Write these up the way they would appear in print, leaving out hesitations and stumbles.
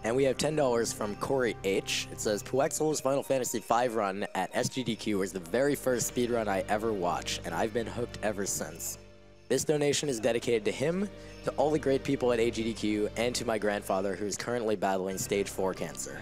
And we have $10 from Corey H. It says, Puexel's Final Fantasy V run at SGDQ was the very first speedrun I ever watched, and I've been hooked ever since. This donation is dedicated to him, to all the great people at AGDQ, and to my grandfather, who is currently battling stage 4 cancer.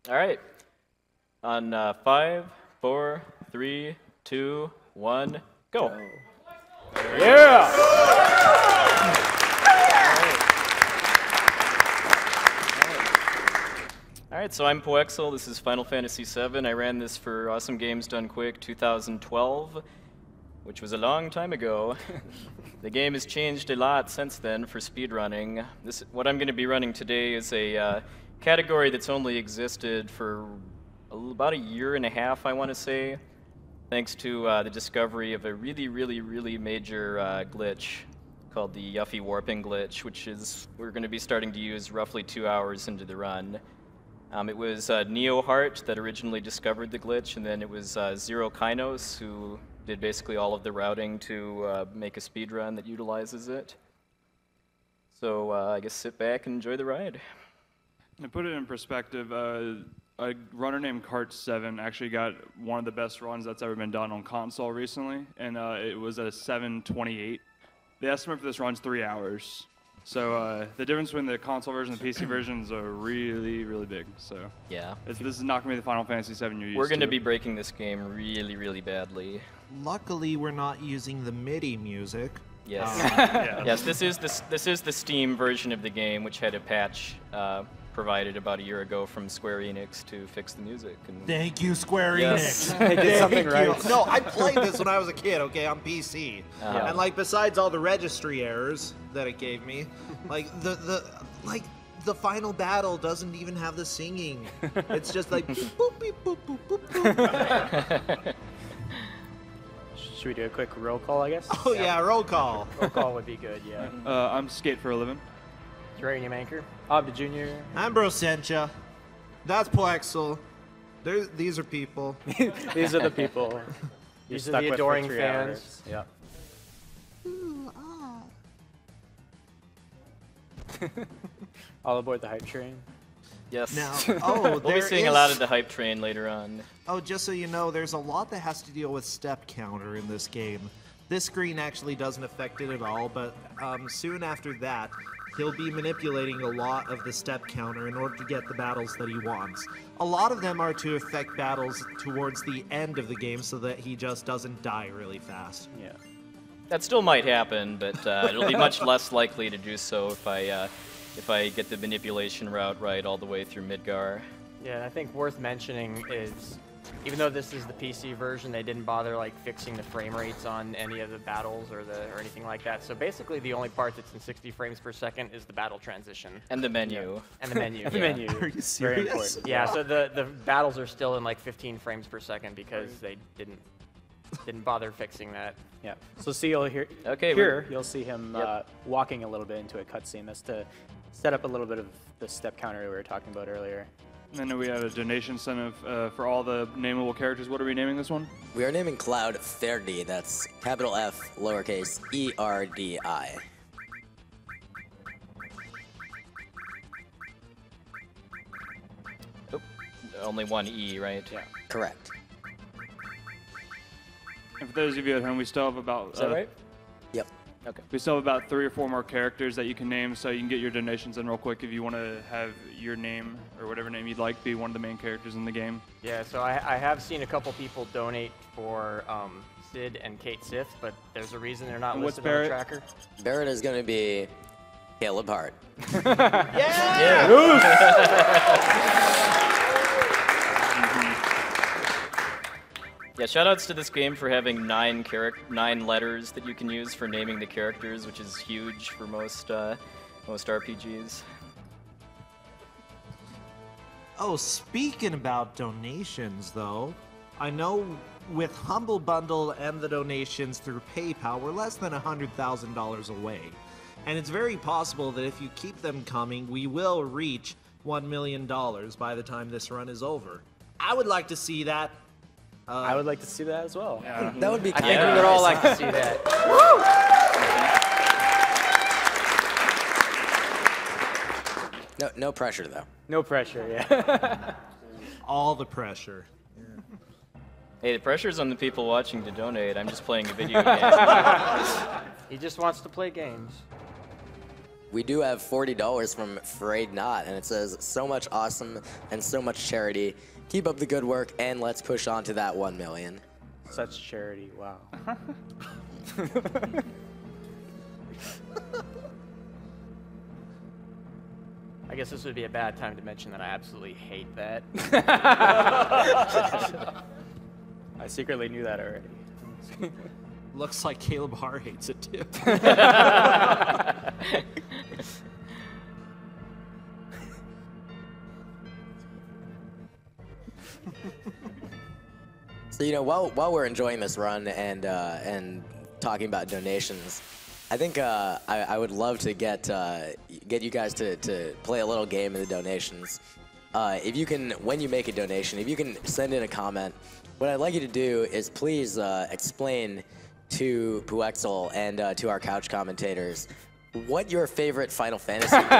All right. On 5, 4, 3, 2, 1, go. Yeah! All right, so I'm Puexel. This is Final Fantasy VII. I ran this for Awesome Games Done Quick 2012, which was a long time ago. The game has changed a lot since then for speedrunning. What I'm going to be running today is a category that's only existed for about a year and a half, I want to say, thanks to the discovery of a really major glitch called the Yuffie warping glitch, which is we're going to be starting to use roughly 2 hours into the run. It was NeoHeart that originally discovered the glitch, and then it was Zero Kainos who did basically all of the routing to make a speedrun that utilizes it. So I guess sit back and enjoy the ride. To put it in perspective, a runner named Cart7 actually got one of the best runs that's ever been done on console recently, and it was a 7:28. The estimate for this run's 3 hours. So the difference between the console version and the PC version is really big. So yeah, this is not going to be the Final Fantasy VII you're used to. We're going to be breaking this game really badly. Luckily, we're not using the MIDI music. Yes. Yeah. Yes, this is the Steam version of the game, which had a patch provided about a year ago from Square Enix to fix the music. And Thank you, Square Yes. Enix. They did something Thank right. you. No, I played this when I was a kid, okay, on PC. And like besides all the registry errors that it gave me, like the final battle doesn't even have the singing. It's just like beep, boop, beep, boop, boop, boop, boop. Should we do a quick roll call, I guess? Oh yeah, roll call. Roll call would be good, yeah. I'm Skate for a living. Uranium Anchor. Abda Jr. I'm Brosentia. That's Puexel. These are people. These are the people. These are the adoring fans. Yeah. All aboard the hype train. Yes. Now, we'll be seeing a lot of the hype train later on. Oh, just so you know, there's a lot that has to deal with step counter in this game. This screen actually doesn't affect it at all, but soon after that, he'll be manipulating a lot of the step counter in order to get the battles that he wants. A lot of them are to affect battles towards the end of the game so that he just doesn't die really fast. Yeah. That still might happen, but it'll be much less likely to do so if I get the manipulation route right all the way through Midgar. Yeah, and I think worth mentioning is, even though this is the PC version, they didn't bother like fixing the frame rates on any of the battles or anything like that. So basically, the only part that's in 60 frames per second is the battle transition. And the menu. Yeah. And the menu. Are you Very serious? important. Yeah, so the battles are still in like 15 frames per second because they didn't bother fixing that. Yeah. So see, you'll hear here you'll see him walking a little bit into a cutscene. That's to set up a little bit of the step counter we were talking about earlier. And then we have a donation incentive for all the nameable characters. What are we naming this one? We are naming Cloud Ferdi. That's capital F, lowercase E-R-D-I. Oh, only one E, right? Yeah. Correct. And for those of you at home, we still have about... Is that right? Yep. Okay. We still have about 3 or 4 more characters that you can name, so you can get your donations in real quick if you want to have your name, or whatever name you'd like, be one of the main characters in the game. Yeah, so I have seen a couple people donate for Sid and Kate Sith, but there's a reason they're not And what's listed on the Barrett? tracker. Barrett is going to be Caleb Hart. Yeah, shoutouts to this game for having 9 letters that you can use for naming the characters, which is huge for most RPGs. Oh, speaking about donations, though, I know with Humble Bundle and the donations through PayPal, we're less than $100,000 away. And it's very possible that if you keep them coming, we will reach $1 million by the time this run is over. I would like to see that. I would like to see that as well. Yeah. That would be I kind think of we would all nice, like huh? to see that. No pressure, though. No pressure, yeah. All the pressure. Hey, the pressure's on the people watching to donate. I'm just playing a video game. He just wants to play games. We do have $40 from Frayed Not, and it says, so much awesome and so much charity. Keep up the good work, and let's push on to that 1 million. Such charity, wow. I guess this would be a bad time to mention that I absolutely hate that. I secretly knew that already. Looks like Caleb Har hates it too. So, you know, while we're enjoying this run and talking about donations, I think I would love to get you guys to play a little game in the donations. If you can, when you make a donation, if you can send in a comment, what I'd like you to do is please explain to Puexel and to our couch commentators what your favorite Final Fantasy game is.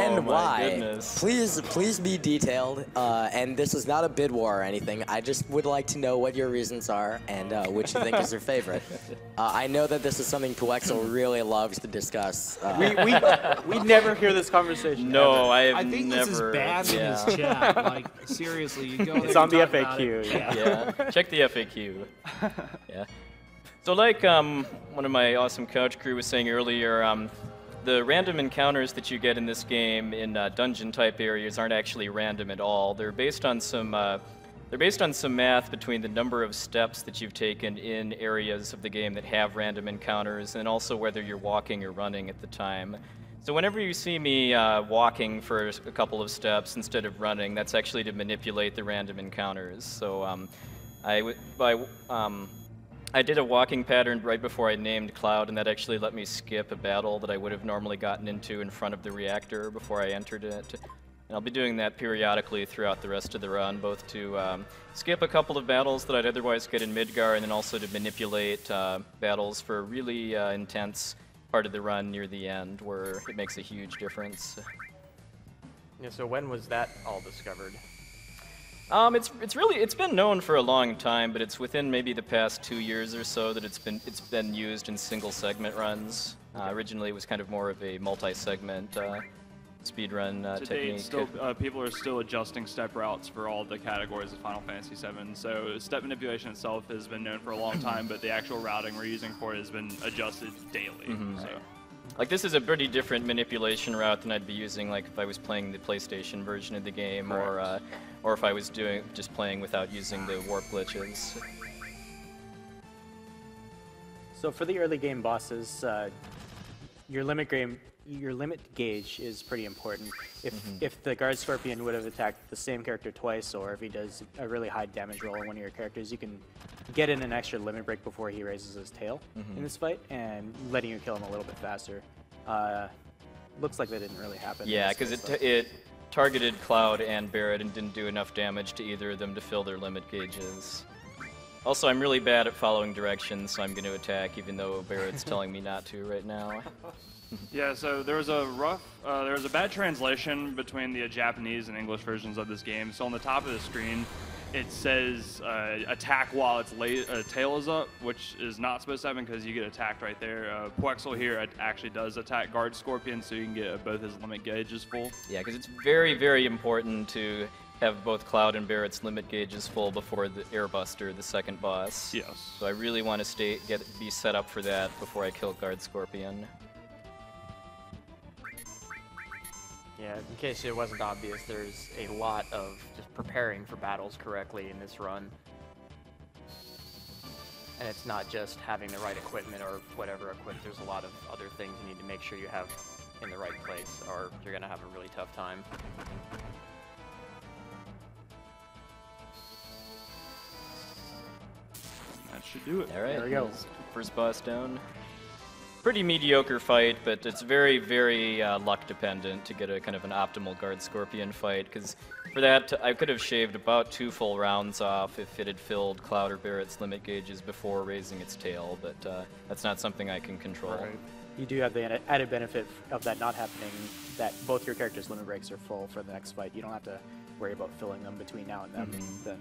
And my why. goodness. Please be detailed. And this is not a bid war or anything. I just would like to know what your reasons are and which you think is your favorite. I know that this is something Puexel really loves to discuss. We never hear this conversation. No, ever. I have I think never. this is banned in his chat. Like, seriously, you go there It's on and the talk about FAQ. it. Yeah. Yeah, check the FAQ. Yeah. So like one of my awesome couch crew was saying earlier, the random encounters that you get in this game in dungeon type areas aren't actually random at all. They're based on some math between the number of steps that you've taken in areas of the game that have random encounters, and also whether you're walking or running at the time. So whenever you see me walking for a couple of steps instead of running, that's actually to manipulate the random encounters. So I did a walking pattern right before I named Cloud, and that actually let me skip a battle that I would have normally gotten into in front of the reactor before I entered it. And I'll be doing that periodically throughout the rest of the run, both to skip a couple of battles that I'd otherwise get in Midgar, and then also to manipulate battles for a really intense part of the run near the end, where it makes a huge difference. Yeah, so when was that all discovered? It's been known for a long time, but it's within maybe the past 2 years or so that it's been used in single segment runs. Originally, it was kind of more of a multi-segment speedrun To technique. date, still, people are still adjusting step routes for all the categories of Final Fantasy VII. So step manipulation itself has been known for a long time, but the actual routing we're using for it has been adjusted daily. So. Like, this is a pretty different manipulation route than I'd be using, like, if I was playing the PlayStation version of the game, or if I was just playing without using the warp glitches. So for the early game bosses, your limit gauge is pretty important. If the Guard Scorpion would have attacked the same character twice, or if he does a really high damage roll on one of your characters, you can get in an extra limit break before he raises his tail in this fight, and letting you kill him a little bit faster. Looks like that didn't really happen. Yeah, because it targeted Cloud and Barret and didn't do enough damage to either of them to fill their limit gauges. Also, I'm really bad at following directions, so I'm going to attack even though Barrett's telling me not to right now. Yeah, so there was a bad translation between the Japanese and English versions of this game. So on the top of the screen, it says attack while its tail is up, which is not supposed to happen because you get attacked right there. Puexel here actually does attack Guard Scorpion, so you can get both his limit gauges full. Yeah, because it's very, very important to have both Cloud and Barrett's limit gauges full before the Airbuster, the second boss. Yes. So I really want to be set up for that before I kill Guard Scorpion. Yeah, in case it wasn't obvious, there's a lot of just preparing for battles correctly in this run. And it's not just having the right equipment or whatever equipped. There's a lot of other things you need to make sure you have in the right place, or you're going to have a really tough time. That should do it. All right, There we go. First boss down. Pretty mediocre fight, but it's very, very luck dependent to get a kind of an optimal Guard Scorpion fight, because for that, I could have shaved about 2 full rounds off if it had filled Cloud or Barrett's limit gauges before raising its tail, but that's not something I can control. Right. You do have the added benefit of that not happening, that both your characters' limit breaks are full for the next fight. You don't have to worry about filling them between now and then.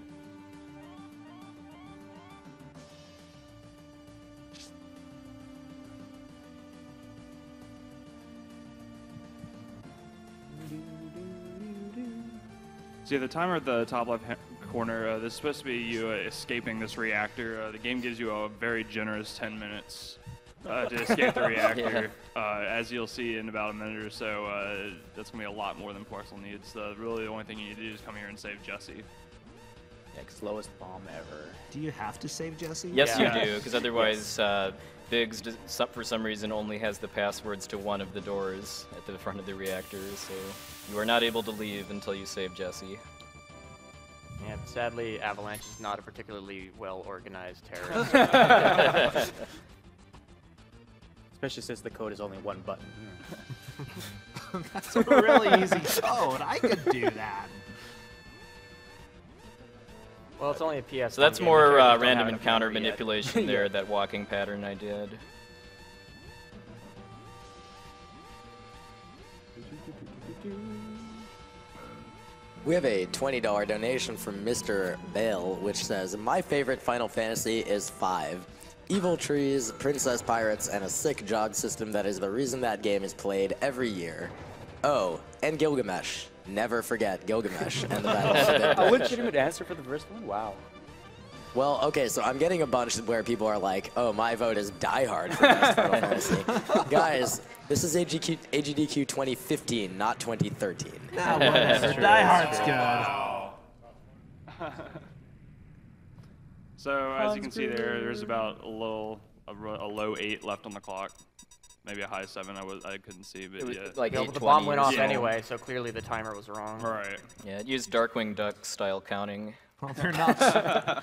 See, the timer at the top left corner, this is supposed to be you escaping this reactor. The game gives you a very generous 10 minutes to escape the reactor. As you'll see in about a minute or so, that's going to be a lot more than Porcel needs. Really, the only thing you need to do is come here and save Jesse. Yeah, slowest bomb ever. Do you have to save Jesse? Yes, Yeah. you do, because otherwise Biggs, for some reason, only has the passwords to one of the doors at the front of the reactor, so you are not able to leave until you save Jesse. Yeah, sadly, Avalanche is not a particularly well-organized terrorist. Especially since the code is only one button. That's a really easy code. I could do that. Well, it's only a PS1 So that's game. more The characters don't random have enough encounter memory yet. manipulation there, that walking pattern I did. We have a $20 donation from Mr. Bale, which says, my favorite Final Fantasy is 5. Evil trees, princess pirates, and a sick jog system that is the reason that game is played every year. Oh, and Gilgamesh. Never forget Gilgamesh and the Battle of the A legitimate answer for the first one? Wow. Well, okay, so I'm getting a bunch where people are like, oh, my vote is Die Hard for best Final Fantasy. Guys, this is AGDQ 2015, not 2013. Nah, whatever. Die Hard's good. So as you can see there's about a low 8 left on the clock. Maybe a high 7. I couldn't see, but It was yeah. like No, but the bomb 820 went or off so. anyway, so clearly the timer was wrong. Right. Yeah, it used Darkwing Duck style counting. Well, they're not.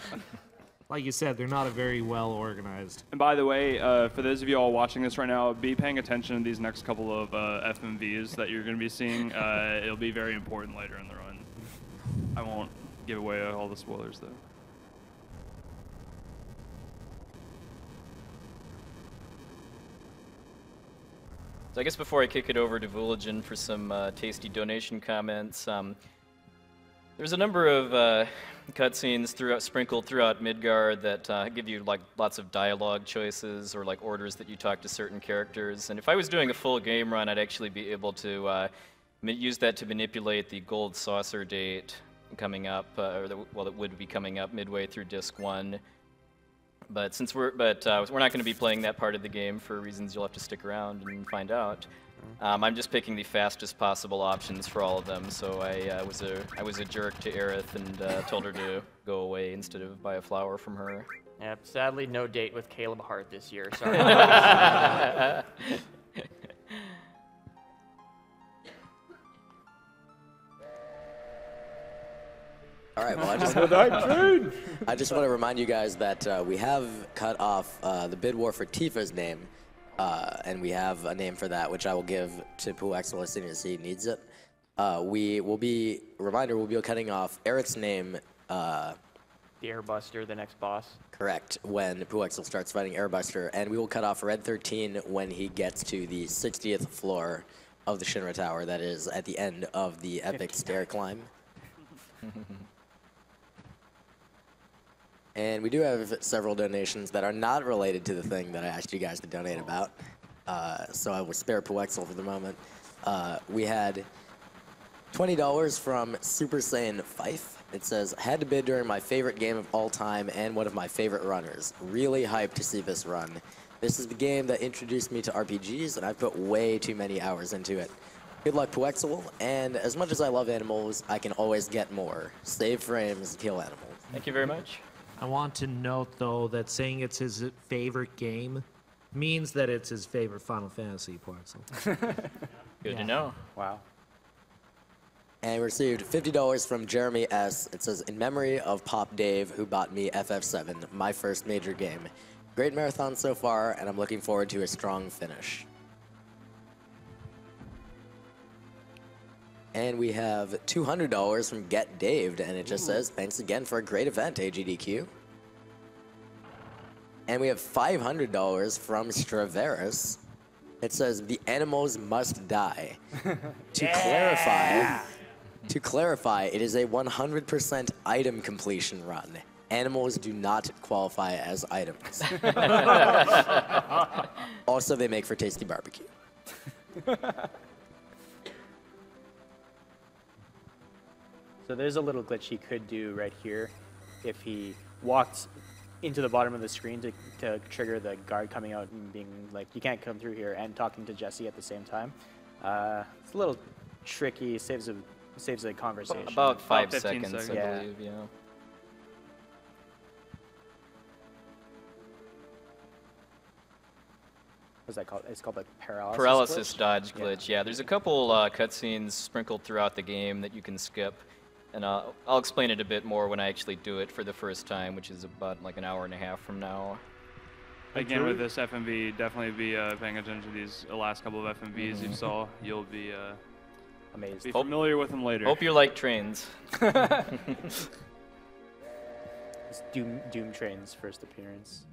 Like you said, they're not a very well organized. And by the way, for those of you all watching this right now, be paying attention to these next couple of FMVs that you're going to be seeing. It'll be very important later in the run. I won't give away all the spoilers, though. So I guess before I kick it over to Vooligen for some tasty donation comments, there's a number of cutscenes sprinkled throughout Midgard that give you like lots of dialogue choices or like orders that you talk to certain characters. And if I was doing a full game run, I'd actually be able to use that to manipulate the gold saucer date coming up, it would be coming up midway through Disc 1. But since we're not going to be playing that part of the game for reasons you'll have to stick around and find out. I'm just picking the fastest possible options for all of them. So I was a jerk to Aerith and told her to go away instead of buy a flower from her. Yep, sadly no date with Caleb Hart this year. Sorry. All right, well, I just want to remind you guys that we have cut off the bid war for Tifa's name, and we have a name for that, which I will give to Puexel as soon as he needs it. We'll be cutting off Eric's name, The Airbuster, the next boss. correct, when Puexel starts fighting Airbuster, and we will cut off Red 13 when he gets to the 60th floor of the Shinra Tower, that is at the end of the epic stair climb. And we do have several donations that are not related to the thing that I asked you guys to donate about. So I will spare Puexel for the moment. We had $20 from Super Saiyan Fife. It says, had to bid during my favorite game of all time and one of my favorite runners. Really hyped to see this run. This is the game that introduced me to RPGs, and I put way too many hours into it. Good luck, Puexel, and as much as I love animals, I can always get more. Save frames, kill animals. Thank you very much. I want to note, though, that saying it's his favorite game means that it's his favorite Final Fantasy, Puexel. Good to know. Wow. And we received $50 from Jeremy S. It says, in memory of Pop Dave, who bought me FF7, my first major game. Great marathon so far, and I'm looking forward to a strong finish. And we have $200 from Get Daved, and it just says, thanks again for a great event, AGDQ. And we have $500 from Straveris. It says, the animals must die. To clarify, it is a 100% item completion run. Animals do not qualify as items. Also, they make for tasty barbecue. So there's a little glitch he could do right here if he walked into the bottom of the screen to trigger the guard coming out and being like, you can't come through here, and talking to Jesse at the same time. It's a little tricky, saves a conversation. About 5 15 seconds, seconds. I Yeah. believe, yeah. What's that called? It's called like paralysis. Paralysis glitch? dodge Yeah. glitch. Yeah, there's a couple cutscenes sprinkled throughout the game that you can skip. And I'll explain it a bit more when I actually do it for the first time, which is about like an hour and a half from now. Again, with this FMV, definitely be paying attention to these last couple of FMVs you saw. You'll be Amazed. familiar with them later. Hope you like trains. It's Doom Train's first appearance.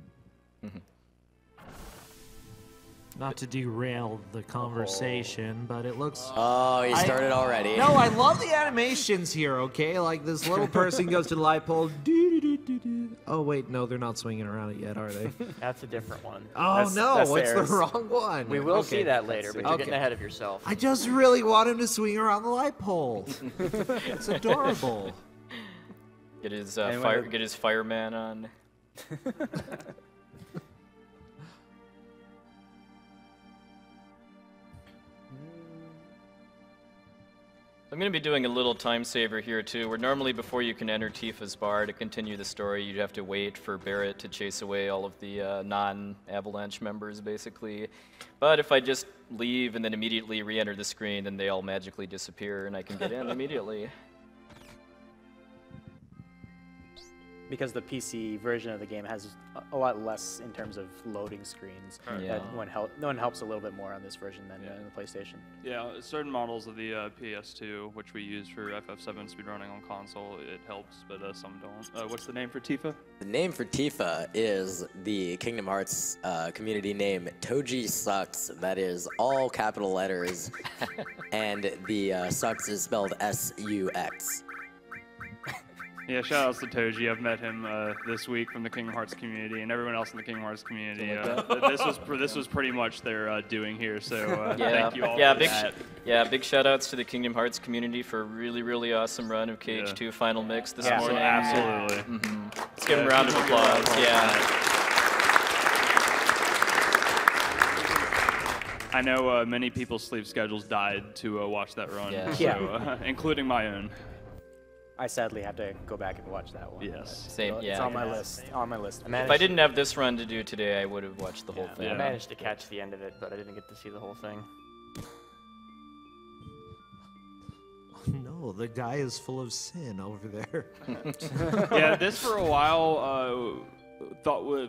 Not to derail the conversation, but it looks... Oh, he started already. No, I love the animations here, okay? Like, this little person goes to the light pole. Doo-doo-doo-doo-doo. Oh, wait, no, they're not swinging around it yet, are they? That's a different one. Oh, no, that's it's the theirs. wrong one. We will Okay. see that later, but you're Okay. getting ahead of yourself. I just really want him to swing around the light pole. It's adorable. Get his Anyone- get his fireman on. I'm going to be doing a little time saver here too, where normally before you can enter Tifa's bar to continue the story, you'd have to wait for Barrett to chase away all of the non-Avalanche members, basically. But if I just leave and then immediately re-enter the screen, then they all magically disappear and I can get in immediately. Because the PC version of the game has a lot less in terms of loading screens. Yeah. That one helps a little bit more on this version than in the PlayStation. Yeah, certain models of the PS2, which we use for FF7 speedrunning on console, it helps, but some don't. What's the name for Tifa? The name for Tifa is the Kingdom Hearts community name, Toji Sucks. That is all capital letters, and the Sucks is spelled S-U-X. Yeah, shout outs to Toji. I've met him this week from the Kingdom Hearts community, and everyone else in the Kingdom Hearts community. This was pretty much their doing here. So thank you all for that. Big shout outs to the Kingdom Hearts community for a really, really awesome run of KH2 Final Mix this morning. Absolutely. Let's give him a round of applause. I know many people's sleep schedules died to watch that run, Yeah. so, including my own. I sadly have to go back and watch that one. Yes. Same, It's yeah. on my list. On my list. If I didn't have this run to do today, I would have watched the whole thing. I managed to catch the end of it, but I didn't get to see the whole thing. No, the guy is full of sin over there. Yeah, this for a while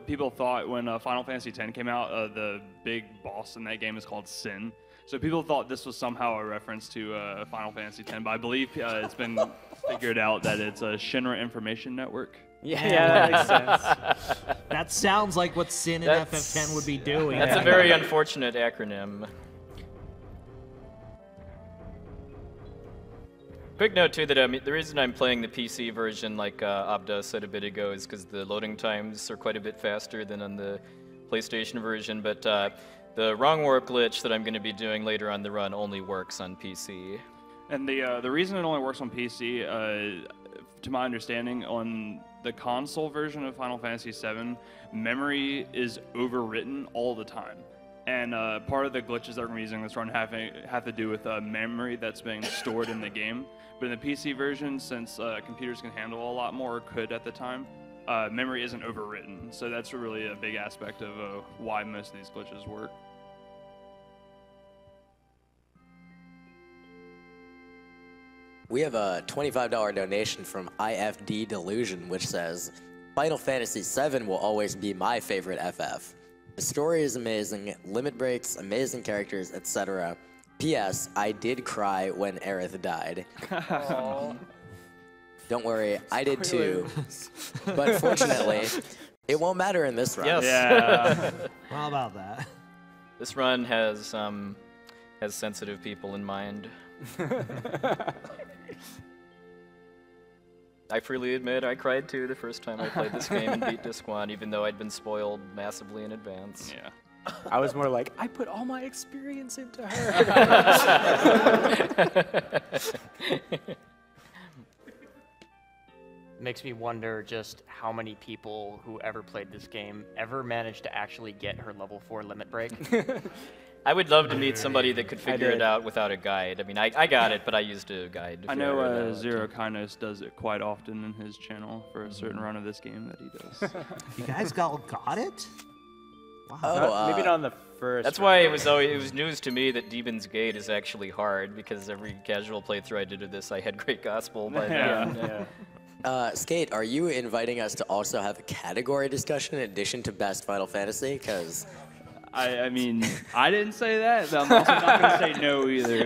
people thought when Final Fantasy X came out, the big boss in that game is called Sin. So people thought this was somehow a reference to Final Fantasy X, but I believe it's been figured out that it's a Shinra Information Network. Yeah, that makes sense. That sounds like what Sin in FF10 would be doing. That's a very unfortunate acronym. Quick note too that the reason I'm playing the PC version, like Abda said a bit ago, is because the loading times are quite a bit faster than on the PlayStation version. But the wrong warp glitch that I'm going to be doing later on the run only works on PC. And the reason it only works on PC, to my understanding, on the console version of Final Fantasy VII, memory is overwritten all the time. And part of the glitches that we're using this run have to do with memory that's being stored in the game. But in the PC version, since computers can handle a lot more, or could at the time, memory isn't overwritten. So that's really a big aspect of why most of these glitches work. We have a $25 donation from IFD Delusion, which says, Final Fantasy VII will always be my favorite FF. The story is amazing, limit breaks, amazing characters, etc. P.S. I did cry when Aerith died. Don't worry, I did too. But fortunately, it won't matter in this run. Yes. Yeah. How about that? This run has sensitive people in mind. I freely admit I cried too the first time I played this game and beat Disc 1, even though I'd been spoiled massively in advance. Yeah. I was more like, I put all my experience into her. Makes me wonder just how many people who ever played this game ever managed to actually get her level 4 limit break. I would love to meet somebody that could figure it did. out without a guide. I mean, I got it, but I used a guide to I figure it know out. Zero Kainos does it quite often in his channel for a certain run of this game that he does. You guys got it? Wow. Oh, Maybe not on the first. That's run. why it was news to me that Demon's Gate is actually hard, because every casual playthrough I did of this, I had great gospel by then. Yeah. Skate, are you inviting us to also have a category discussion in addition to Best Final Fantasy? Because I mean, I didn't say that, but I'm also not going to say no either.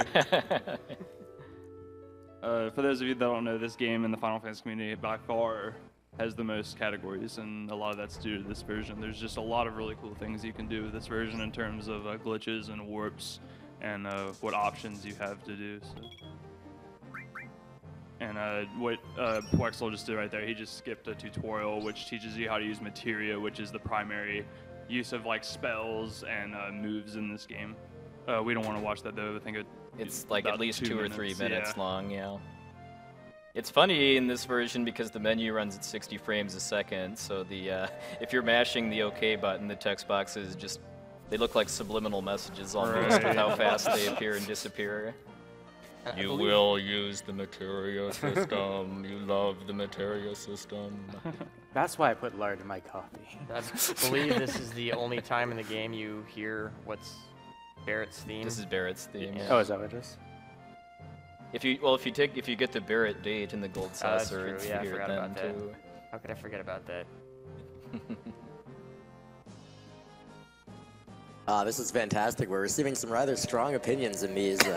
For those of you that don't know, this game in the Final Fantasy community by far has the most categories, and a lot of that's due to this version. There's just a lot of really cool things you can do with this version in terms of glitches and warps and what options you have to do. So. And what Puexel just did right there, he just skipped a tutorial which teaches you how to use materia, which is the primary use of like spells and moves in this game. We don't want to watch that though. I think It's like at least 2 or 3 minutes yeah. long, yeah. It's funny in this version because the menu runs at 60 frames a second, so the if you're mashing the OK button, the text boxes just, they look like subliminal messages almost with how fast they appear and disappear. You will use the materia system. You love the materia system. That's why I put lard in my coffee. I believe this is the only time in the game you hear what's Barrett's theme. This is Barrett's theme. Yeah. Oh, is that what it is? If you get the Barrett date in the gold That's saucer, true. it's Yeah, I here forgot then about that. too. How could I forget about that? this is fantastic. We're receiving some rather strong opinions in these. We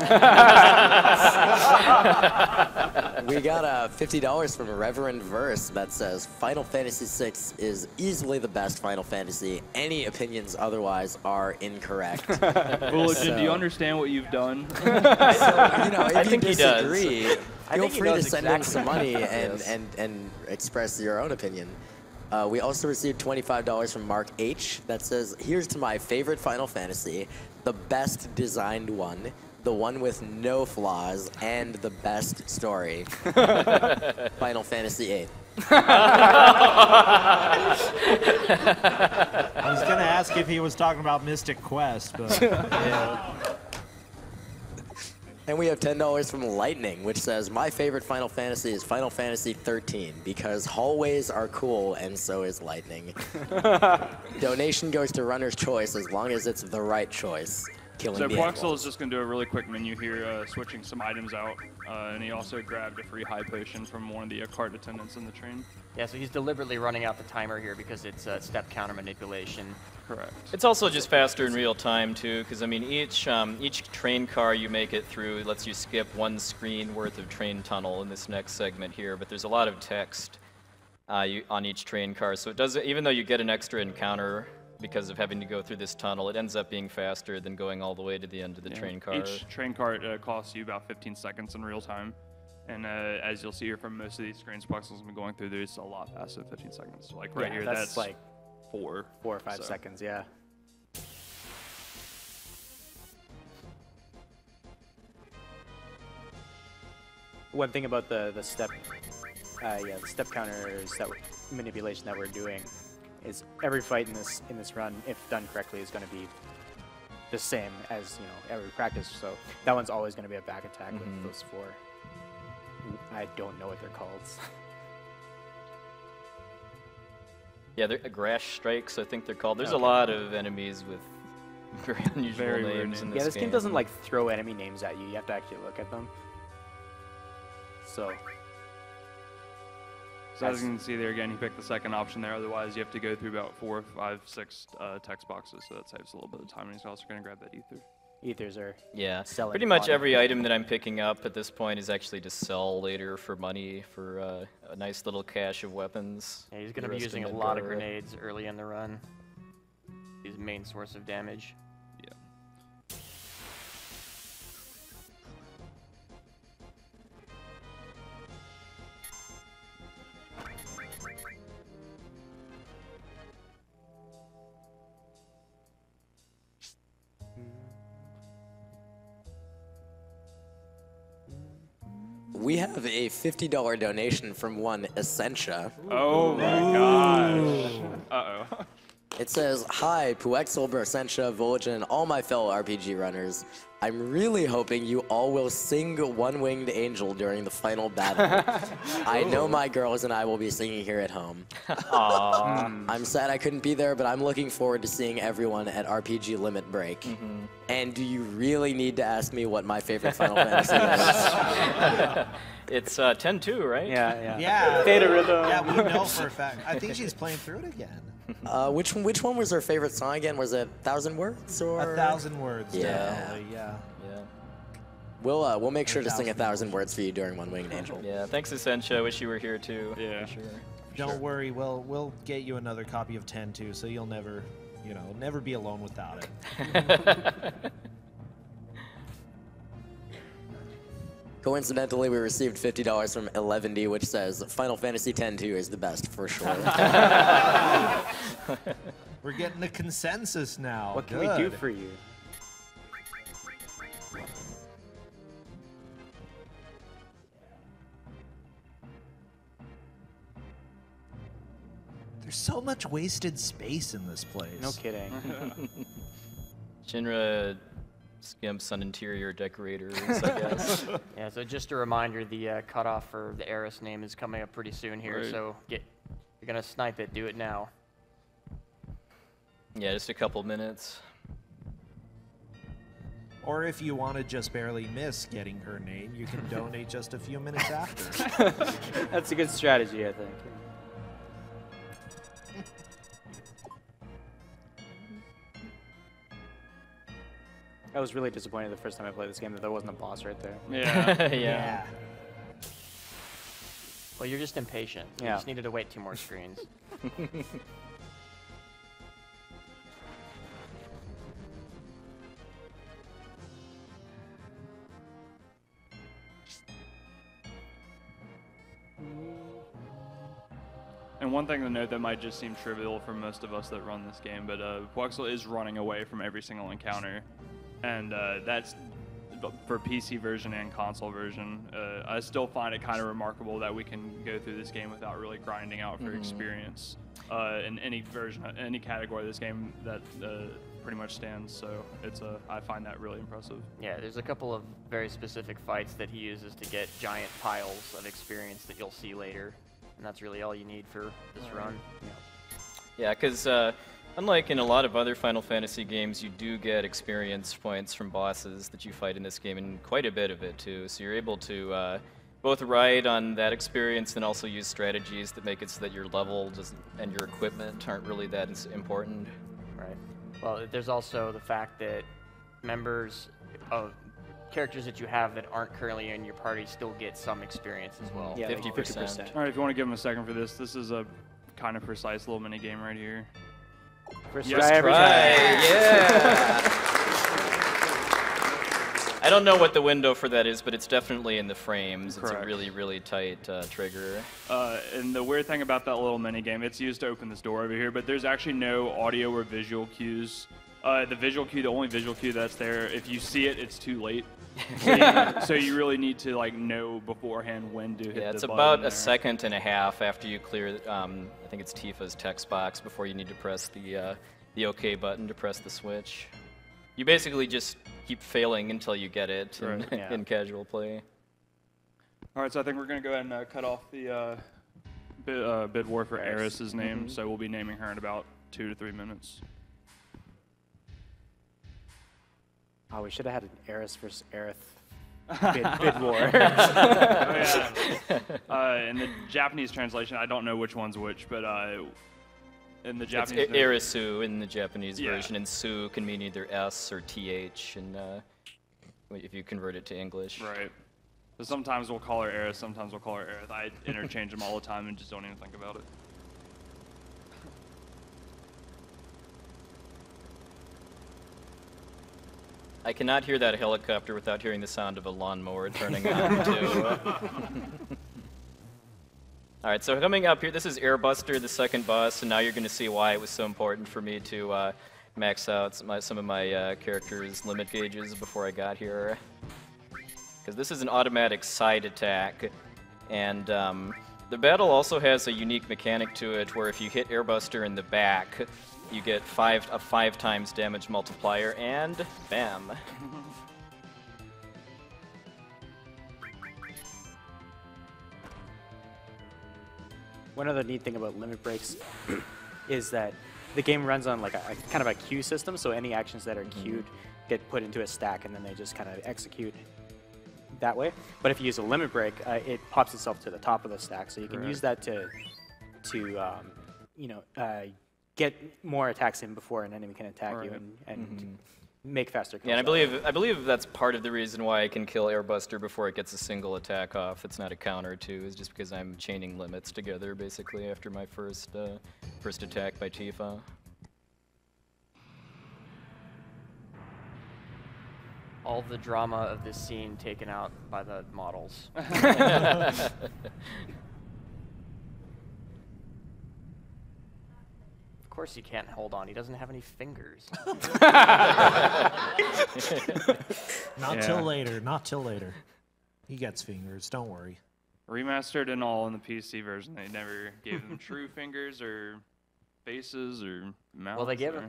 got $50 from Reverend Verse that says Final Fantasy VI is easily the best Final Fantasy. Any opinions otherwise are incorrect. Bulletin, do you understand what you've done? So, if I you think he does. disagree, feel think he free to knows send in exactly some money Yes. and express your own opinion. We also received $25 from Mark H. that says, here's to my favorite Final Fantasy, the best designed one, the one with no flaws, and the best story. Final Fantasy VIII. I was going to ask if he was talking about Mystic Quest, but yeah. And we have $10 from Lightning, which says, my favorite Final Fantasy is Final Fantasy 13 because hallways are cool and so is Lightning. Donation goes to runner's choice as long as it's the right choice. Killing So the Puexel animals. is just going to do a really quick menu here, switching some items out, and he also grabbed a free high potion from one of the cart attendants in the train. Yeah, so he's deliberately running out the timer here because it's step counter manipulation. Correct. It's also just faster in real time too, because I mean each train car you make it through lets you skip one screen worth of train tunnel in this next segment here, but there's a lot of text on each train car, so it does, even though you get an extra encounter because of having to go through this tunnel, it ends up being faster than going all the way to the end of the train car. Each train cart costs you about 15 seconds in real time. And as you'll see here from most of these screens Puexel's been going through, there's a lot faster than 15 seconds. So like right here, that's like 4 or 5 so. seconds, yeah. One thing about the step, the step counters manipulation that we're doing is every fight in this run, if done correctly, is going to be the same as every practice. So that one's always going to be a back attack with those 4. I don't know what they're called. Yeah, they're Grash Strikes, I think they're called. There's a lot of enemies with very unusual names in this game. Yeah, this game doesn't like throw enemy names at you. You have to actually look at them. So as you can see there again, he picked the second option there. Otherwise, you have to go through about 4, 5, 6 text boxes. So that saves a little bit of time. And he's also going to grab that ether. Ethers are selling. pretty much every item that I'm picking up at this point is actually to sell later for money for a nice little cache of weapons. Yeah, he's going to be using a lot of grenades early in the run. His main source of damage. Yeah. We have a $50 donation from one Essentia. Oh my gosh. Uh-oh. It says, "Hi, Puexel, Essentia, Volgen, and all my fellow RPG runners. I'm really hoping you all will sing One-Winged Angel during the final battle. I know my girls and I will be singing here at home. I'm sad I couldn't be there, but I'm looking forward to seeing everyone at RPG Limit Break. And do you really need to ask me what my favorite Final Fantasy is?" It's 10-2, right? Yeah. Theta Rhythm. Yeah, we know for a fact. I think she's playing through it again. Which one was her favorite song again? Was it 1,000 Words or 1,000 Words. Yeah. Definitely, yeah. We'll make sure to sing 1,000 Words for you during One Winged Angel. Yeah, thanks Essentia. Wish you were here too. Yeah. For sure. Don't worry, we'll get you another copy of 10-2, so you'll never, never be alone without it. Coincidentally, we received $50 from 11D, which says Final Fantasy X-2 is the best for sure. We're getting a consensus now. What can we do for you? There's so much wasted space in this place. No kidding. Shinra skimps on interior decorators, I guess. Yeah, so just a reminder, the cutoff for the Eris name is coming up pretty soon here, Right. so you're going to snipe it, do it now. Yeah, just a couple minutes. Or if you want to just barely miss getting her name, you can donate just a few minutes after. That's a good strategy, I think. I was really disappointed the first time I played this game that there wasn't a boss right there. Yeah. Well, you're just impatient. You Yeah. just needed to wait 2 more screens. And one thing to note that might just seem trivial for most of us that run this game, but Puexel is running away from every single encounter. And that's for PC version and console version. I still find it kind of remarkable that we can go through this game without really grinding out for experience in any version, any category of this game that pretty much stands. So I find that really impressive. Yeah, there's a couple of very specific fights that he uses to get giant piles of experience that you'll see later. And that's really all you need for this run. Yeah, because unlike in a lot of other Final Fantasy games, you do get experience points from bosses that you fight in this game, and quite a bit of it too. So you're able to both ride on that experience and also use strategies that make it so that your level and your equipment aren't really that important. Right. Well, there's also the fact that members of characters that you have that aren't currently in your party still get some experience as well. Yeah, 50%. All right, if you want to give him a second for this is a kind of precise little mini game right here. First Yes, try every time. Yeah. I don't know what the window for that is, but it's definitely in the frames. It's Correct. a really, really tight trigger. And the weird thing about that little mini game, it's used to open this door over here, but there's actually no audio or visual cues. The only visual cue that's there, if you see it, it's too late. So you really need to know beforehand when to hit the button. Yeah, it's about there. a second and a half after you clear, I think it's Tifa's text box, before you need to press the OK button to press the switch. You basically just keep failing until you get it in, Right. Yeah. in casual play. All right, so I think we're going to go ahead and cut off the bid war for Eris's name. So we'll be naming her in about 2 to 3 minutes. Oh, we should have had an Eris versus Aerith bid war. Oh, yeah. In the Japanese translation, I don't know which one's which, but in the It's Japanese... Erisu in the Japanese Yeah. version, and Su can mean either S or TH, and if you convert it to English. Right. So sometimes we'll call her Eris, sometimes we'll call her Aerith. I interchange them all the time and just don't even think about it. I cannot hear that helicopter without hearing the sound of a lawnmower turning on, too. All right, so coming up here, this is Airbuster, the second boss, and now you're going to see why it was so important for me to max out some of my characters' limit gauges before I got here. Because this is an automatic side attack, and the battle also has a unique mechanic to it where if you hit Airbuster in the back, you get a 5 times damage multiplier, and bam. One other neat thing about limit breaks is that the game runs on like a kind of a queue system, so any actions that are queued get put into a stack and then they just kind of execute that way. But if you use a limit break, it pops itself to the top of the stack, so you can use that to get more attacks in before an enemy can attack you and make faster kills. Yeah, and I believe that's part of the reason why I can kill Airbuster before it gets a single attack off. It's not a counter too, is just because I'm chaining limits together basically after my first attack by Tifa. All the drama of this scene taken out by the models. Of course he can't hold on. He doesn't have any fingers. Not till later. Not till later. He gets fingers. Don't worry. Remastered and all in the PC version. They never gave them true fingers or faces or mouths. Well, they gave him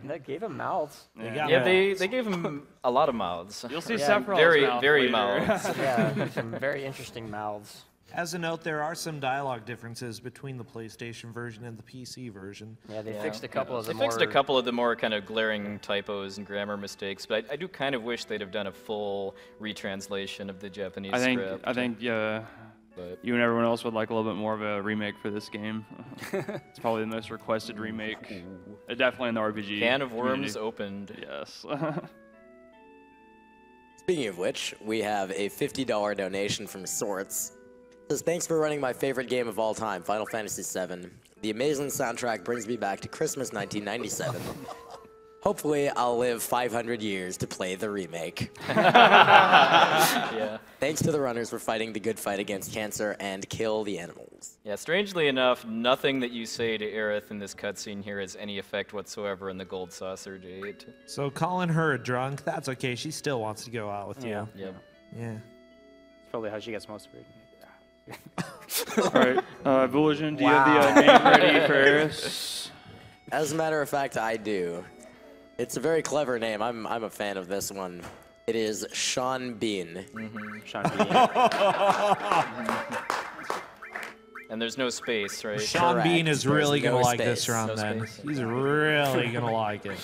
mouths. got Yeah, mouths. they gave him a lot of mouths. You'll see Yeah, Sephiroth's very, mouth very later. mouths. Yeah, some very interesting mouths. As a note, there are some dialogue differences between the PlayStation version and the PC version. Yeah, they Yeah. fixed a couple of the They more... fixed a couple of the more kind of glaring typos and grammar mistakes, but I do kind of wish they'd have done a full retranslation of the Japanese script. I think But you and everyone else would like a little bit more of a remake for this game. It's probably the most requested remake. Definitely in the RPG can of worms community. opened. Yes. Speaking of which, we have a $50 donation from Sorts. It says, thanks for running my favorite game of all time, Final Fantasy VII. The amazing soundtrack brings me back to Christmas 1997. Hopefully, I'll live 500 years to play the remake. Yeah. Thanks to the runners for fighting the good fight against cancer and kill the animals. Yeah, strangely enough, nothing that you say to Aerith in this cutscene here has any effect whatsoever on the Gold Saucer date. So calling her a drunk, that's okay. She still wants to go out with you. Yep. Yeah. That's probably how she gets most of her. All right, Bullision, do you have the name ready for Eris? As a matter of fact, I do. It's a very clever name. I'm a fan of this one. It is Sean Bean. Sean Bean. And there's no space, right? Sean Correct. Bean is There's really no going to like space. this round No then. space. He's really going to like it.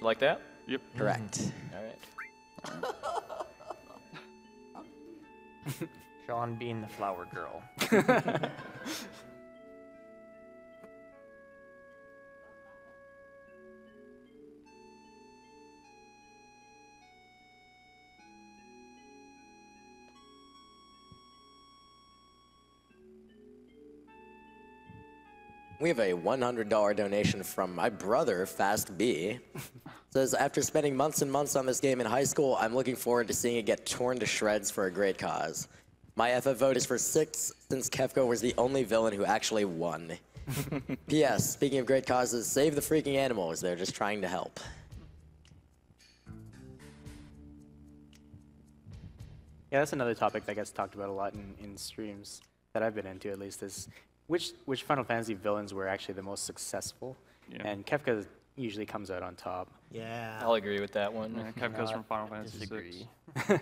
Like that? Yep. Correct. All right. Sean Bean, the flower girl. We have a $100 donation from my brother, Fast B. Says, after spending months and months on this game in high school, I'm looking forward to seeing it get torn to shreds for a great cause. My FF vote is for 6, since Kefko was the only villain who actually won. P.S. Speaking of great causes, save the freaking animals. They're just trying to help. Yeah, that's another topic that gets talked about a lot in streams that I've been into, at least, is which Final Fantasy villains were actually the most successful. Yeah. And Kefka, usually comes out on top. Yeah. I'll agree with that one. Yeah, Kevka's from Final Fantasy Disagree. VI.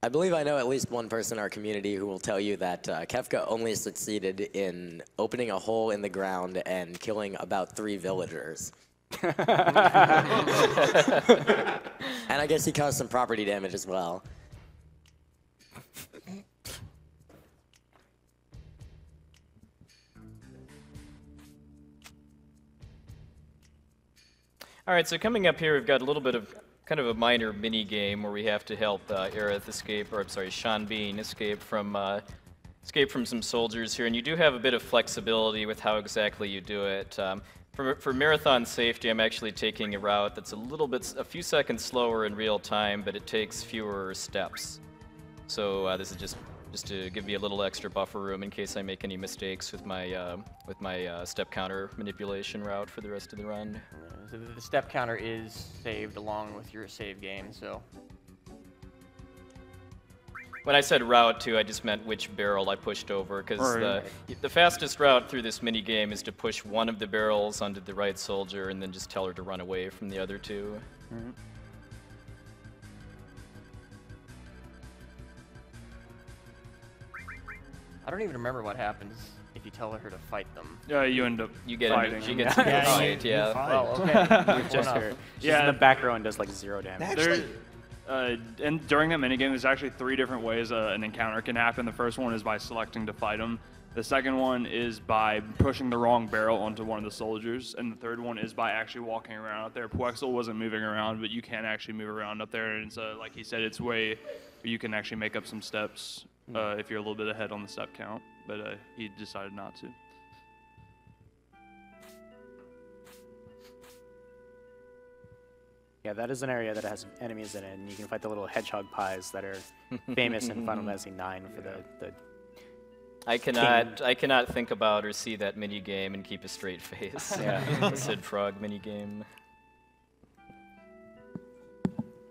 I believe I know at least one person in our community who will tell you that Kefka only succeeded in opening a hole in the ground and killing about 3 villagers. And I guess he caused some property damage as well. All right, so coming up here, we've got a little bit of kind of a minor mini game where we have to help Aerith escape, or I'm sorry, Sean Bean escape from some soldiers here, and you do have a bit of flexibility with how exactly you do it. For marathon safety, I'm actually taking a route that's a few seconds slower in real time, but it takes fewer steps. So this is just to give me a little extra buffer room in case I make any mistakes with my step counter manipulation route for the rest of the run. So the step counter is saved along with your save game, so. When I said route too, I just meant which barrel I pushed over, because the fastest route through this mini game is to push one of the barrels onto the right soldier and then just tell her to run away from the other two. Mm-hmm. I don't even remember what happens if you tell her to fight them. Yeah, you end up You get fighting. she gets into a fight, yeah. Well, okay. Just her. She's Yeah. in the back row and does like 0 damage. Actually, And during that minigame, there's actually 3 different ways an encounter can happen. The first one is by selecting to fight them. The second one is by pushing the wrong barrel onto one of the soldiers. And the third one is by actually walking around out there. Puexel wasn't moving around, but you can actually move around up there. And it's, like he said, it's way where you can actually make up some steps if you're a little bit ahead on the step count. But he decided not to. Yeah, that is an area that has enemies in it, and you can fight the little hedgehog pies that are famous in Final Fantasy IX for the I cannot think about or see that mini game and keep a straight face. Yeah. The Sid Frog mini game.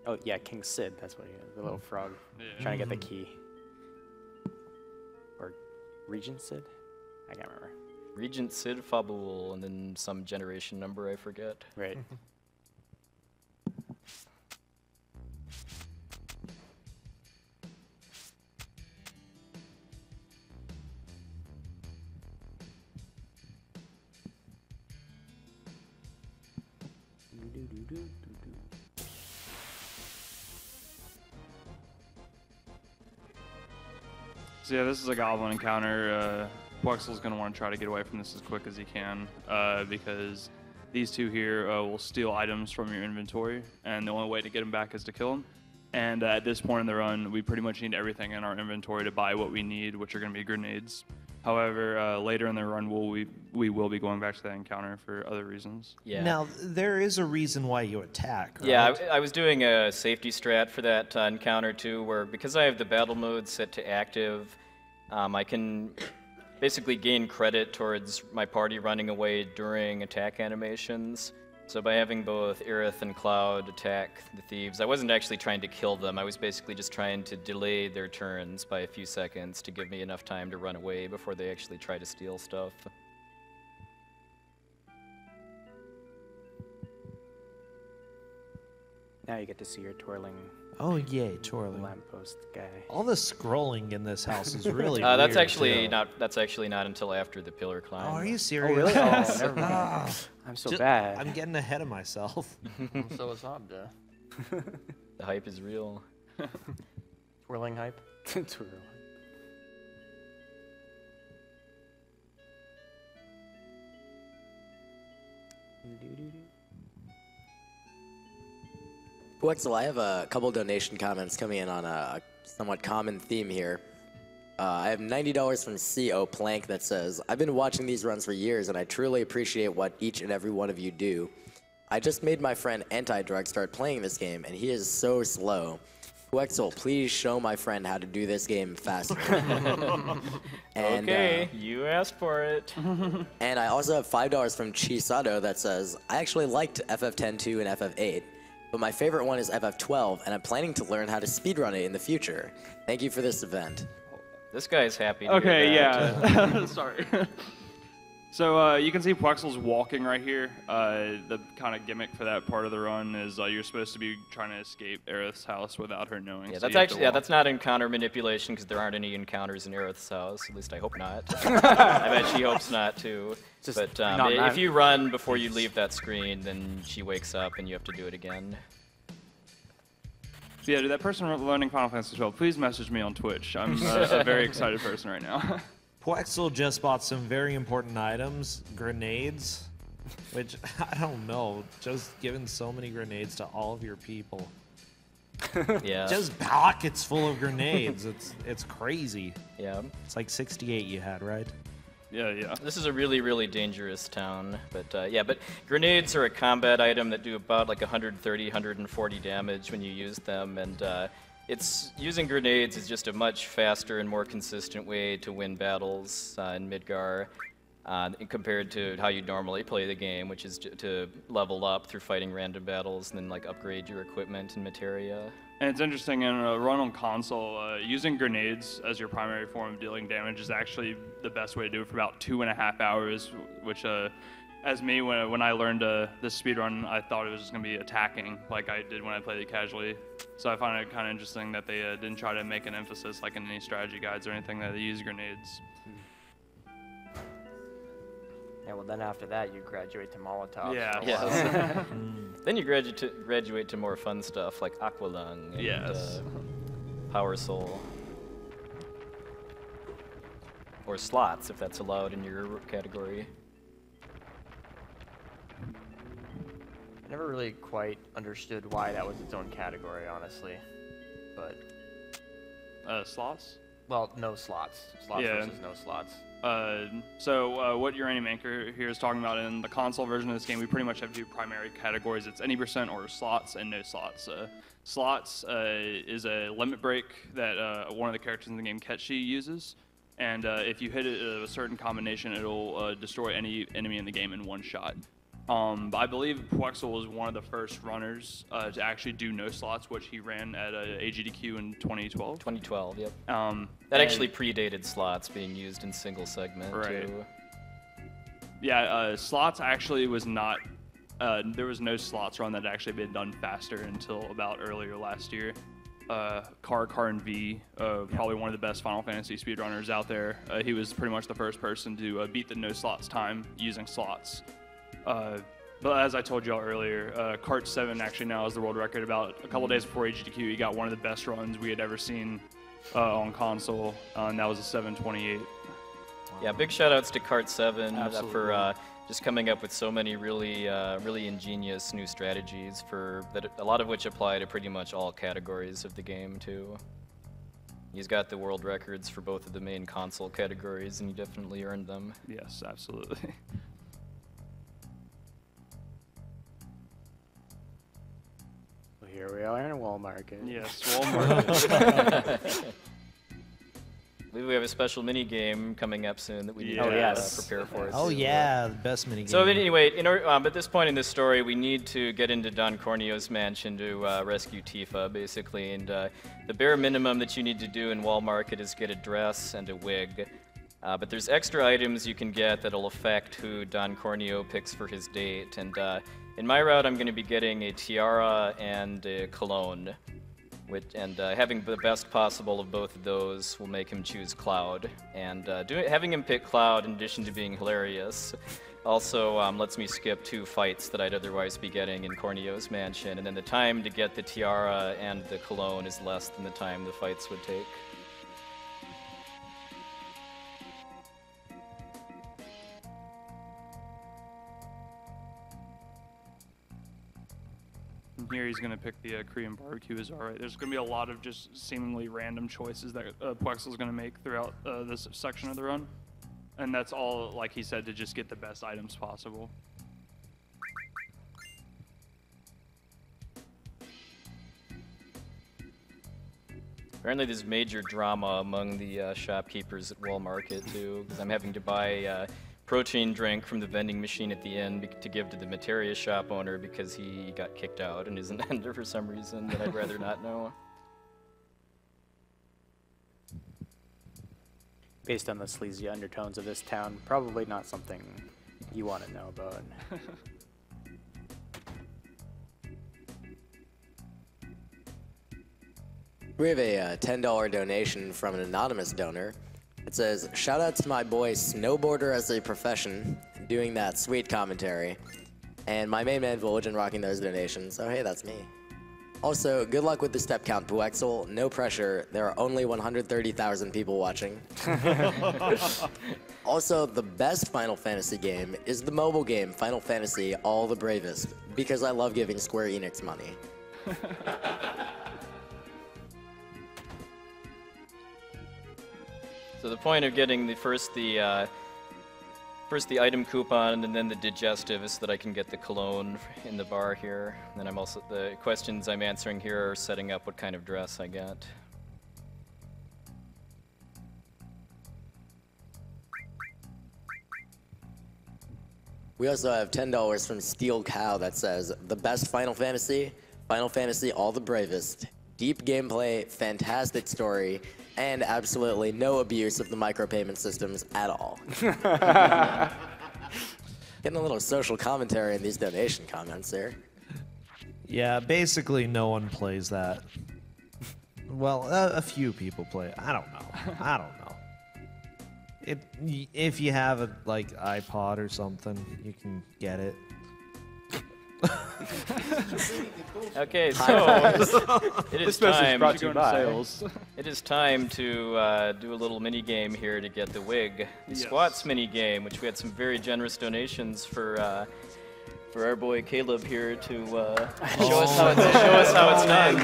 Oh yeah, King Sid. That's what he is. The little frog trying to get the key. Or Regent Sid? I can't remember. Regent Sid Fabul, and then some generation number I forget. Right. So yeah, this is a goblin encounter. Puexel's going to want to try to get away from this as quick as he can because these two here will steal items from your inventory, and the only way to get them back is to kill them. And at this point in the run, we pretty much need everything in our inventory to buy what we need, which are going to be grenades. However, later in the run, we will be going back to that encounter for other reasons. Yeah. now there is a reason why you attack, right? Yeah, I was doing a safety strat for that encounter too, where because I have the battle mode set to active, I can basically gain credit towards my party running away during attack animations. So by having both Aerith and Cloud attack the thieves, I wasn't actually trying to kill them, I was basically just trying to delay their turns by a few seconds to give me enough time to run away before they actually try to steal stuff. Now you get to see your twirling Oh yay, twirling. lamppost guy. All the scrolling in this house is really That's weird, actually too. not. That's actually not until after the pillar climb. Oh, are you serious? really? Oh, never mind. Ah, I'm so ju- bad. I'm getting ahead of myself. So is Abda. The hype is real. Twirling hype. Twirl. Puexel, I have a couple donation comments coming in on a somewhat common theme here. I have $90 from CO Plank that says, I've been watching these runs for years and I truly appreciate what each and every one of you do. I just made my friend Anti-Drug start playing this game and he is so slow. Puexel, please show my friend how to do this game faster. And, Okay, you asked for it. and I also have $5 from Chisato that says, I actually liked FF10-2 and FF8, but my favorite one is FF12, and I'm planning to learn how to speedrun it in the future. Thank you for this event. This guy's happy. To Okay, hear that. yeah. Sorry. So you can see Puexel's walking right here. The kind of gimmick for that part of the run is you're supposed to be trying to escape Aerith's house without her knowing. Yeah, so that's actually that's not encounter manipulation because there aren't any encounters in Aerith's house. At least I hope not. I bet she hopes not too. Just But not if you run before you leave that screen, then she wakes up and you have to do it again. So yeah, that person learning Final Fantasy 12, please message me on Twitch. I'm a very excited person right now. Puexel just bought some very important items, grenades, which, I don't know, just giving so many grenades to all of your people. Yeah. Just pockets full of grenades. It's crazy. Yeah. It's like 68 you had, right? Yeah. This is a really, really dangerous town. But yeah, but grenades are a combat item that do about like 130, 140 damage when you use them, and using grenades is just a much faster and more consistent way to win battles in Midgar compared to how you normally play the game, which is to level up through fighting random battles and then like upgrade your equipment and materia. And it's interesting, in a run on console, using grenades as your primary form of dealing damage is actually the best way to do it for about 2.5 hours, which, as me, when I learned this speedrun, I thought it was just going to be attacking, like I did when I played it casually. So I find it kind of interesting that they didn't try to make an emphasis, like in any strategy guides or anything, that they use grenades. Yeah, well then after that you graduate to Molotov. Yeah. Yes. Then you graduate to more fun stuff like Aqualung and Yes. Power Soul. Or slots, if that's allowed in your category. I never really quite understood why that was its own category, honestly. But Slots? well, no slots. Slots Yeah. versus no slots. So what Uranium Anchor here is talking about in the console version of this game, we pretty much have two primary categories. It's any % or slots and no slots. Slots is a limit break that one of the characters in the game, Ketchi, uses. And if you hit it a certain combination, it'll destroy any enemy in the game in one shot. I believe Puexel was one of the first runners to actually do no slots, which he ran at AGDQ in 2012. 2012, yep. That actually predated slots being used in single segment, Right. too. Yeah, slots actually was not. There was no slots run that had actually been done faster until about earlier last year. Karin V, probably one of the best Final Fantasy speedrunners out there. He was pretty much the first person to beat the no slots time using slots. But as I told y'all earlier, Kart 7 actually now is the world record. About a couple days before AGDQ, he got one of the best runs we had ever seen on console, and that was a 7:28. Yeah, big shout outs to Kart 7 Absolutely. for just coming up with so many really ingenious new strategies a lot of which apply to pretty much all categories of the game too. He's got the world records for both of the main console categories, and he definitely earned them. Yes, absolutely. Well, here we are in a wall market. Yes, Walmart. I believe we have a special mini game coming up soon that we need Oh, to yes. prepare for. Oh too. yeah, the best minigame. So anyway, at this point in this story, we need to get into Don Corneo's mansion to rescue Tifa, basically. And the bare minimum that you need to do in Wall Market is get a dress and a wig. But there's extra items you can get that'll affect who Don Corneo picks for his date. And in my route, I'm going to be getting a tiara and a cologne. Having the best possible of both of those will make him choose Cloud. And having him pick Cloud, in addition to being hilarious, also lets me skip 2 fights that I'd otherwise be getting in Corneo's mansion. And then the time to get the tiara and the cologne is less than the time the fights would take. Here he's going to pick the Korean barbecue is alright. There's going to be a lot of just seemingly random choices that Puexel's going to make throughout this section of the run. And that's all, like he said, to just get the best items possible. Apparently there's major drama among the shopkeepers at Wall Market too, because I'm having to buy protein drink from the vending machine at the inn to give to the materia shop owner because he got kicked out and isn't ender for some reason that I'd rather not know. based on the sleazy undertones of this town, probably not something you want to know about. We have a $10 donation from an anonymous donor. It says, shout out to my boy Snowboarder as a profession, doing that sweet commentary. And my main man Village and rocking those donations. Oh hey, that's me. Also, good luck with the step count, Puexel. No pressure, there are only 130,000 people watching. Also, the best Final Fantasy game is the mobile game, Final Fantasy All the Bravest, because I love giving Square Enix money. So the point of getting first the item coupon and then the digestive is so that I can get the cologne in the bar here. And then I'm also, the questions I'm answering here are setting up what kind of dress I get. We also have $10 from Steel Cow that says, the best Final Fantasy All the Bravest. Deep gameplay, fantastic story, and absolutely no abuse of the micropayment systems at all. Getting a little social commentary in these donation comments here. Yeah, basically no one plays that. Well, a few people play. I don't know. I don't know. If you have a like iPod or something, you can get it. Okay, so it is time. brought to you by It is time to do a little mini game here to get the wig, the squats mini game, which we had some very generous donations for our boy Caleb here to show us how it's done.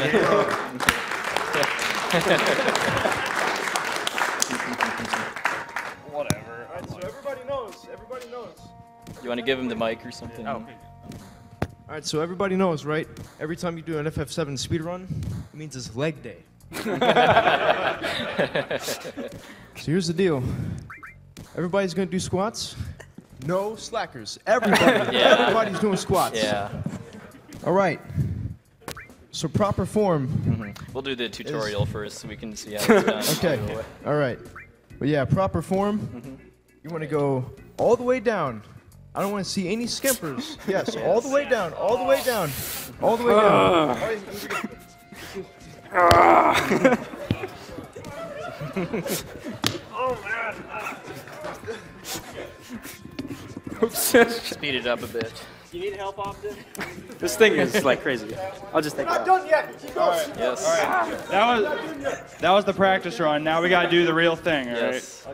Whatever. All right, so everybody knows. Everybody knows. You want to give him the mic or something? Oh. All right, so everybody knows, right? Every time you do an FF7 speedrun, it means it's leg day. So here's the deal. Everybody's gonna do squats. No slackers. Everybody. Yeah. Everybody's doing squats. Yeah. All right. So proper form. We'll do the tutorial first so we can see how it's done. Okay. All right. But yeah, proper form. You want to go all the way down. I don't want to see any skimpers. Yes, all the way down, all the way down, all the way down. Oh man. Speed it up a bit. You need help, Optin? This thing is like crazy. I'll just take it out. Done yet. Keep going. Yes. That was the practice run. Now we gotta do the real thing, all right? Yes.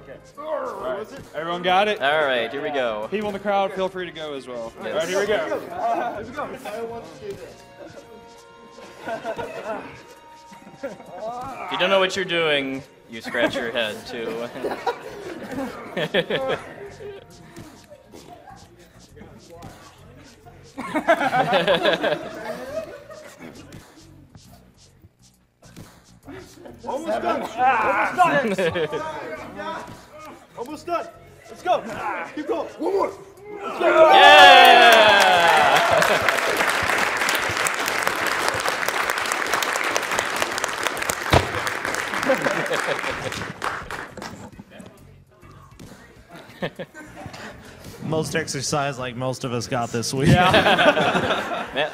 Everyone got it? All right, here we go. People in the crowd, feel free to go as well. Yes. All right, here we go. Here we go. I want to do this. If you don't know what you're doing, you scratch your head too. Almost done. Almost done. Almost done. Let's go. Keep going. One more. Let's go. Most exercise like most of us got this week. Man,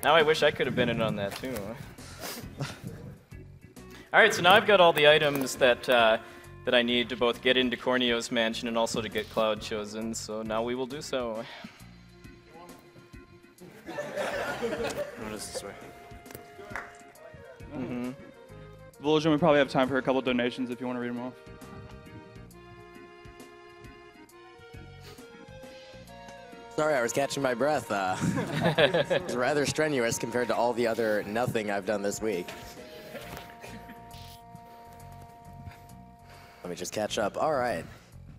now I wish I could have been in on that too. All right, so now I've got all the items that that I need to both get into Corneo's mansion and also to get Cloud chosen. So now we will do so. What is this way? Village, we probably have time for a couple donations if you want to read them off. Sorry, I was catching my breath. It's rather strenuous compared to all the other nothing I've done this week. Let me just catch up. All right.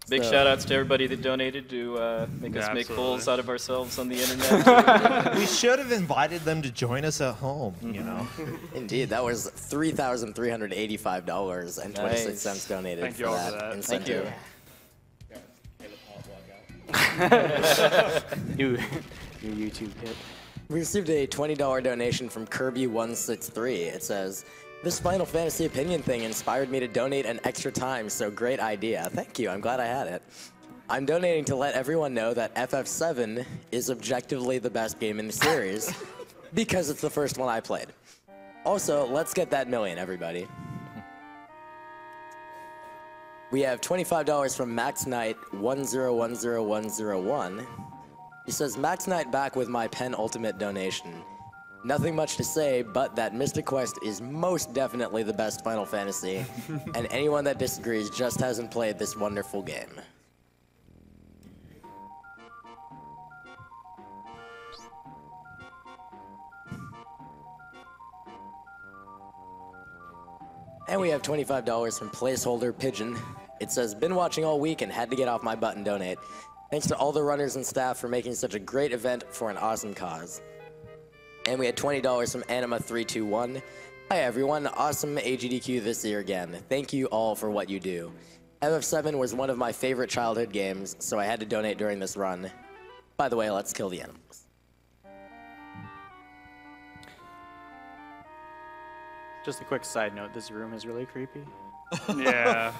Big So- shout outs to everybody that donated to make us make fools out of ourselves on the internet. We should have invited them to join us at home, you know. Indeed, that was $3,385.26 Nice. donated Thank for you all that for that. incentive. New YouTube hit. We received a $20 donation from Kirby163. It says, This Final Fantasy opinion thing inspired me to donate an extra time, so great idea. Thank you, I'm glad I had it. I'm donating to let everyone know that FF7 is objectively the best game in the series because it's the first one I played. Also, let's get that million, everybody. We have $25 from Max Knight 1010101. He says, Max Knight back with my penultimate donation. Nothing much to say, but that Mystic Quest is most definitely the best Final Fantasy, and anyone that disagrees just hasn't played this wonderful game. And we have $25 from Placeholder Pigeon. It says, been watching all week and had to get off my butt and donate. Thanks to all the runners and staff for making such a great event for an awesome cause. And we had $20 from Anima321. Hi everyone, awesome AGDQ this year again. Thank you all for what you do. FF7 was one of my favorite childhood games, so I had to donate during this run. By the way, let's kill the animals. Just a quick side note, this room is really creepy. Yeah.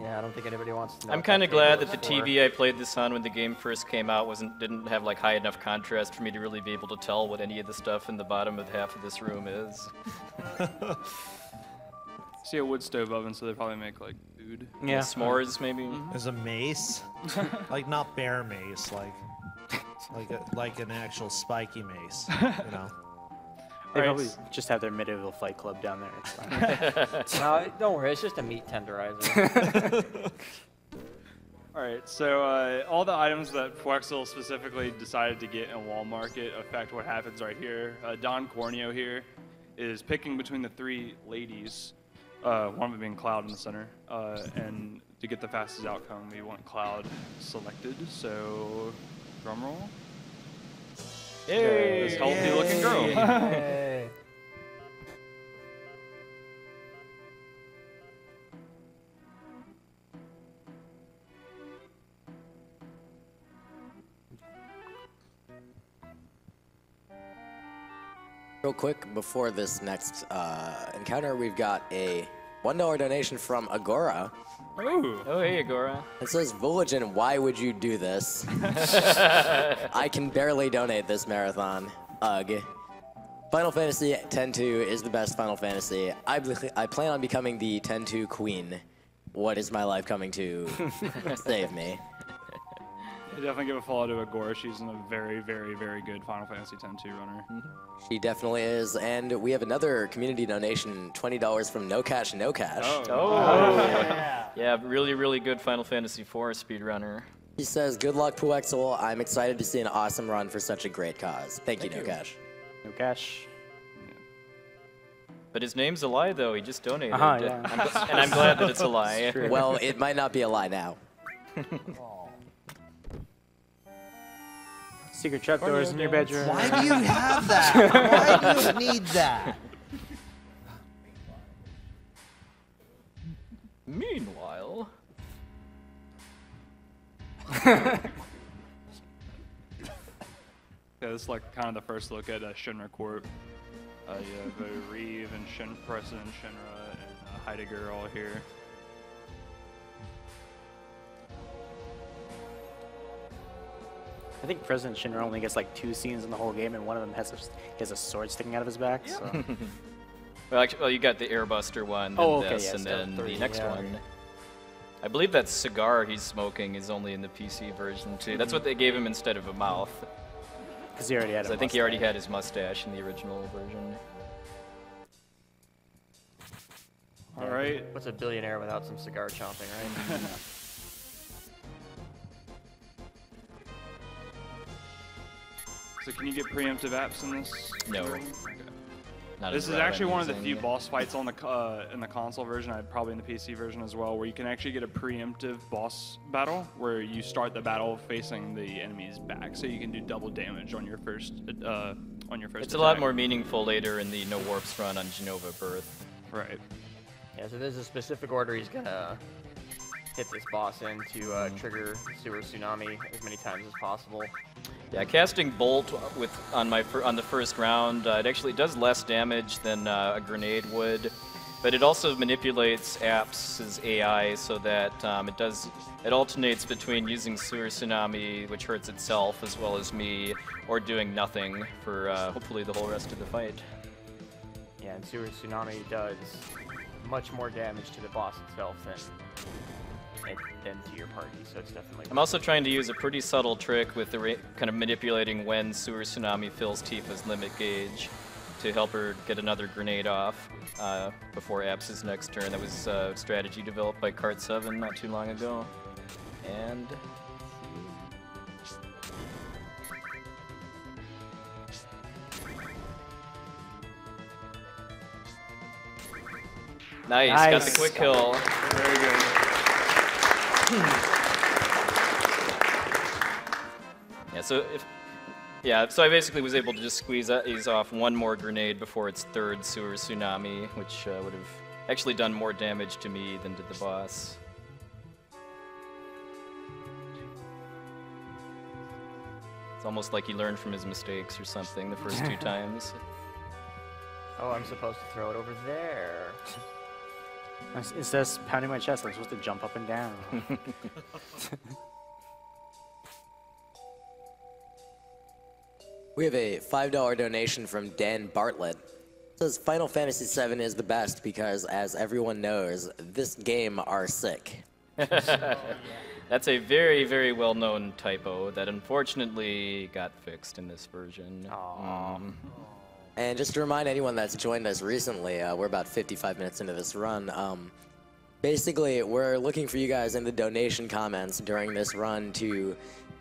Yeah, I don't think anybody wants to know. I'm kind of glad that the TV I played this on when the game first came out didn't have like high enough contrast for me to really be able to tell what any of the stuff in the bottom of half of this room is. See a wood stove oven, so they probably make like food. Yeah. S'mores, maybe? There's a mace, like not bear mace, like an actual spiky mace, you know. They probably just have their medieval fight club down there. It's fine. No, don't worry, it's just a meat tenderizer. Alright, so all the items that Puexel specifically decided to get in Wall Market affect what happens right here. Don Corneo here is picking between the three ladies, one of them being Cloud in the center, and to get the fastest outcome, we want Cloud selected, so drum roll. Yay! This healthy looking girl. Hey. Real quick, before this next encounter, we've got a $1 donation from Agora. Ooh. Oh, hey, Agora. It says, Voligen, why would you do this? I can barely donate this marathon. Ugh. Final Fantasy X-2 is the best Final Fantasy. I plan on becoming the X-2 queen. What is my life coming to save me? You definitely give a follow to Agora. She's a very, very, very good Final Fantasy X-2 runner. She definitely is. And we have another community donation, $20 from No Cash, No Cash. Oh, yeah, really, really good Final Fantasy IV speedrunner. He says, good luck, Puexel. I'm excited to see an awesome run for such a great cause. Thank you, No Cash. No cash. But his name's a lie, though. He just donated. Yeah. And I'm glad that it's a lie. Well, it might not be a lie now. Secret trapdoors in your bedroom. Why do you have that? Why do you need that? Meanwhile... Yeah, this is like kind of the first look at Shinra Corp. You have Reeve and President Shinra and Heidegger all here. I think President Shinra only gets like 2 scenes in the whole game, and one of them has a sword sticking out of his back. So. Well, actually, you got the Airbuster one, then this, and then the next one. I believe that cigar he's smoking is only in the PC version, too. That's what they gave him instead of a mouth. Because he already had I think he already had his mustache in the original version. All right. What's a billionaire without some cigar chomping, right? So can you get preemptive apps in this? No. Okay. Not This as is route actually I'm one of the using. few boss fights on the in the console version, probably in the PC version as well, where you can actually get a preemptive boss battle where you start the battle facing the enemy's back, so you can do double damage on your first It's a lot more meaningful later in the No Warps run on Genova Birth. Right. Yeah, so there's a specific order he's gonna hit this boss in to trigger Sewer Tsunami as many times as possible. Yeah, casting Bolt on the first round, it actually does less damage than a grenade would, but it also manipulates App's AI so that it alternates between using Sewer Tsunami, which hurts itself, as well as me, or doing nothing for hopefully the whole rest of the fight. Yeah, and Sewer Tsunami does much more damage to the boss itself than to your party, so it's definitely... I'm also trying to use a pretty subtle trick with the kind of manipulating when Sewer Tsunami fills Tifa's limit gauge to help her get another grenade off before App's next turn. That was a strategy developed by Cart7 not too long ago. And... Nice, got the quick kill. Very good. So I basically was able to just squeeze off one more grenade before its third Sewer Tsunami, which would have actually done more damage to me than to the boss. It's almost like he learned from his mistakes or something the first 2 times. Oh, I'm supposed to throw it over there. It says pounding my chest. I'm supposed to jump up and down. We have a $5 donation from Dan Bartlett. It says Final Fantasy VII is the best because, as everyone knows, this game are sick. That's a very, very well-known typo that unfortunately got fixed in this version. And just to remind anyone that's joined us recently, we're about 55 minutes into this run. Basically, we're looking for you guys in the donation comments during this run to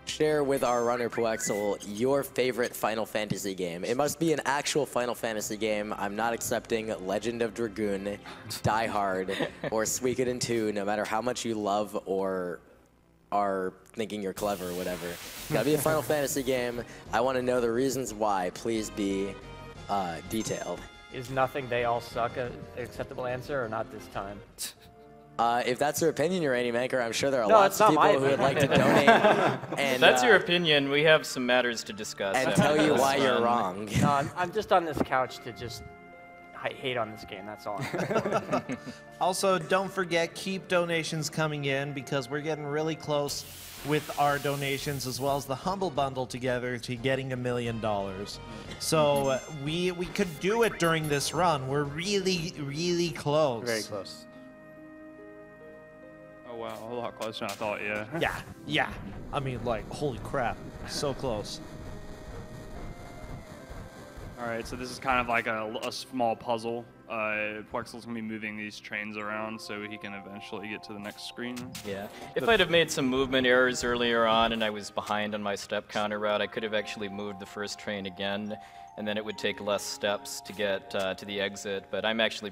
share with our runner Puexel your favorite Final Fantasy game. It must be an actual Final Fantasy game. I'm not accepting Legend of Dragoon, Die Hard, or Suikoden 2, no matter how much you love or are thinking you're clever or whatever. Gotta be a Final Fantasy game. I want to know the reasons why. Please be detailed. Is nothing they all suck an acceptable answer, or not this time? If that's your opinion, Uranium Anchor, I'm sure there are No, lots it's of not people my who would like to opinion. donate. And, If that's your opinion, we have some matters to discuss. and after tell you this why you're run. wrong. No, I'm just on this couch to just hate on this game, that's all. Also, don't forget, keep donations coming in because we're getting really close with our donations as well as the Humble Bundle together to getting $1 million. So we could do it during this run. We're really, really close. Very close. Oh wow, a lot closer than I thought, yeah. Yeah. I mean, like, holy crap. So close. Alright, so this is kind of like a small puzzle. Puexel's going to be moving these trains around so he can eventually get to the next screen. Yeah. If I'd have made some movement errors earlier on and I was behind on my step counter route, I could have actually moved the first train again, and then it would take less steps to get to the exit. But I'm actually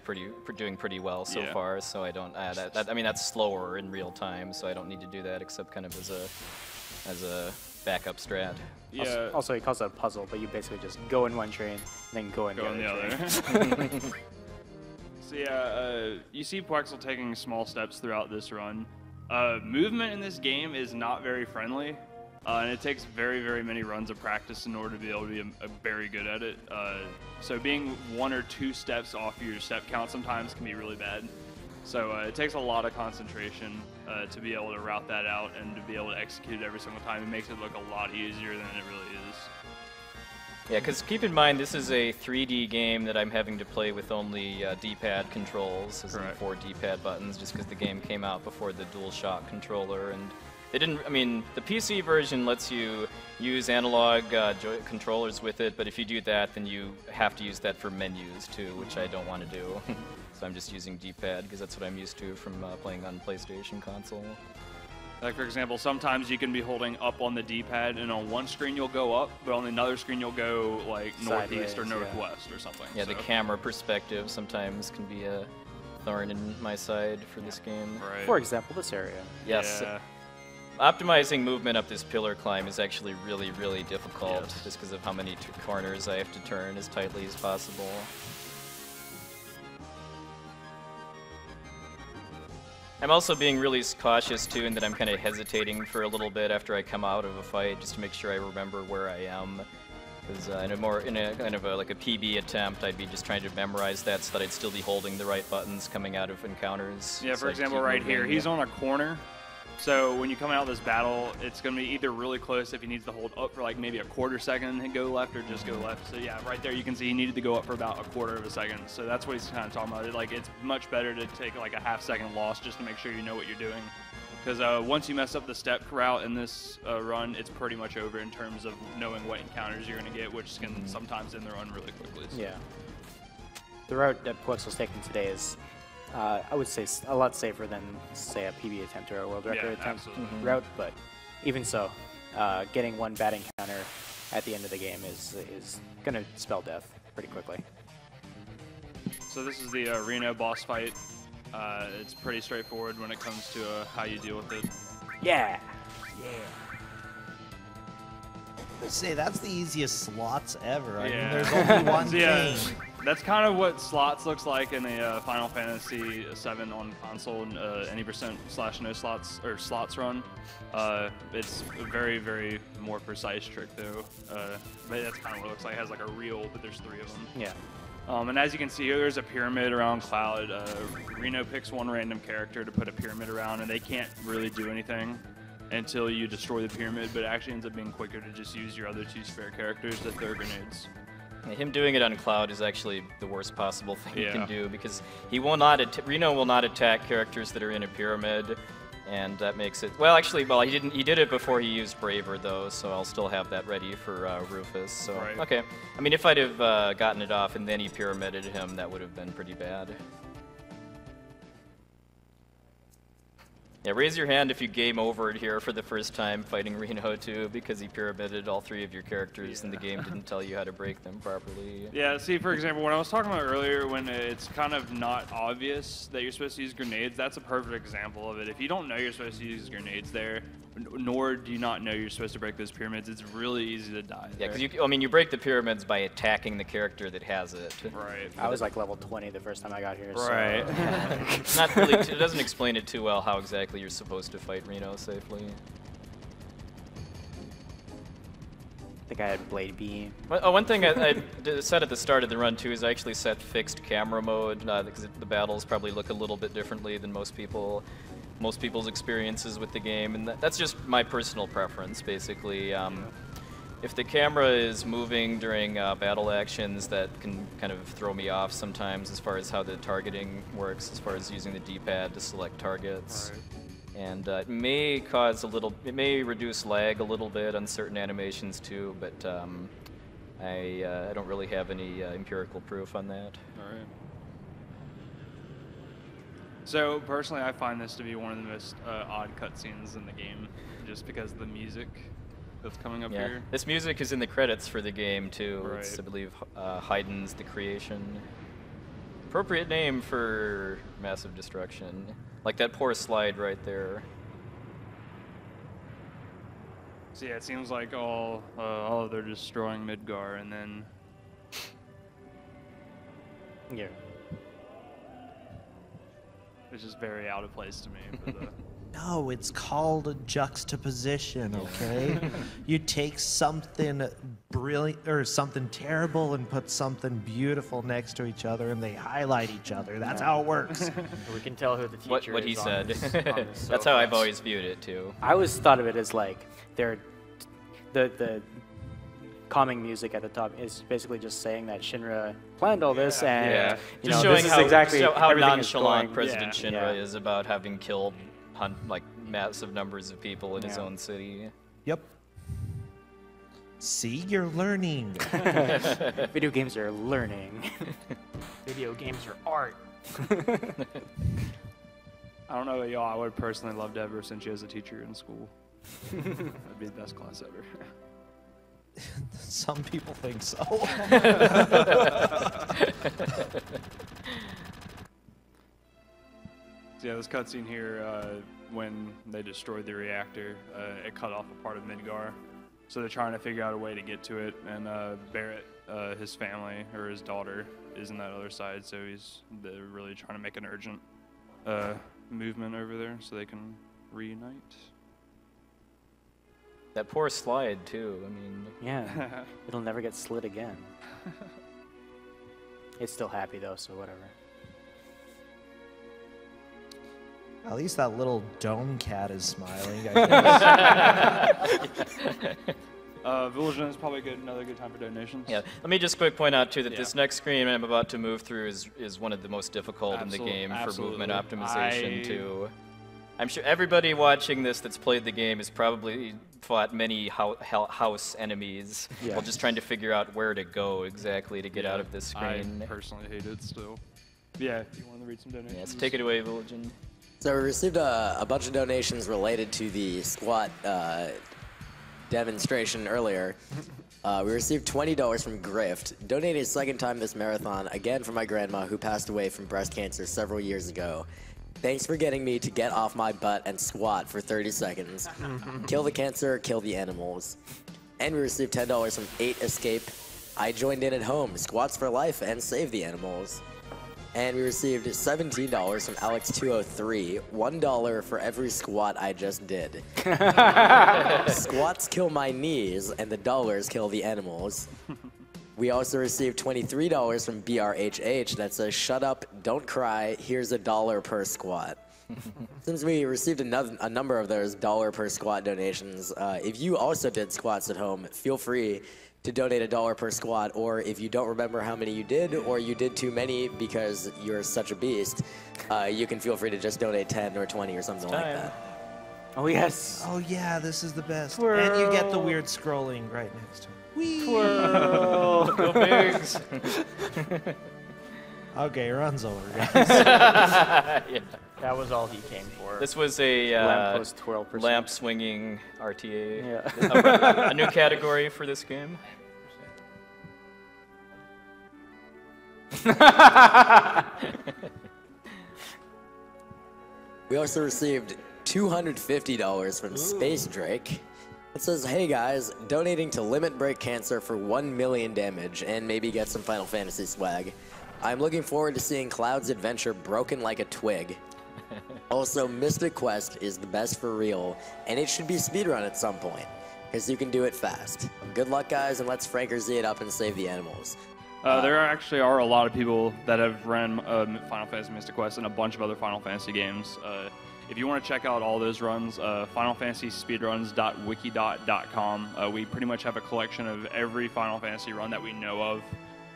doing pretty well so far, so I don't. I mean, that's slower in real time, so I don't need to do that except kind of as a backup strat. Yeah. Also, he calls it a puzzle, but you basically just go in one train, then go in the other train. So yeah, you see Puexel taking small steps throughout this run. Movement in this game is not very friendly, and it takes very, very many runs of practice in order to be able to be very good at it. So being 1 or 2 steps off your step count sometimes can be really bad. So it takes a lot of concentration to be able to route that out and to be able to execute it every single time. It makes it look a lot easier than it really is. Yeah, because keep in mind, this is a 3D game that I'm having to play with only D-pad controls, as in 4 D-pad buttons, just because the game came out before the DualShock controller, and they didn't. I mean, the PC version lets you use analog controllers with it, but if you do that, then you have to use that for menus too, which I don't want to do. So I'm just using D-pad because that's what I'm used to from playing on PlayStation console. Like, for example, sometimes you can be holding up on the D-pad, and on one screen you'll go up, but on another screen you'll go, like, northeast or northwest or something. Yeah, the camera perspective sometimes can be a thorn in my side for this game. Right. For example, this area. Yes. Yeah. Optimizing movement up this pillar climb is actually really, really difficult, just because of how many corners I have to turn as tightly as possible. I'm also being really cautious too, in that I'm kind of hesitating for a little bit after I come out of a fight, just to make sure I remember where I am. Because in a kind of like a PB attempt, I'd be just trying to memorize that so that I'd still be holding the right buttons coming out of encounters. Yeah, so for I example, keep right here, moving. he's on a corner. So when you come out of this battle, it's going to be either really close if he needs to hold up for like maybe a quarter second and go left, or just go left. So yeah, right there you can see he needed to go up for about a quarter of a second. So that's what he's kind of talking about. Like, it's much better to take like a half-second loss just to make sure you know what you're doing. Because once you mess up the step route in this run, it's pretty much over in terms of knowing what encounters you're going to get, which can sometimes end the run really quickly. So. Yeah. The route that Puexel's taking today is, I would say, a lot safer than, say, a PB attempt or a world record attempt route. But even so, getting one bad encounter at the end of the game is going to spell death pretty quickly. So this is the Reno boss fight. It's pretty straightforward when it comes to how you deal with it. Yeah! Let's say that's the easiest slots ever. I mean, Yeah. there's only one So, yeah, thing. that's kind of what slots looks like in a Final Fantasy VII on console. Any %/no slots or slots run. It's a very, very more precise trick though. But that's kind of what it looks like. It has like a reel, but there's 3 of them. Yeah. And as you can see here, there's a pyramid around Cloud. Reno picks one random character to put a pyramid around, and they can't really do anything until you destroy the pyramid, but it actually ends up being quicker to just use your other 2 spare characters to throw grenades. Yeah, him doing it on Cloud is actually the worst possible thing you Yeah. can do, because he will not Reno will not attack characters that are in a pyramid, and that makes it he did it before he used Braver though, so I'll still have that ready for Rufus. So Right. okay, I mean if I'd have gotten it off and then he pyramided him, that would have been pretty bad. Yeah, raise your hand if you game overed here for the first time fighting Reno 2 because he pyramided all 3 of your characters and the game didn't tell you how to break them properly. Yeah, see, for example, when I was talking about earlier, when it's kind of not obvious that you're supposed to use grenades, that's a perfect example of it. If you don't know you're supposed to use grenades there, nor do you not know you're supposed to break those pyramids, it's really easy to die. Yeah, because you break the pyramids by attacking the character that has it. Right. I was like level 20 the first time I got here. Right. It's not really. It doesn't explain it too well how exactly you're supposed to fight Reno safely. I think I had Blade Beam. One thing I said at the start of the run too is I actually set fixed camera mode because the battles probably look a little bit differently than most people's experiences with the game, and that's just my personal preference, basically. If the camera is moving during battle actions, that can kind of throw me off sometimes as far as how the targeting works, as far as using the D-pad to select targets. Right. And it may cause it may reduce lag a little bit on certain animations too, but I don't really have any empirical proof on that. All right. So personally, I find this to be one of the most odd cutscenes in the game, just because of the music that's coming up Yeah, here. this music is in the credits for the game too. Right. It's, I believe, Haydn's The Creation. Appropriate name for Massive Destruction. Like that poor slide right there. So yeah, it seems like they're destroying Midgar, and then Yeah. it's just very out of place to me. For the No, it's called a juxtaposition, okay? You take something brilliant or something terrible and put something beautiful next to each other, and they highlight each other. That's how it works. We can tell who the teacher What he is on said. this- on this That's how I've soapbox. always viewed it too. I always thought of it as like the calming music at the top is basically just saying that Shinra planned all this, and Yeah, you just know, showing this is exactly how everything is nonchalant going. President Yeah. Shinra Yeah. is about having killed like massive numbers of people in his Yeah. own city. Yep. See, you're learning. Video games are learning. Video games are art. I don't know about y'all, I would personally love to ever send you as a teacher in school. That'd be the best class ever. Some people think so. So yeah, this cutscene here, when they destroyed the reactor, it cut off a part of Midgar. So they're trying to figure out a way to get to it, and Barrett, his family, or his daughter, is in that other side, so they're really trying to make an urgent movement over there so they can reunite. That poor slide too. I mean, Yeah, it'll never get slid again. It's still happy though, so whatever. At least that little dome cat is smiling. I guess. Villagen is probably another good time for donations. yeah. Let me just quick point out too that this next screen I'm about to move through is one of the most difficult in the game for movement optimization too. I'm sure everybody watching this that's played the game has probably fought many house enemies while just trying to figure out where to go exactly to get out of this screen. I personally hate it still. Yeah, if you want to read some donations. Yeah, so take it away, Villagen. So we received a bunch of donations related to the squat demonstration earlier. We received $20 from Grift, donated a second time this marathon, again for my grandma who passed away from breast cancer several years ago. Thanks for getting me to get off my butt and squat for 30 seconds. Kill the cancer, kill the animals. And we received $10 from 8 Escape. I joined in at home, squats for life, and save the animals. And we received $17 from Alex203, $1 for every squat I just did. Squats kill my knees, and the dollars kill the animals. We also received $23 from BRHH that says, shut up, don't cry, here's $1 per squat. Since we received a number of those $1 per squat donations, if you also did squats at home, feel free to donate $1 per squat, or if you don't remember how many you did, or you did too many because you're such a beast, you can feel free to just donate 10 or 20 or something like that. Oh yes. Oh yeah, this is the best. Twirl. And you get the weird scrolling right next to it. Whee! Twirl. Go Bigs! Okay, run's over, guys. Yeah. That was all he came for. This was a Lamppost twirl person. lamp swinging RTA. Yeah. A new category for this game. We also received $250 from Space Drake. It says, hey guys, donating to limit break cancer for 1 million damage and maybe get some Final Fantasy swag. I'm looking forward to seeing Cloud's adventure broken like a twig. Also, Mystic Quest is the best for real, and it should be speedrun at some point, because you can do it fast. Good luck, guys, and let's Franker Z it up and save the animals. There actually are a lot of people that have run Final Fantasy Mystic Quest and a bunch of other Final Fantasy games. If you want to check out all those runs, finalfantasyspeedruns.wikidot.com. We pretty much have a collection of every Final Fantasy run that we know of,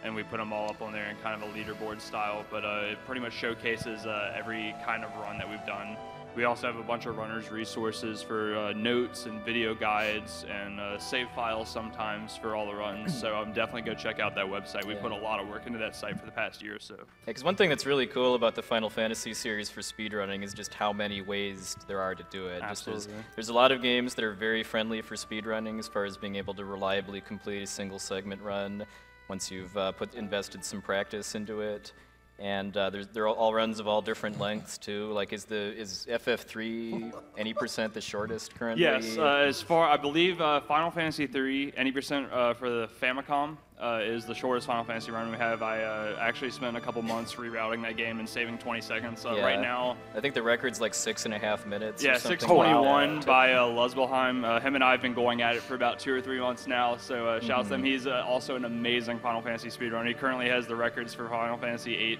and we put them all up on there in kind of a leaderboard style, but it pretty much showcases every kind of run that we've done. We also have a bunch of runners' resources for notes and video guides and save files sometimes for all the runs, so definitely go check out that website. We put a lot of work into that site for the past year or so. Because one thing that's really cool about the Final Fantasy series for speedrunning is just how many ways there are to do it. Absolutely. There's a lot of games that are very friendly for speedrunning as far as being able to reliably complete a single segment run once you've invested some practice into it. And they're all runs of all different lengths too. Like, is FF3 any % the shortest currently? Yes, as far I believe, Final Fantasy 3 any % for the Famicom is the shortest Final Fantasy run we have. I actually spent a couple months rerouting that game and saving 20 seconds. Right now, I think the record's like 6.5 minutes. Yeah, or something 6:21 like that. by Luzbelheim. Him and I have been going at it for about 2 or 3 months now. So shouts to him. He's also an amazing Final Fantasy speedrunner. He currently has the records for Final Fantasy 8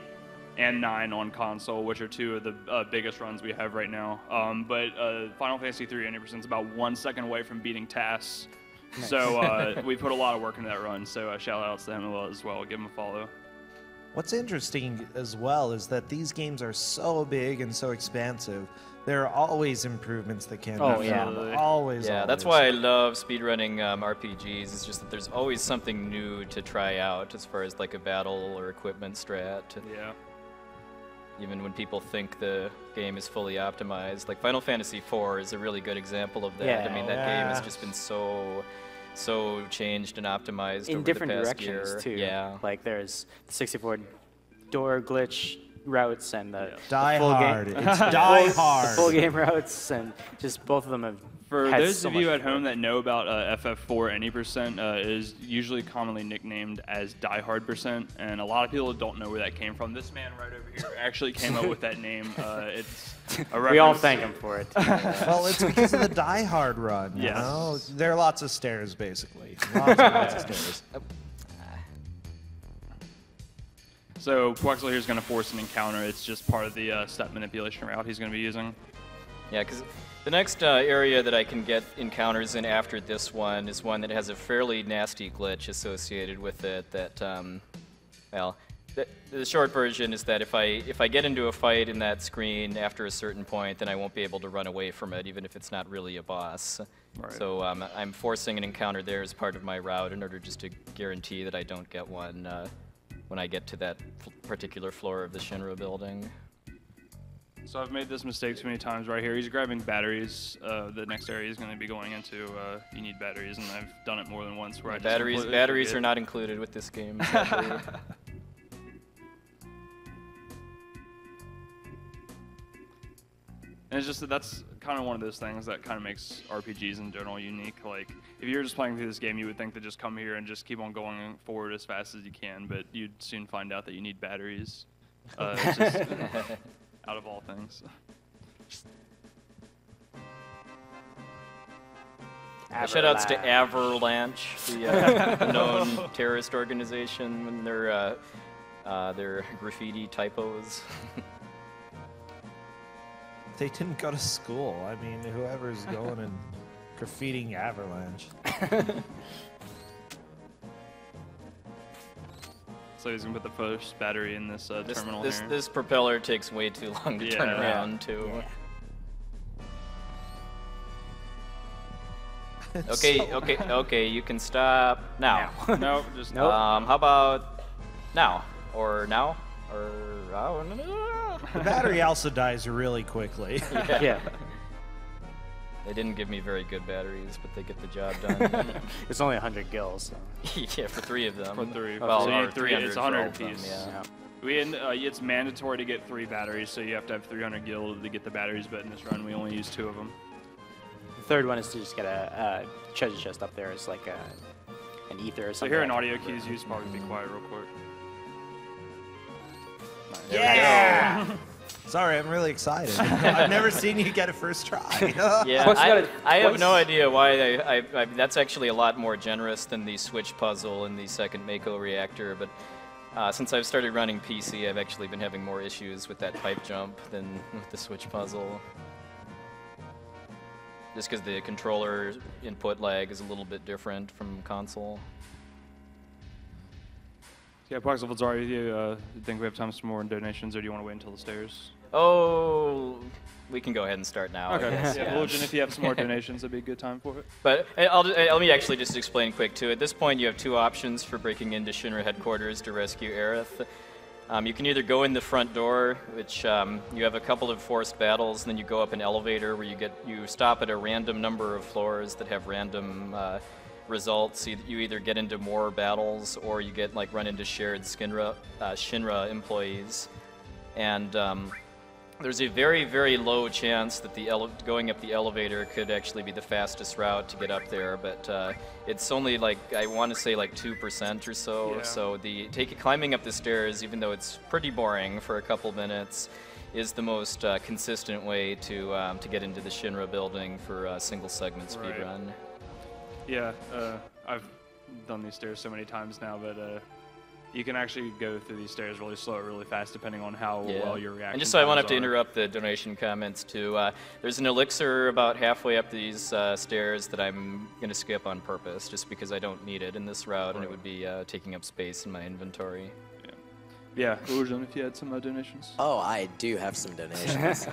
and 9 on console, which are 2 of the biggest runs we have right now. But Final Fantasy 3 80% is about 1 second away from beating TAS. Nice. So we put a lot of work into that run. So shout outs to him as well. Give him a follow. What's interesting as well is that these games are so big and so expansive. There are always improvements that can be done. Always. Yeah, that's why I love speedrunning RPGs. It's just that there's always something new to try out as far as like a battle or equipment strat. Yeah. Even when people think the game is fully optimized. Like Final Fantasy IV is a really good example of that. Yeah, I mean, that game has just been so changed and optimized in over different the past directions year. too. Yeah. Like there's the 64 door glitch routes and the Die full Hard. game. It's Die Hard. The full game routes, and just both of them have For has those so of you much at home to that know about FF4 any percent, it is usually commonly nicknamed as Die Hard percent, and a lot of people don't know where that came from. This man right over here actually came up with that name. It's a reference. We all thank him for it. Well, it's because of the Die Hard run. You Yes. know? There are lots of stairs, basically. Lots of stairs. So Puexel here is going to force an encounter. It's just part of the step manipulation route he's going to be using. Yeah, because the next area that I can get encounters in after this one is one that has a fairly nasty glitch associated with it. That, well, the short version is that if I get into a fight in that screen after a certain point, then I won't be able to run away from it, even if it's not really a boss. Right. So I'm forcing an encounter there as part of my route in order just to guarantee that I don't get one when I get to that particular floor of the Shinra building. So I've made this mistake too many times right here. He's grabbing batteries. The next area he's going to be going into, you need batteries, and I've done it more than once where I just completely Batteries forget. are not included with this game. Sadly. And it's just that that's kind of one of those things that kind of makes RPGs in general unique. Like, if you're just playing through this game, you would think to just come here and just keep on going forward as fast as you can, but you'd soon find out that you need batteries. It's just, out of all things. Shoutouts to Avalanche, the known terrorist organization, and their graffiti typos. They didn't go to school. I mean, whoever's going and graffitiing Avalanche. So he's gonna put the first battery in this terminal here. This propeller takes way too long to turn Yeah. around too. Okay, you can stop now. No, just Nope. How about now? Or now? Or The battery also dies really quickly. Yeah. They didn't give me very good batteries, but they get the job done. It's only 100 gills. So. Yeah, for 3 of them. For 3. Well, So you or need 3, 300 it's for all 100 of them, apiece. yeah. It's mandatory to get 3 batteries, so you have to have 300 gil to get the batteries, but in this run we only use 2 of them. The third one is to just get a treasure chest up there as like an ether or So something. here in audio keys, you should probably be quiet real quick. Yeah! Sorry, I'm really excited. I've never seen you get it first try. Yeah, Plus you got it I have twice. no idea why that's actually a lot more generous than the switch puzzle in the second Mako reactor, but since I've started running PC, I've actually been having more issues with that pipe jump than with the switch puzzle. Just because the controller input lag is a little bit different from console. Yeah, Puexel, if it's alright with you, think we have time for some more donations, or do you want to wait until the stairs? Oh, we can go ahead and start now. I guess, Yeah, Lucian, if you have some more donations, that'd be a good time for it. But let me actually just explain quick too. At this point, you have 2 options for breaking into Shinra headquarters to rescue Aerith. You can either go in the front door, which you have a couple of forced battles, and then you go up an elevator where you stop at a random number of floors that have random results. You either get into more battles or you get run into shared Shinra employees, and there's a very, very low chance that going up the elevator could actually be the fastest route to get up there, but it's only I want to say 2% or so. Yeah. So climbing up the stairs, even though it's pretty boring for a couple minutes, is the most consistent way to get into the Shinra building for a single segment speedrun. Yeah, I've done these stairs so many times now, but you can actually go through these stairs really slow or really fast depending on how well your reaction And just so I won't have times to are. interrupt the donation comments too, there's an elixir about halfway up these stairs that I'm going to skip on purpose just because I don't need it in this route and it would be taking up space in my inventory. Yeah, Lucian, if you had some donations. Oh, I do have some donations.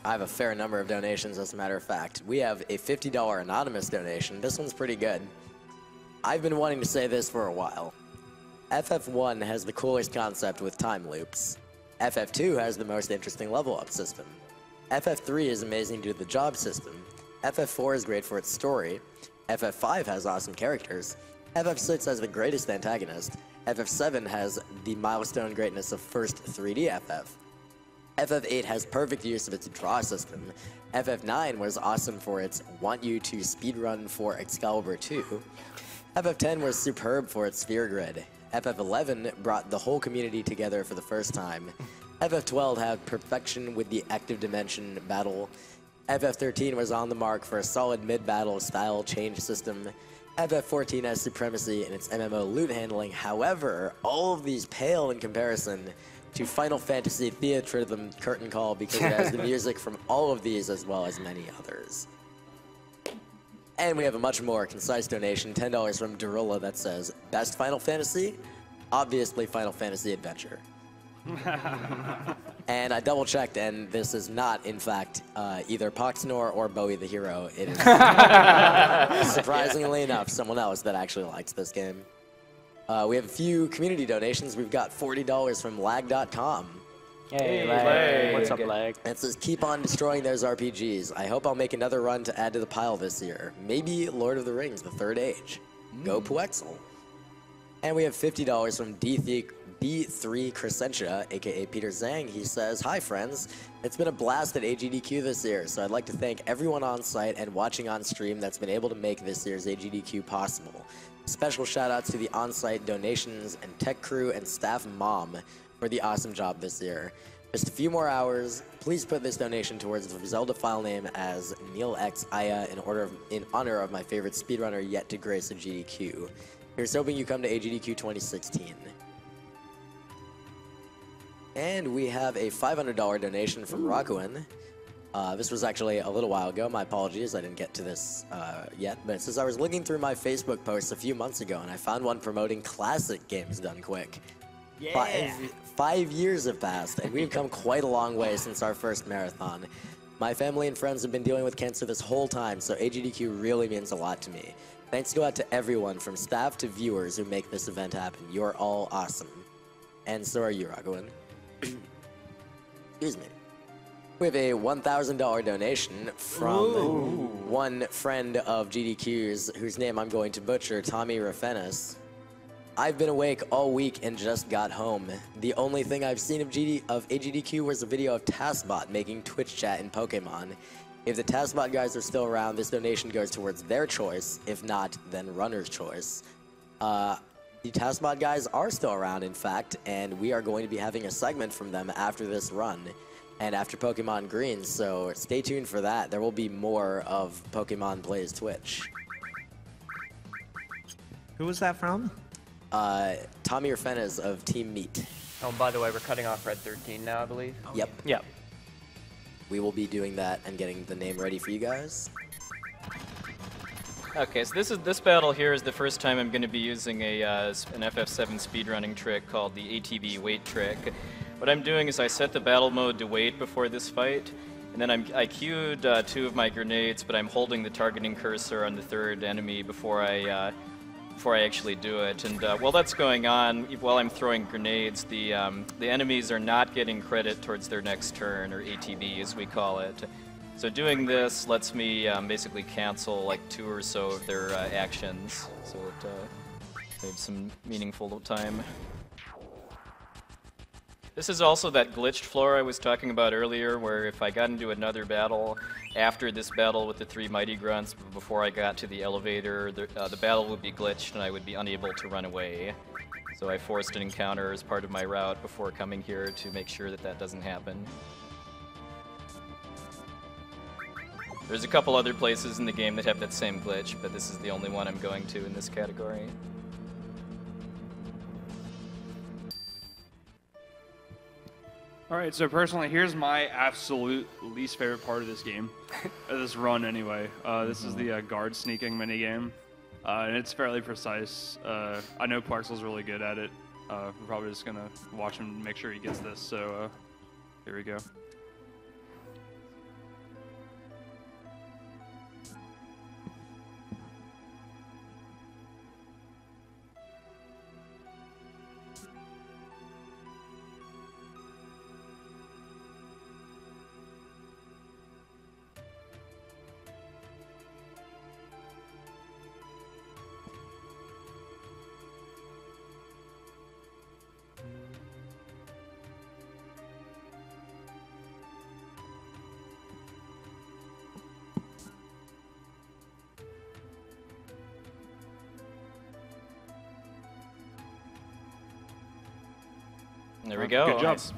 I have a fair number of donations, as a matter of fact. We have a $50 anonymous donation. This one's pretty good. I've been wanting to say this for a while. FF1 has the coolest concept with time loops. FF2 has the most interesting level up system. FF3 is amazing due to the job system. FF4 is great for its story. FF5 has awesome characters. FF6 has the greatest antagonist. FF7 has the milestone greatness of first 3D FF. FF8 has perfect use of its draw system. FF9 was awesome for its want you to speedrun for Excalibur 2. FF10 was superb for its sphere grid. FF11 brought the whole community together for the first time. FF12 had perfection with the active dimension battle. FF13 was on the mark for a solid mid-battle style change system. FF14 has supremacy in its MMO loot handling. However, all of these pale in comparison to Final Fantasy Theatrhythm Curtain Call because it has the music from all of these as well as many others. And we have a much more concise donation, $10 from Darula that says, best Final Fantasy? Obviously Final Fantasy Adventure. And I double checked, and this is not, in fact, either Poxnor or Bowie the Hero. It is, surprisingly enough, someone else that actually likes this game. We have a few community donations. We've got $40 from lag.com. Hey, Lag. Lag. What's up, Lag? And it says, keep on destroying those RPGs. I hope I'll make another run to add to the pile this year. Maybe Lord of the Rings, The Third Age. Go Puexel. And we have $50 from D3 Crescentia, aka Peter Zhang. He says, hi friends, it's been a blast at AGDQ this year, so I'd like to thank everyone on site and watching on stream that's been able to make this year's AGDQ possible. Special shout outs to the on-site donations and tech crew and staff mom for the awesome job this year. Just a few more hours, please put this donation towards the Zelda file name as Neil X Aya in honor of my favorite speedrunner yet to grace a GDQ. Here's hoping you come to AGDQ 2016. And we have a $500 donation from Rakuin. This was actually a little while ago. My apologies, I didn't get to this yet. But it says, I was looking through my Facebook posts a few months ago, and I found one promoting classic games done quick. Yeah. 5 years have passed, and we've come quite a long way since our first marathon. My family and friends have been dealing with cancer this whole time, so AGDQ really means a lot to me. Thanks go out to everyone, from staff to viewers, who make this event happen. You're all awesome. And so are you, Raghun. Excuse me. We have a $1,000 donation from one friend of GDQ's, whose name I'm going to butcher, Tommy Rafenis. I've been awake all week and just got home. The only thing I've seen of AGDQ was a video of TaskBot making Twitch chat in Pokemon. If the TaskBot guys are still around, this donation goes towards their choice. If not, then runner's choice. The TaskBot guys are still around, in fact, and we are going to be having a segment from them after this run and after Pokemon Green, so stay tuned for that. There will be more of Pokemon Plays Twitch. Who was that from? Tommy Urfenez of Team Meat. Oh, and by the way, we're cutting off Red 13 now, I believe. Yep. Yep. We will be doing that and getting the name ready for you guys. Okay, so this battle here is the first time I'm going to be using an FF7 speedrunning trick called the ATB wait trick. What I'm doing is I set the battle mode to wait before this fight, and then I queued 2 of my grenades, but I'm holding the targeting cursor on the 3rd enemy before I actually do it. And while that's going on, while I'm throwing grenades, the enemies are not getting credit towards their next turn, or ATB as we call it. So doing this lets me basically cancel like 2 or so of their actions, so it saves some meaningful time. This is also that glitched floor I was talking about earlier, where if I got into another battle after this battle with the 3 Mighty Grunts, before I got to the elevator, the battle would be glitched and I would be unable to run away. So I forced an encounter as part of my route before coming here to make sure that that doesn't happen. There's a couple other places in the game that have that same glitch, but this is the only one I'm going to in this category. Alright, so personally, here's my absolute least favorite part of this game. This run, anyway. This is the guard sneaking minigame. And it's fairly precise. I know Parxel's really good at it. We're probably just gonna watch him make sure he gets this, so here we go. There we go. Good job. Nice.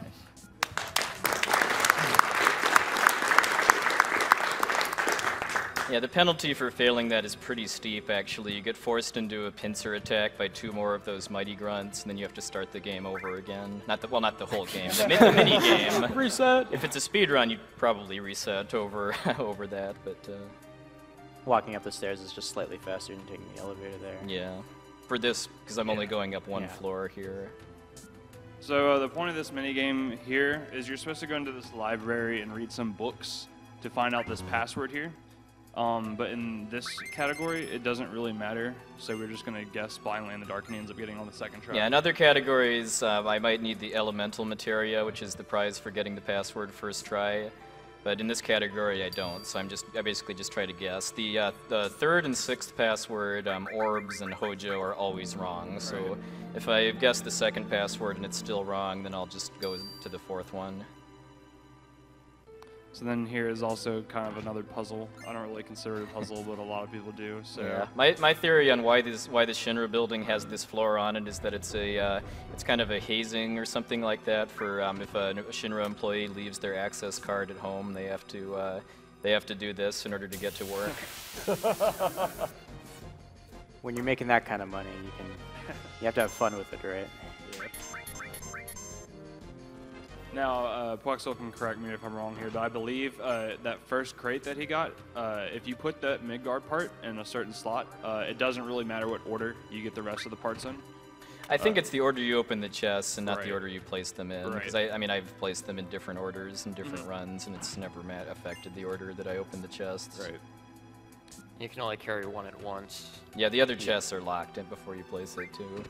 Yeah, the penalty for failing that is pretty steep, actually. You get forced into a pincer attack by 2 more of those mighty grunts, and then you have to start the game over again. Not the whole game, the mini game. Reset. If it's a speed run, you'd probably reset over over that, but Walking up the stairs is just slightly faster than taking the elevator there. yeah. For this, because I'm only going up one floor here. So the point of this minigame here is you're supposed to go into this library and read some books to find out this password here. But in this category, it doesn't really matter. So we're just going to guess blindly in the dark, and he ends up getting on the second try. Yeah, in other categories, I might need the elemental materia, which is the prize for getting the password first try. But in this category, I don't. So I basically just try to guess. The 3rd and 6th password, orbs and hojo, are always wrong. So if I guess the 2nd password and it's still wrong, then I'll just go to the 4th one. So then here is also kind of another puzzle. I don't really consider it a puzzle, but a lot of people do. So yeah, my theory on why the Shinra building has this floor on it is that it's kind of a hazing or something like that for if a Shinra employee leaves their access card at home, they have to do this in order to get to work. When you're making that kind of money, you have to have fun with it, right? now, Puexel can correct me if I'm wrong here, but I believe that first crate that he got, if you put that Midgard part in a certain slot, it doesn't really matter what order you get the rest of the parts in. I think it's the order you open the chests and not the Right. order you place them in. Because I mean, I've placed them in different orders and different runs, and it's never affected the order that I open the chests. Right. You can only carry one at once. Yeah, the other chests are locked in before you place it too.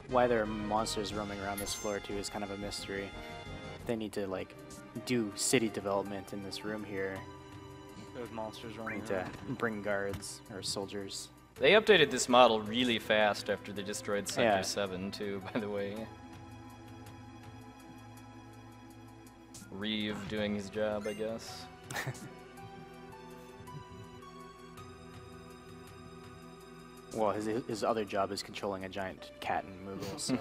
Why there are monsters roaming around this floor too is kind of a mystery. They need to like do city development in this room here. Those monsters running Need to around. bring guards or soldiers. They updated this model really fast after they destroyed Sector Yeah. 7 too, by the way. Reeve doing his job, I guess. Well, his other job is controlling a giant cat in Moogle, so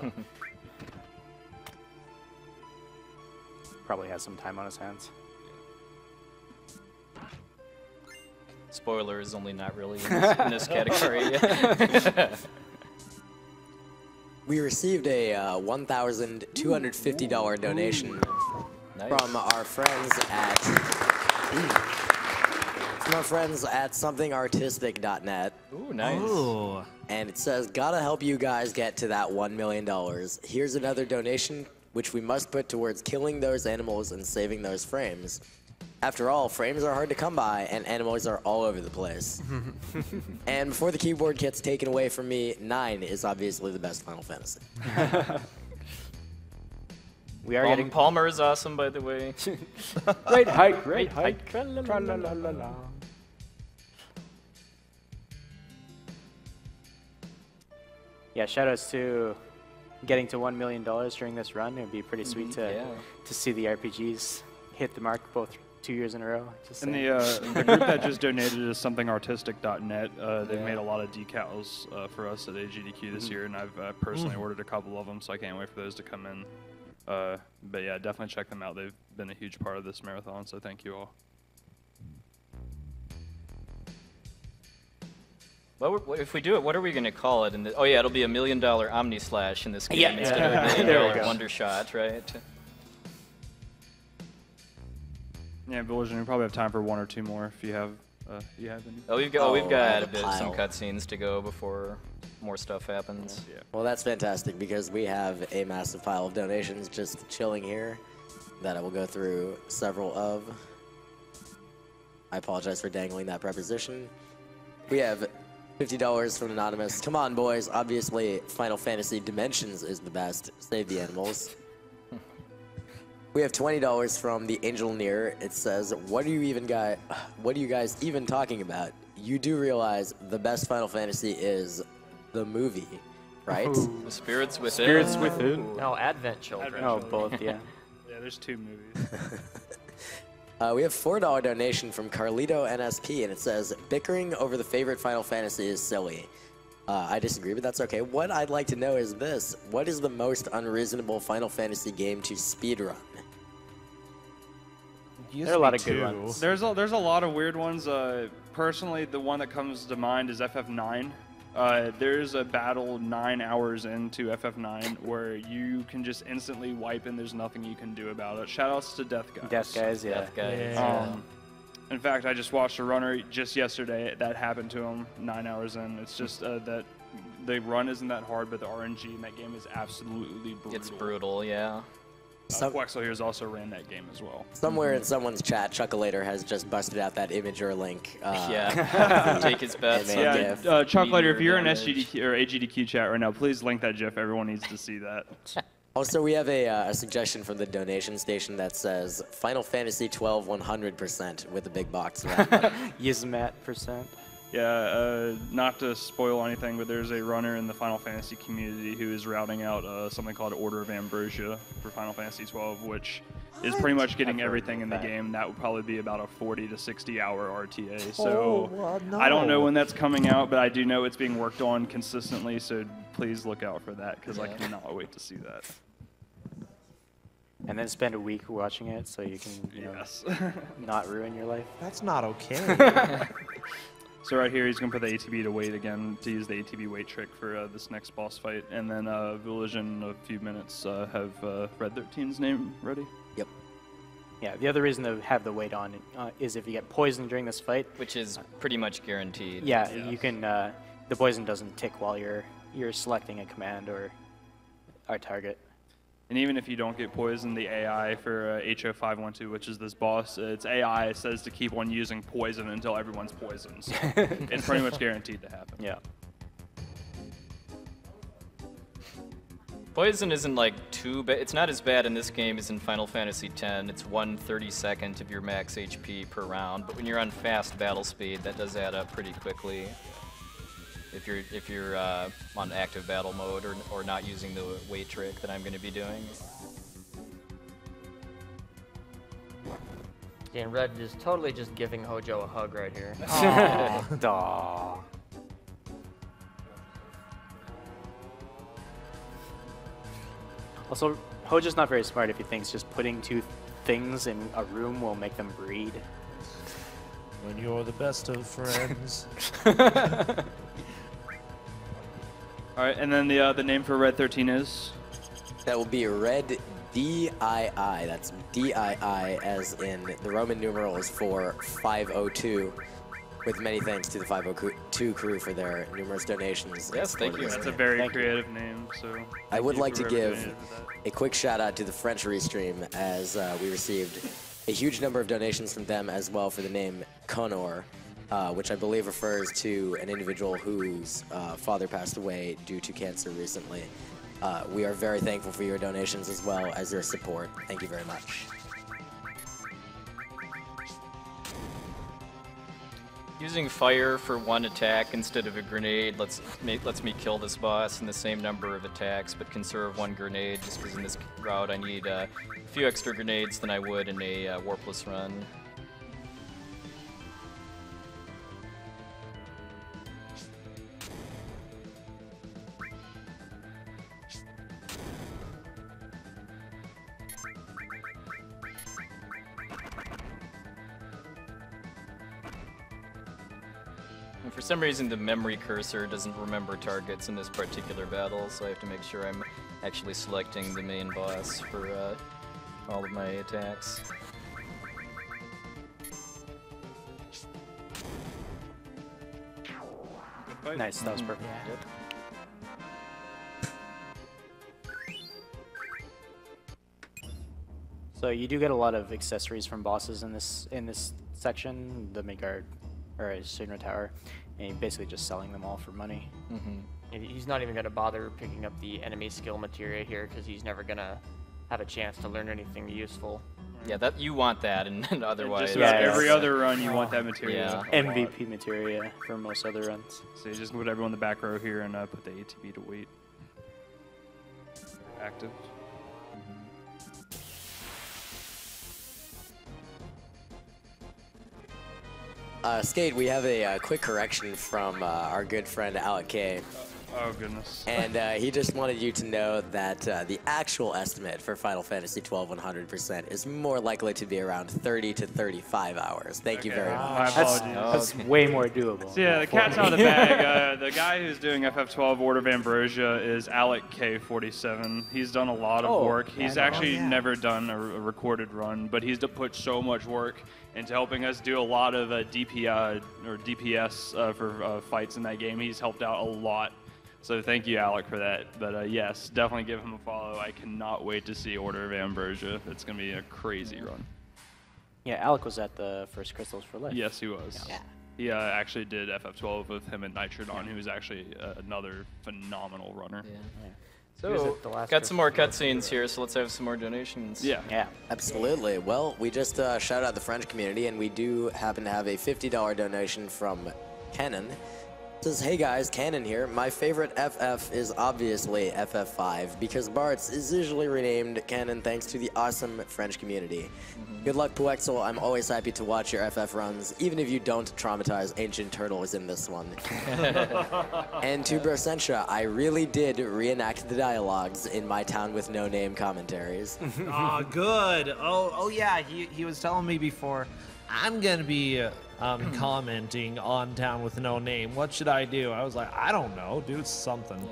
probably has some time on his hands. Spoilers, only not really in this category. We received a $1,250 donation Nice. from our friends at somethingartistic.net. Ooh, nice. Ooh. And it says, gotta help you guys get to that $1 million. Here's another donation, which we must put towards killing those animals and saving those frames. After all, frames are hard to come by, and animals are all over the place. And before the keyboard gets taken away from me, 9 is obviously the best Final Fantasy. We are getting Palmer is awesome, by the way. great hike, great hike. Tra-la-la-la-la. Yeah, shoutouts to getting to $1 million during this run. It would be pretty sweet to see the RPGs hit the mark both 2 years in a row. Just And saying. the group that just donated is somethingartistic.net. They've made a lot of decals for us at AGDQ this year, and I've personally ordered a couple of them, so I can't wait for those to come in. But yeah, definitely check them out. They've been a huge part of this marathon, so thank you all. What if we do it? What are we going to call it? Oh yeah, it'll be $1 million Omni Slash in this game Yeah. instead of $1 There we million go. Wonder Shot, right? Yeah, Billion, we probably have time for one or two more if you have any. Oh, we've got a bit, pile. some cutscenes to go before more stuff happens. Yeah. Well, that's fantastic because we have a massive pile of donations just chilling here that I will go through several of. I apologize for dangling that preposition. We have $50 from Anonymous. Come on, boys. Obviously, Final Fantasy Dimensions is the best. Save the animals. We have $20 from the Angel Near. It says, what are you guys even talking about? You do realize the best Final Fantasy is the movie, right? The Spirits Within. Spirits Within. No, Advent Children. Oh, both, yeah. there's 2 movies. We have $4 donation from Carlito NSP, and it says, bickering over the favorite Final Fantasy is silly. I disagree, but that's okay. What I'd like to know is this. What is the most unreasonable Final Fantasy game to speedrun? There are a lot of good ones. There's a lot of weird ones. Personally, the one that comes to mind is FF9. There's a battle 9 hours into FF9 where you can just instantly wipe and there's nothing you can do about it. Shoutouts to Death Guys. Death Guys, yeah. Death Guys. Yeah. In fact, I just watched a runner just yesterday that happened to him 9 hours in. It's just that the run isn't that hard, but the RNG in that game is absolutely brutal. It's brutal, yeah. Quexel here has also ran that game as well. Somewhere in someone's chat, Chuckalator has just busted out that Imager link. Yeah, take his bets. Hey, man. Yeah, GIF. Chuckalator, if you're in damage. SGDQ or AGDQ chat right now, please link that GIF. Everyone needs to see that. Also, we have a suggestion from the donation station that says Final Fantasy 12 100% with a big box. Yizmat %. Yeah, not to spoil anything, but there's a runner in the Final Fantasy community who is routing out something called Order of Ambrosia for Final Fantasy 12, which is pretty much getting everything in the game. That would probably be about a 40 to 60 hour RTA. So I don't know when that's coming out, but I do know it's being worked on consistently. So please look out for that because I cannot wait to see that. And then spend a week watching it so you can, you know, not ruin your life. That's not okay. So right here, he's going to put the ATB to wait again to use the ATB wait trick for this next boss fight. And then Village in a few minutes have Red 13's name ready. Yep. Yeah, the other reason to have the wait on is if you get poisoned during this fight. Which is pretty much guaranteed. Yeah, you can, the poison doesn't tick while you're selecting a command or our target. And even if you don't get poisoned, the AI for HO512, which is this boss, its AI says to keep on using poison until everyone's poisoned. So it's pretty much guaranteed to happen. Yeah. Poison isn't like too bad. It's not as bad in this game as in Final Fantasy X. It's 1/32 of your max HP per round. But when you're on fast battle speed, that does add up pretty quickly. If you're on active battle mode or not using the wait trick that I'm going to be doing. Yeah, and Red is totally just giving Hojo a hug right here. Daw. Also, Hojo's not very smart if he thinks just putting 2 things in a room will make them breed. When you're the best of friends. All right, and then the name for Red 13 is? That will be Red DII. That's DII as in the Roman numerals for 502. With many thanks to the 502 crew for their numerous donations. Yes, thank you. That's a very creative name. So I would like to give that. a quick shout out to the French Restream as we received a huge number of donations from them as well for the name Connor, which I believe refers to an individual whose father passed away due to cancer recently. We are very thankful for your donations as well as your support. Thank you very much. Using fire for 1 attack instead of a grenade lets me kill this boss in the same number of attacks, but conserve 1 grenade just because in this route I need a few extra grenades than I would in a warpless run. And for some reason, the memory cursor doesn't remember targets in this particular battle, so I have to make sure I'm actually selecting the main boss for all of my attacks. Nice, that was perfect. Yep. So you do get a lot of accessories from bosses in this section, the Midgard or Shinra Tower, and you're basically just selling them all for money. And he's not even going to bother picking up the enemy skill materia here because he's never going to have a chance to learn anything useful. Yeah, that you want that, and otherwise. Just about Yeah, every yeah. other run, you want that material. Yeah. MVP materia for most other runs. So you just put everyone in the back row here and put the ATB to wait. Active. Skate, we have a quick correction from our good friend Alec K. Oh, goodness. And he just wanted you to know that the actual estimate for Final Fantasy XII 100% is more likely to be around 30 to 35 hours. Thank you very much. My apologies. That's way more doable. So yeah, the cat's out of the bag. The guy who's doing FF12 Order of Ambrosia is Alec K47. He's done a lot of work. He's actually never done a recorded run, but he's put so much work into helping us do a lot of DPS for fights in that game. He's helped out a lot. So thank you, Alec, for that. But yes, definitely give him a follow. I cannot wait to see Order of Ambrosia. It's going to be a crazy run. Yeah, Alec was at the first Crystals for Life. Yes, he was. Yeah. He actually did FF12 with him and Nitrodon, who was actually another phenomenal runner. So, got some more cutscenes here, so let's have some more donations. Yeah. Absolutely. Well, we just shouted out the French community, and we do happen to have a $50 donation from Kenan. Says, hey guys, Cannon here. My favorite FF is obviously FF5 because Bart's is usually renamed Cannon thanks to the awesome French community. Good luck, Puexel. I'm always happy to watch your FF runs, even if you don't traumatize Ancient Turtles in this one. And to Brosensha, I really did reenact the dialogues in My Town with No Name commentaries. Oh, good. Oh yeah, he was telling me before, I'm gonna be commenting on Town with No Name. What should I do? I was like, I don't know, do something.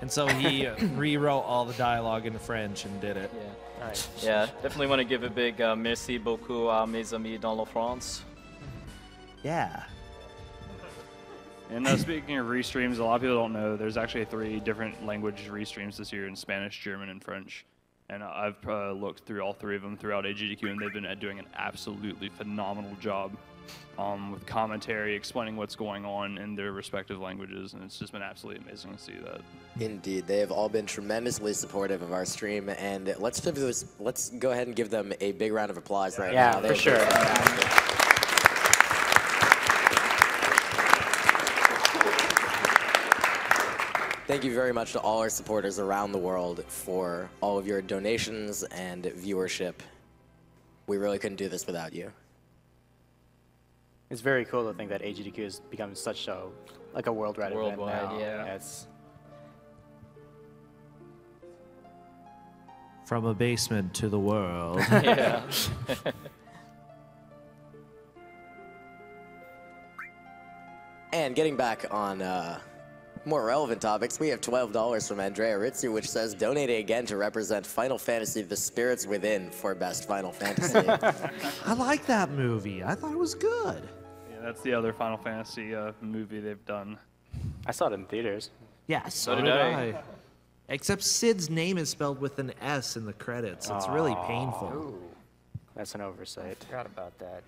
And so he rewrote all the dialogue in French and did it. Nice. Yeah, definitely want to give a big merci beaucoup à mes amis dans la France. Yeah. And speaking of restreams, a lot of people don't know there's actually 3 different language restreams this year in Spanish, German, and French. And I've looked through all 3 of them throughout AGDQ, and they've been doing an absolutely phenomenal job with commentary, explaining what's going on in their respective languages, and it's just been absolutely amazing to see that. Indeed, they have all been tremendously supportive of our stream, and let's go ahead and give them a big round of applause right now. Yeah, for sure. Thank you very much to all our supporters around the world for all of your donations and viewership. We really couldn't do this without you. It's very cool to think that AGDQ has become such a worldwide event now. Yeah. It's From a basement to the world. Yeah. And getting back on more relevant topics, we have $12 from Andrea Ritsu, which says, donating again to represent Final Fantasy The Spirits Within for Best Final Fantasy. I like that movie. I thought it was good. Yeah, that's the other Final Fantasy movie they've done. I saw it in theaters. Yeah, so did did I. I. Except Sid's name is spelled with an S in the credits. It's really painful. That's an oversight. Forgot about that.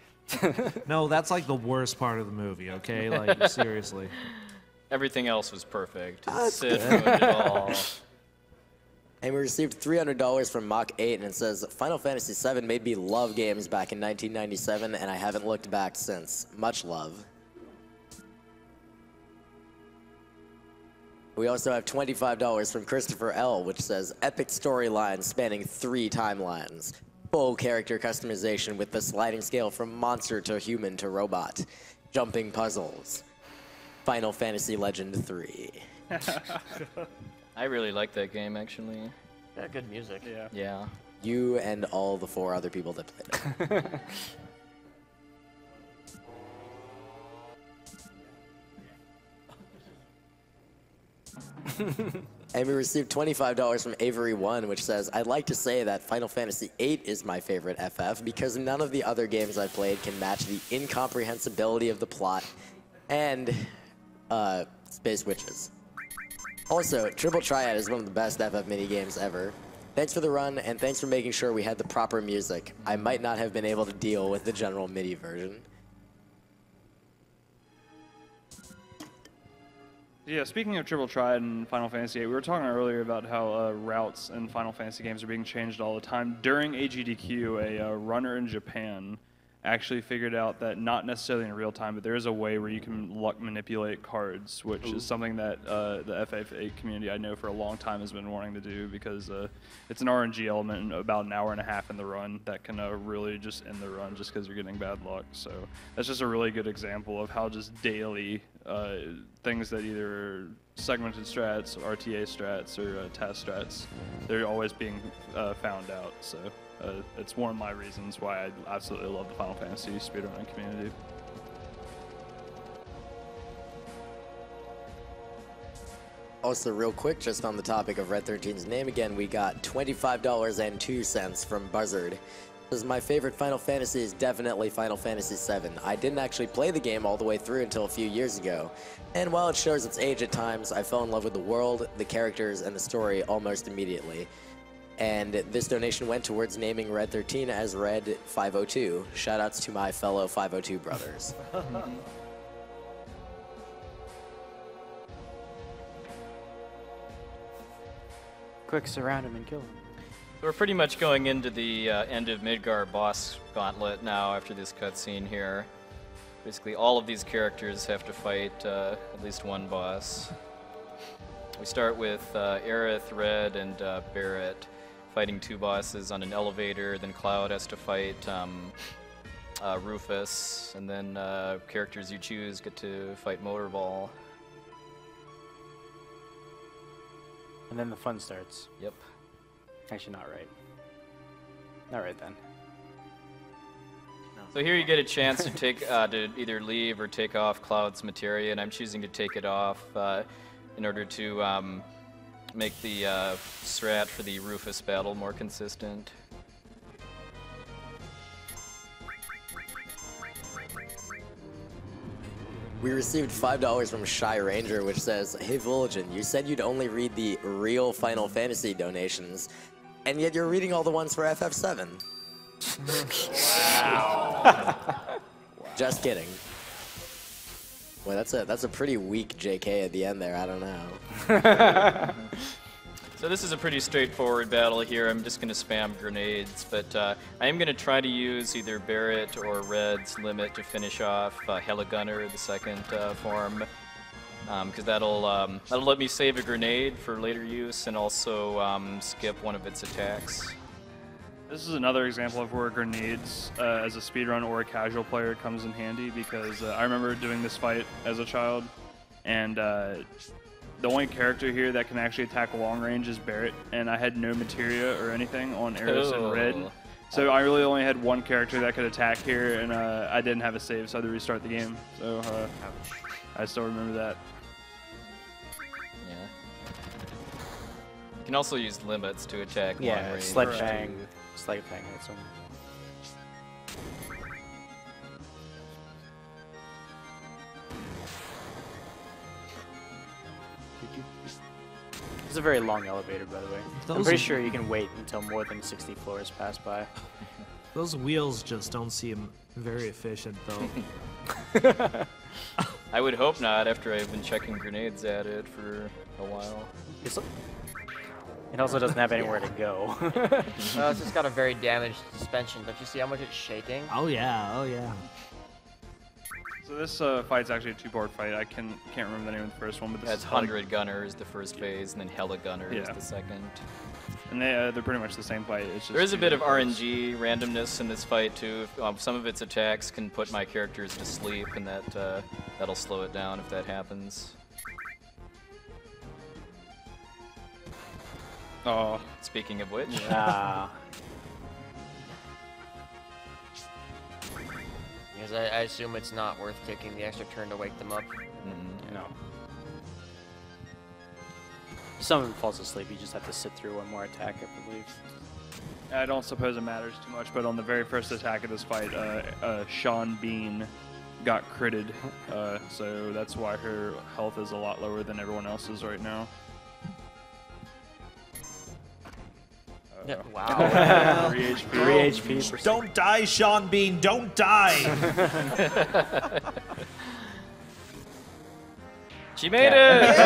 No, that's like the worst part of the movie, okay? Like, seriously. Everything else was perfect. That's Sid good. ruined it all. And we received $300 from Mach 8, and it says, Final Fantasy VII made me love games back in 1997, and I haven't looked back since. Much love. We also have $25 from Christopher L., which says, epic storyline spanning 3 timelines. Full character customization with the sliding scale from monster to human to robot. Jumping puzzles. Final Fantasy Legend 3. I really like that game, actually. Yeah, good music. Yeah. Yeah. You and all the 4 other people that played it. And we received $25 from Avery1, which says, I'd like to say that Final Fantasy VIII is my favorite FF because none of the other games I've played can match the incomprehensibility of the plot and Space Witches. Also, Triple Triad is one of the best FF minigames ever. Thanks for the run, and thanks for making sure we had the proper music. I might not have been able to deal with the general MIDI version. Yeah, speaking of Triple Triad and Final Fantasy VIII, we were talking earlier about how routes in Final Fantasy games are being changed all the time. During AGDQ, a runner in Japan actually figured out that not necessarily in real time, but there is a way where you can luck manipulate cards, which is something that the FF8 community I know for a long time has been wanting to do, because it's an RNG element in about an hour and a half in the run that can really just end the run just because you're getting bad luck. So that's just a really good example of how just daily things that either segmented strats, RTA strats, or task strats, they're always being found out. So it's one of my reasons why I absolutely love the Final Fantasy speedrunning community. Also, real quick, just on the topic of Red 13's name again, we got $25.02 from Buzzard. Says, my favorite Final Fantasy is definitely Final Fantasy VII. I didn't actually play the game all the way through until a few years ago. And while it shows its age at times, I fell in love with the world, the characters, and the story almost immediately. And this donation went towards naming Red 13 as Red 502. Shoutouts to my fellow 502 brothers. Quick, surround him and kill him. We're pretty much going into the end of Midgar boss gauntlet now after this cutscene here. Basically, all of these characters have to fight at least one boss. We start with Aerith, Red, and Barrett fighting two bosses on an elevator. Then Cloud has to fight Rufus, and then characters you choose get to fight Motorball. And then the fun starts. Yep. Actually, not right. Not right then. So here you get a chance to take to either leave or take off Cloud's materia, and I'm choosing to take it off in order to make the strat for the Rufus battle more consistent. We received $5 from Shy Ranger, which says, hey Vulgin, you said you'd only read the real Final Fantasy donations, and yet you're reading all the ones for FF7. Wow. Just kidding. Well, that's a pretty weak JK at the end there, I don't know. So this is a pretty straightforward battle here. I'm just going to spam grenades, but I am going to try to use either Barrett or Red's limit to finish off Heligunner, the second form, because that'll let me save a grenade for later use and also skip one of its attacks. This is another example of where grenades, as a speedrun or a casual player, comes in handy, because I remember doing this fight as a child, and the only character here that can actually attack long range is Barrett, and I had no materia or anything on Aerith and Red. So I really only had one character that could attack here, and I didn't have a save, so I had to restart the game. So I still remember that. Yeah. You can also use limits to attack long Yeah, range. Sledgehammer. Sledgehammer hits him. It's a very long elevator, by the way. I'm pretty sure you can wait until more than 60 floors pass by. Those wheels just don't seem very efficient, though. I would hope not, after I've been checking grenades at it for a while. It also doesn't have anywhere to go. It's just got a very damaged suspension. Don't you see how much it's shaking? Oh yeah, oh yeah. So this fight's actually a two-part fight. I can't remember the name of the first one, but this That's is 100 Gunner is the first phase, and then Heligunner is Yeah. the second. And they're pretty much the same fight. It's just There is a two bit of different parts. RNG randomness in this fight too. Some of its attacks can put my characters to sleep, and that'll slow it down if that happens. Oh, Speaking of which, Ah. Because I assume it's not worth taking the extra turn to wake them up. No. If someone falls asleep, you just have to sit through one more attack, I believe. I don't suppose it matters too much, but on the very first attack of this fight, Sean Bean got critted, so that's why her health is a lot lower than everyone else's right now. Yeah, wow. 3 HP. 3 HP. Don't die, Sean Bean, don't die! she made it!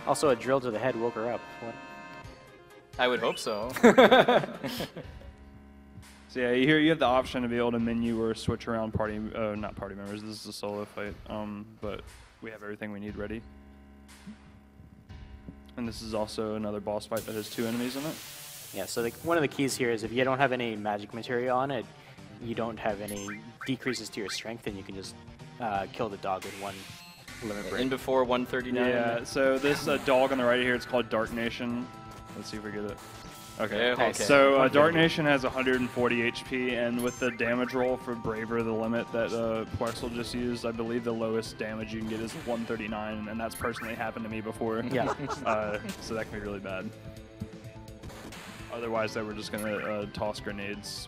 Also, a drill to the head woke her up. What? I would hope so. So yeah, here you have the option to be able to menu or switch around party, not party members. This is a solo fight, but we have everything we need ready. And this is also another boss fight that has 2 enemies in it. Yeah, so one of the keys here is if you don't have any magic material on it, you don't have any decreases to your strength, and you can just kill the dog with 1 limit break. In before 139. Yeah, so this dog on the right here, it's called Dark Nation. Let's see if we get it. Okay. Okay. So Dark Nation has 140 HP, and with the damage roll for Braver, the limit that Puexel just used, I believe the lowest damage you can get is 139, and that's personally happened to me before. Yeah. So that can be really bad. Otherwise, they were just gonna toss grenades.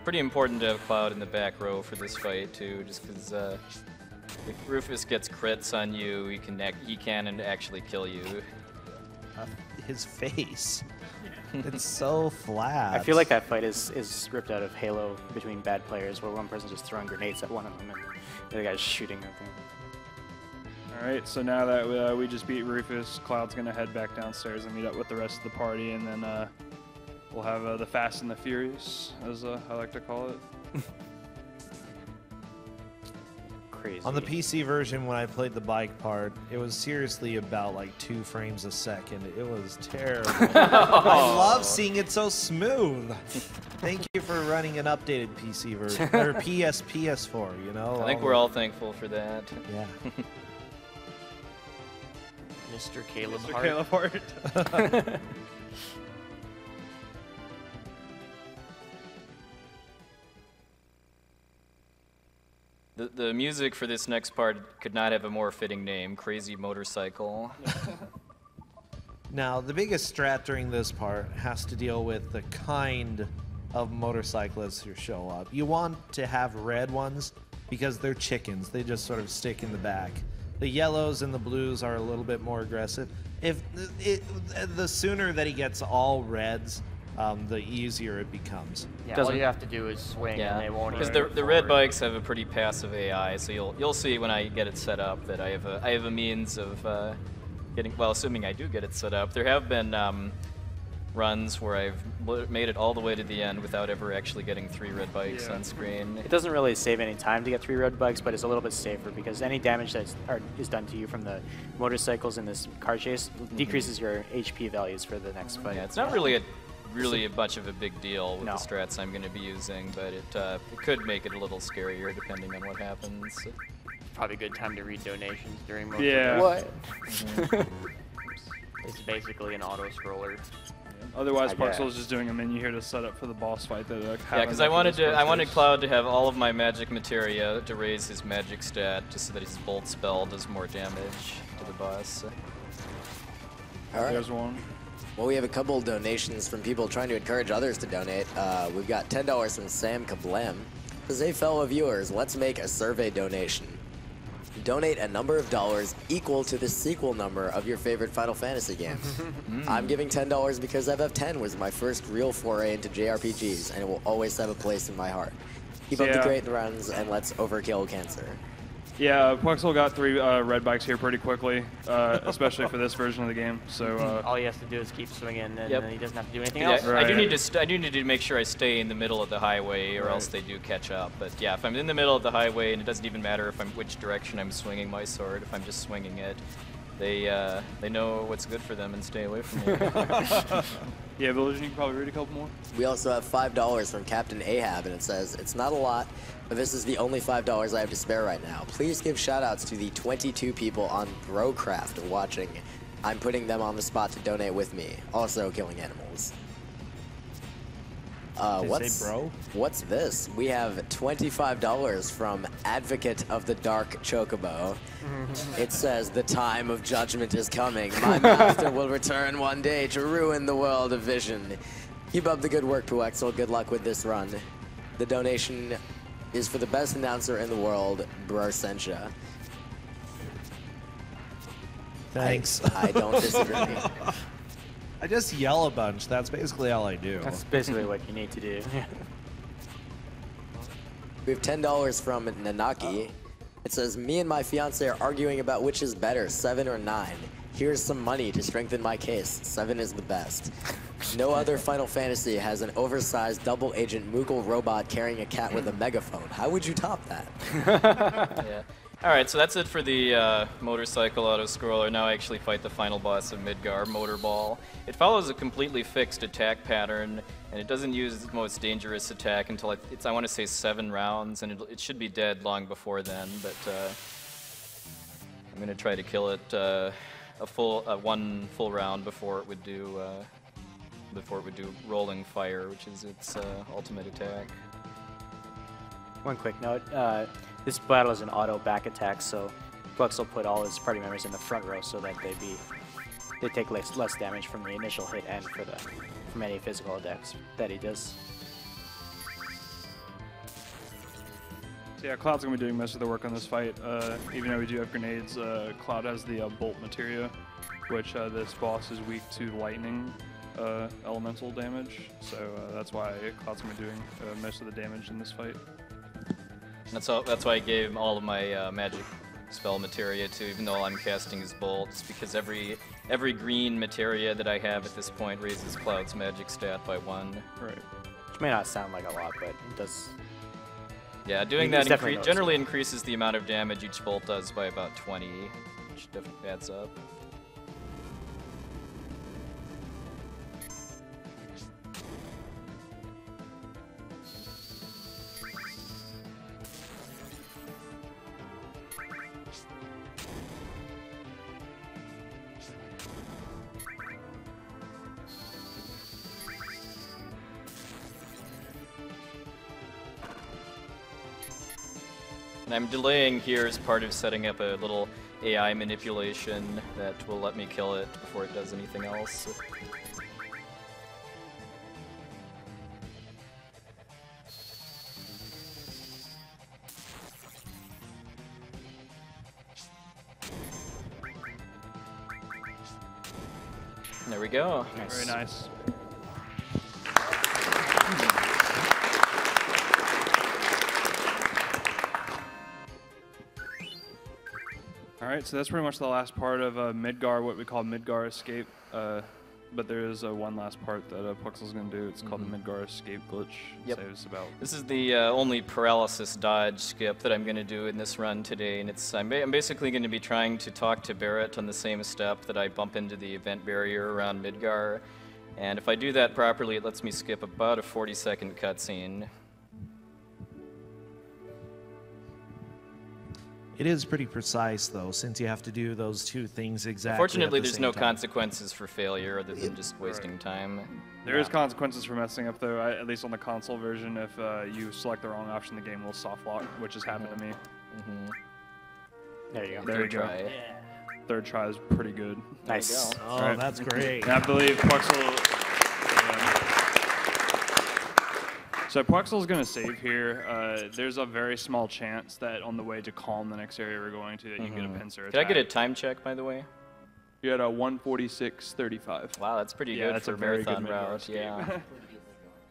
Pretty important to have Cloud in the back row for this fight too, just because if Rufus gets crits on you, he can actually kill you. His face. It's so flat. I feel like that fight is ripped out of Halo between bad players, where one person's just throwing grenades at one of them and the other guy's shooting at them. Alright, so now that we just beat Rufus, Cloud's gonna head back downstairs and meet up with the rest of the party, and then we'll have the Fast and the Furious, as I like to call it. Crazy. On the PC version, when I played the bike part, it was seriously about like 2 frames a second. It was terrible. I love seeing it so smooth. Thank you for running an updated PC version, or PS4, you know? I think we're all thankful for that. Yeah. Mr. Caleb Mr. Hart. Caleb Hart. The music for this next part could not have a more fitting name, Crazy Motorcycle. Now, the biggest strat during this part has to deal with the kind of motorcyclists who show up. You want to have red ones because they're chickens. They just sort of stick in the back. The yellows and the blues are a little bit more aggressive. The sooner that he gets all reds, the easier it becomes. Yeah, all you have to do is swing, and they won't even because the red bikes have a pretty passive AI, so you'll see when I get it set up that I have a means of getting, well, assuming I do get it set up. There have been runs where I've made it all the way to the end without ever actually getting 3 red bikes on screen. It doesn't really save any time to get 3 red bikes, but it's a little bit safer because any damage that is done to you from the motorcycles in this car chase decreases your HP values for the next fight. Yeah, it's not really much of a big deal with the strats I'm going to be using, but it could make it a little scarier depending on what happens. Probably a good time to read donations during most Yeah. of that. It's basically an auto scroller. Otherwise, Puexel's just doing a menu here to set up for the boss fight. Yeah, because I wanted Cloud to have all of my magic materia to raise his magic stat, just so that his bolt spell does more damage to the boss. All right. There's one. Well, we have a couple donations from people trying to encourage others to donate. We've got $10 from Sam Kablam. Says, hey, fellow viewers, let's make a survey donation. Donate a number of dollars equal to the sequel number of your favorite Final Fantasy game. I'm giving $10 because FF10 was my first real foray into JRPGs, and it will always have a place in my heart. Keep up the great runs, and let's overkill cancer. Yeah, Puexel got 3 red bikes here pretty quickly, especially for this version of the game. So all he has to do is keep swinging, and then he doesn't have to do anything Yeah, else. I do need to make sure I stay in the middle of the highway, or else they do catch up. But yeah, if I'm in the middle of the highway, and it doesn't even matter which direction I'm swinging my sword, if I'm just swinging it, they know what's good for them and stay away from me. yeah, Village, you can probably read a couple more. We also have $5 from Captain Ahab, and it says, it's not a lot, but this is the only $5 I have to spare right now. Please give shoutouts to the 22 people on Brocraft watching. I'm putting them on the spot to donate with me. Also killing animals. What's this? We have $25 from Advocate of the Dark Chocobo. It says, the time of judgment is coming. My master will return one day to ruin the world of Vision. Keep up the good work, Puexel. Good luck with this run. The donation is for the best announcer in the world, Brarsentia. Thanks. I don't disagree. I just yell a bunch. That's basically all I do. That's basically what you need to do. We have $10 from Nanaki. It says, me and my fiance are arguing about which is better, 7 or 9. Here's some money to strengthen my case. 7 is the best. No other Final Fantasy has an oversized double-agent Moogle robot carrying a cat with a megaphone. How would you top that? Yeah. All right, so that's it for the motorcycle auto-scroller. Now I actually fight the final boss of Midgar, Motorball. It follows a completely fixed attack pattern, and it doesn't use its most dangerous attack until it's I want to say 7 rounds, and it should be dead long before then. But I'm gonna try to kill it one full round before it would do rolling fire, which is its ultimate attack. One quick note. This battle is an auto back attack, so Bucks will put all his party members in the front row so that they take less damage from the initial hit and from any physical attacks that he does. So yeah, Cloud's going to be doing most of the work on this fight. Even though we do have grenades, Cloud has the bolt materia, which this boss is weak to lightning elemental damage. So that's why Cloud's going to be doing most of the damage in this fight. That's why I gave him all of my magic spell materia too, even though I'm casting his bolts, because every green materia that I have at this point raises Cloud's magic stat by 1. Right. Which may not sound like a lot, but it does. Yeah, doing that generally increases the amount of damage each bolt does by about 20, which definitely adds up. And I'm delaying here as part of setting up a little AI manipulation that will let me kill it before it does anything else. There we go. Nice. Very nice. Alright, so that's pretty much the last part of Midgar, what we call Midgar Escape. But there is one last part that Puxel's going to do. It's called the Midgar Escape glitch. Yep. Saves about. This is the only paralysis dodge skip that I'm going to do in this run today, and I'm basically going to be trying to talk to Barrett on the same step that I bump into the event barrier around Midgar. And if I do that properly, it lets me skip about a 40-second cutscene. It is pretty precise, though, since you have to do those 2 things exactly. Fortunately, at the there's same no time. consequences for failure other than just wasting time. There is consequences for messing up, though, at least on the console version. If you select the wrong option, the game will soft lock, which has happened to me. There you go. There you go. Try. Third try is pretty good. Nice. Oh, Right. that's great. And I believe Puxel. So Puxel's going to save here. There's a very small chance that on the way to Calm, the next area we're going to, that you get a pincer attack. Could I get a time check, by the way? You had a 1:46:35. Wow, that's pretty Yeah, good that's for a very marathon good Midgar route. escape. Yeah.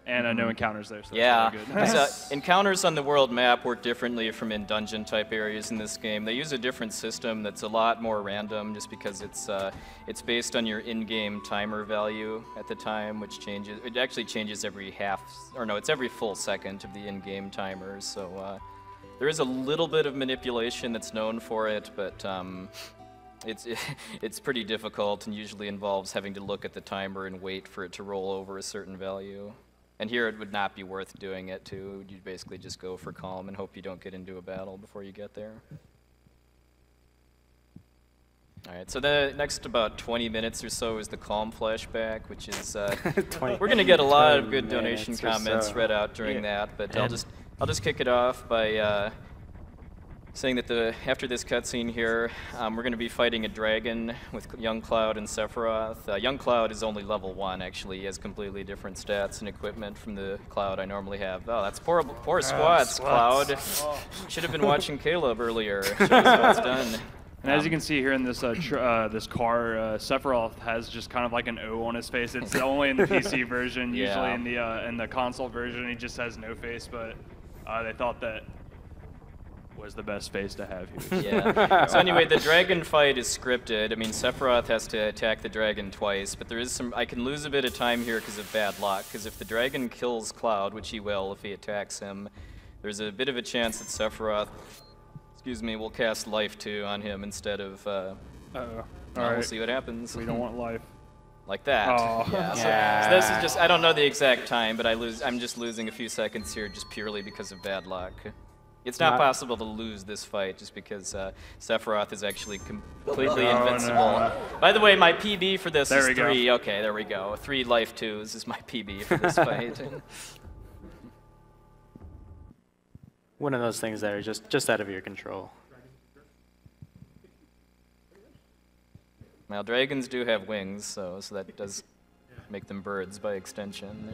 And no encounters there, so Yeah, that's really good. so encounters on the world map work differently from in dungeon type areas in this game. They use a different system that's a lot more random, just because it's based on your in-game timer value at the time, which changes. It actually changes every it's every full second of the in-game timers. So there is a little bit of manipulation that's known for it, but it's pretty difficult and usually involves having to look at the timer and wait for it to roll over a certain value. And here it would not be worth doing it too. You'd basically just go for Calm and hope you don't get into a battle before you get there. Alright, so the next about 20 minutes or so is the Calm flashback, which is we're gonna get a lot of good donation comments read out during that, but I'll just kick it off by saying that after this cutscene here, we're going to be fighting a dragon with young Cloud and Sephiroth. Young Cloud is only level 1, actually. He has completely different stats and equipment from the Cloud I normally have. Oh, that's poor squats, Cloud. Should have been watching Caleb earlier. Shows what's done. And as you can see here in this this car, Sephiroth has just kind of like an O on his face. It's only in the PC version. Usually in the console version, he just has no face. But they thought that was the best phase to have here. Yeah. So anyway, the dragon fight is scripted. I mean, Sephiroth has to attack the dragon twice, but there is some. I can lose a bit of time here because of bad luck. Because if the dragon kills Cloud, which he will if he attacks him, there's a bit of a chance that Sephiroth, excuse me, will cast Life 2 on him instead of. We'll see what happens. We don't want life. Like that. Oh. Yeah. So this is just. I don't know the exact time, but I'm just losing a few seconds here just purely because of bad luck. It's not possible to lose this fight just because Sephiroth is actually completely invincible. No. By the way, my PB for this is 3. Go. Okay, there we go. 3 Life 2s is my PB for this fight. One of those things that are just out of your control. Well, dragons do have wings, so that does make them birds by extension.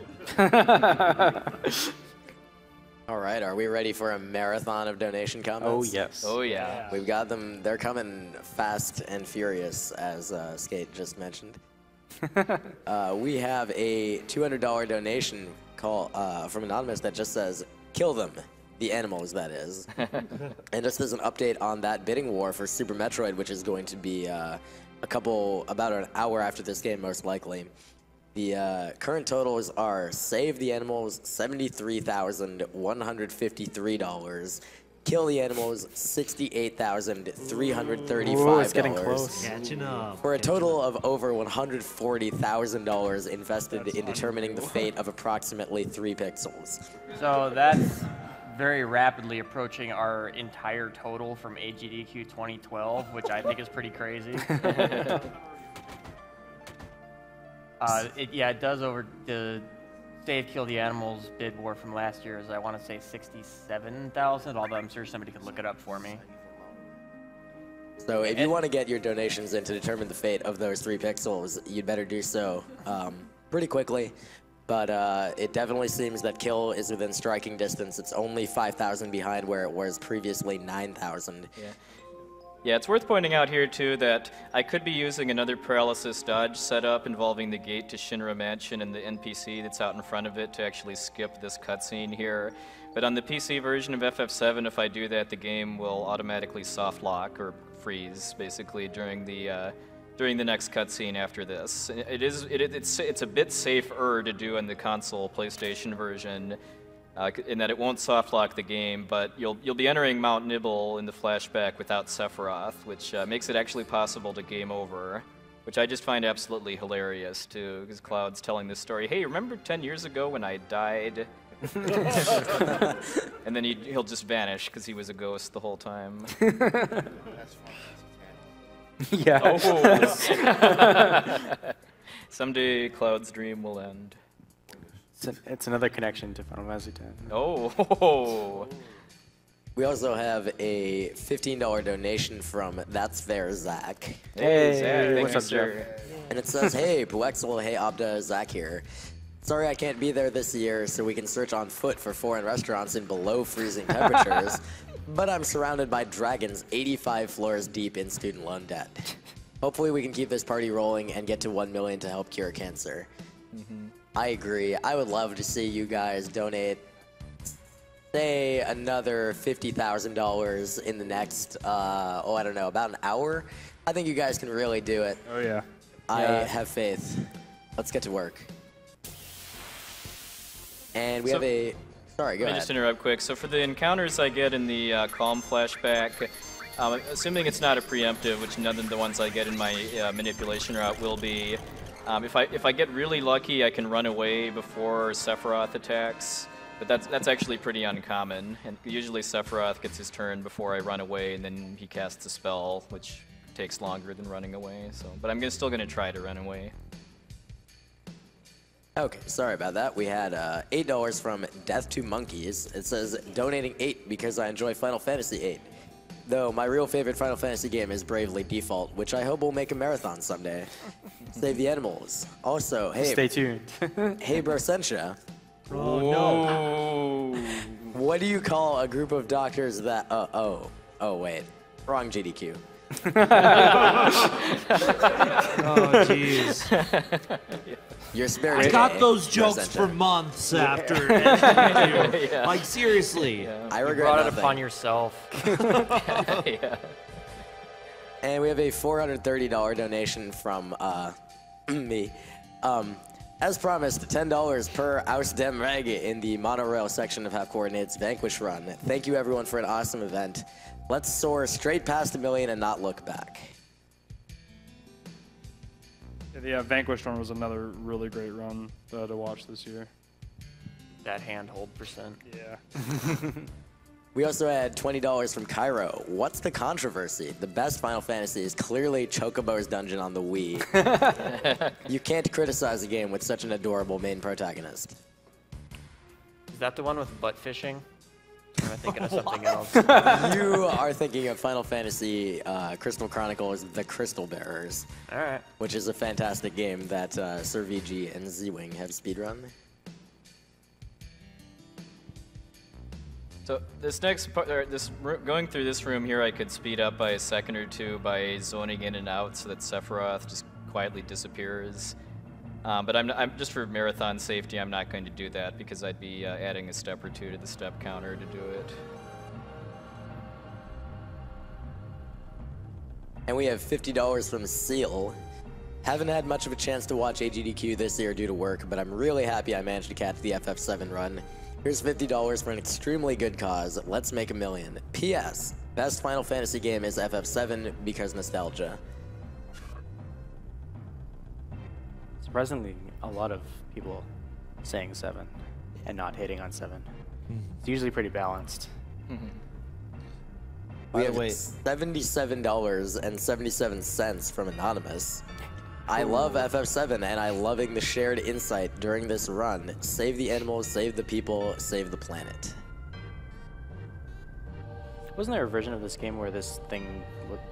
All right, are we ready for a marathon of donation comments? Oh, yes. Oh, yeah. We've got them. They're coming fast and furious, as Skate just mentioned. We have a $200 donation call from Anonymous that just says, kill them. The animals, that is. And just as an update on that bidding war for Super Metroid, which is going to be about an hour after this game, most likely. The current totals are Save the Animals, $73,153. Kill the Animals, $68,335. Ooh, it's getting close. Catching up. For a total of over $140,000 invested in determining the fate of approximately 3 pixels. So that's very rapidly approaching our entire total from AGDQ 2012, which I think is pretty crazy. It does over the Save Kill the Animals bid war from last year is, I want to say, 67,000, although I'm sure somebody could look it up for me. So if you want to get your donations in to determine the fate of those 3 pixels, you'd better do so pretty quickly. But it definitely seems that Kill is within striking distance. It's only 5,000 behind where it was previously 9,000. Yeah. Yeah, it's worth pointing out here, too, that I could be using another paralysis dodge setup involving the gate to Shinra Mansion and the NPC that's out in front of it to actually skip this cutscene here. But on the PC version of FF7, if I do that, the game will automatically soft lock or freeze, basically, during the next cutscene after this. It's a bit safer to do in the console PlayStation version, in that it won't soft lock the game, but you'll be entering Mount Nibble in the flashback without Sephiroth, which makes it actually possible to game over, which I just find absolutely hilarious too, because Cloud's telling this story. Hey, remember 10 years ago when I died? And then he'll just vanish because he was a ghost the whole time. That's fun. Yeah. Oh. Someday Cloud's dream will end. It's another connection to Final Fantasy X. Oh. We also have a $15 donation from That's Fair Zach. Hey, Zach. What's up, Jeff? And it says, hey, Puexel, hey, Abda, Zach here. Sorry I can't be there this year so we can search on foot for foreign restaurants in below freezing temperatures, but I'm surrounded by dragons 85 floors deep in student loan debt. Hopefully we can keep this party rolling and get to 1 million to help cure cancer. I agree. I would love to see you guys donate, say, another $50,000 in the next, I don't know, about an hour. I think you guys can really do it. Oh, yeah. I have faith. Let's get to work. And we have a... Sorry, go ahead. Let me just interrupt quick. So for the encounters I get in the Calm flashback, assuming it's not a preemptive, which none of the ones I get in my manipulation route will be, if I get really lucky, I can run away before Sephiroth attacks. But that's actually pretty uncommon. And usually Sephiroth gets his turn before I run away, and then he casts a spell, which takes longer than running away. So, but I'm still going to try to run away. Okay, sorry about that. We had $8 from Death to Monkeys. It says, donating 8 because I enjoy Final Fantasy 8. Though my real favorite Final Fantasy game is Bravely Default, which I hope will make a marathon someday. Save the animals. Also, hey... Stay tuned. Hey, Brosensha. Oh, no. What do you call a group of doctors that... Oh, wait. Wrong GDQ. Oh, jeez. Your spirit. I got those jokes for months after SGDQ. Like, seriously. I You regret brought it nothing. upon yourself. Yeah. And we have a $430 donation from me. As promised, $10 per Aus dem Reg in the monorail section of Half Coordinate's Vanquish Run. Thank you, everyone, for an awesome event. Let's soar straight past 1 million and not look back. The Vanquish run was another really great run to watch this year. That handhold percent. Yeah. We also had $20 from Cairo. What's the controversy? The best Final Fantasy is clearly Chocobo's Dungeon on the Wii. You can't criticize a game with such an adorable main protagonist. Is that the one with butt fishing? Or am I thinking of something else? You are thinking of Final Fantasy Crystal Chronicles: The Crystal Bearers, All right. which is a fantastic game that Sir VG and Z-Wing have speedrun. So this next part, going through this room here, I could speed up by a second or two by zoning in and out so that Sephiroth just quietly disappears. But I'm just for marathon safety, I'm not going to do that because I'd be adding a step or two to the step counter to do it. And we have $50 from Seal. Haven't had much of a chance to watch AGDQ this year due to work, but I'm really happy I managed to catch the FF7 run. Here's $50 for an extremely good cause. Let's make 1 million. P.S. Best Final Fantasy game is FF7 because nostalgia. Surprisingly, a lot of people saying 7 and not hating on 7. It's usually pretty balanced. We have $77.77 from Anonymous. I love FF7 and I'm loving the shared insight during this run. Save the animals, save the people, save the planet. Wasn't there a version of this game where this thing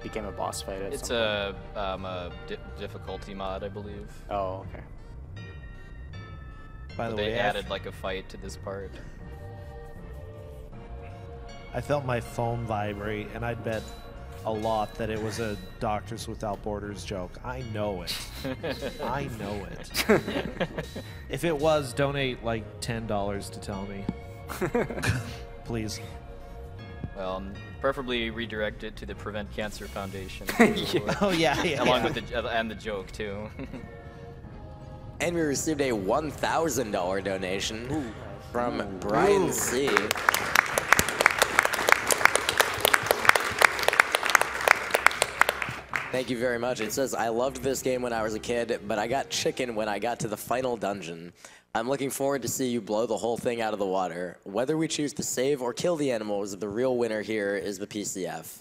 became a boss fight at It's some a difficulty mod, I believe. point? Oh, okay. By the They way, added like a fight to this part. I felt my phone vibrate, and I'd bet a lot that it was a Doctors Without Borders joke. I know it. I know it. If it was, donate like $10 to tell me. Please. Well, preferably redirect it to the Prevent Cancer Foundation. Oh, yeah, yeah. Along with the joke too. And we received a $1,000 donation from Brian C. Thank you very much. It says, I loved this game when I was a kid, but I got chicken when I got to the final dungeon. I'm looking forward to see you blow the whole thing out of the water. Whether we choose to save or kill the animals, the real winner here is the PCF.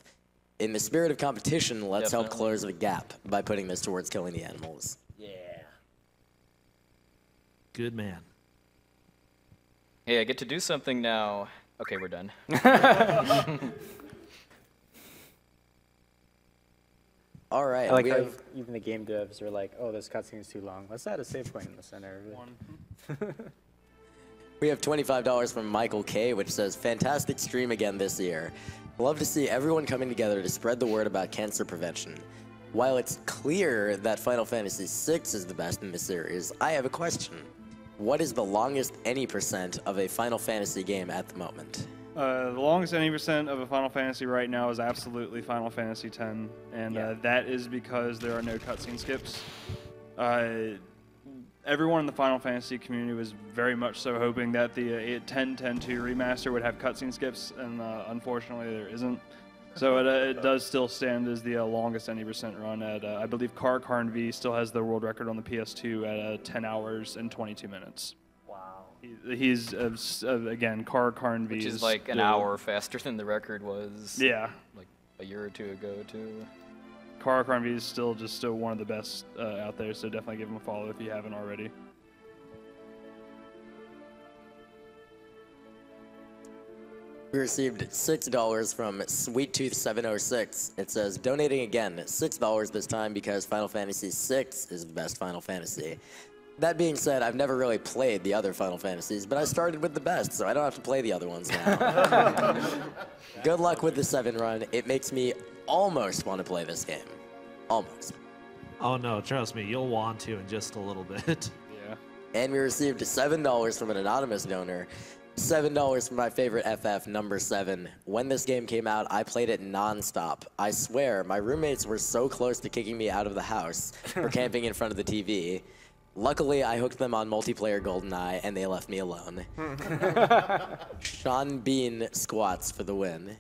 In the spirit of competition, let's help close the gap by putting this towards killing the animals. Good man. Hey, I get to do something now. Okay, we're done. All right. I like we how have, even the game devs are like, oh, this cutscene's too long. Let's add a save point in the center. we have $25 from Michael K, which says, fantastic stream again this year. Love to see everyone coming together to spread the word about cancer prevention. While it's clear that Final Fantasy VI is the best in the series, I have a question. What is the longest any percent of a Final Fantasy game at the moment? The longest any percent of a Final Fantasy right now is absolutely Final Fantasy X, and that is because there are no cutscene skips. Everyone in the Final Fantasy community was very much so hoping that the 10.10.2 remaster would have cutscene skips, and unfortunately there isn't. So it does still stand as the longest any percent run at, I believe Karn V still has the world record on the PS2 at 10 hours and 22 minutes. Wow. He's, again, Karn V Which is like an hour faster than the record was. Yeah. Like a year or two ago, too. Karn V is still one of the best out there, so definitely give him a follow if you haven't already. We received $6 from SweetTooth706. It says, donating again, $6 this time because Final Fantasy VI is the best Final Fantasy. That being said, I've never really played the other Final Fantasies, but I started with the best, so I don't have to play the other ones now. Good luck with the 7 run. It makes me almost want to play this game. Almost. Oh no, trust me, you'll want to in just a little bit. Yeah. And we received $7 from an anonymous donor. $7 from my favorite FF, number 7. When this game came out, I played it non-stop. I swear, my roommates were so close to kicking me out of the house for camping in front of the TV. Luckily, I hooked them on multiplayer GoldenEye, and they left me alone. Sean Bean squats for the win.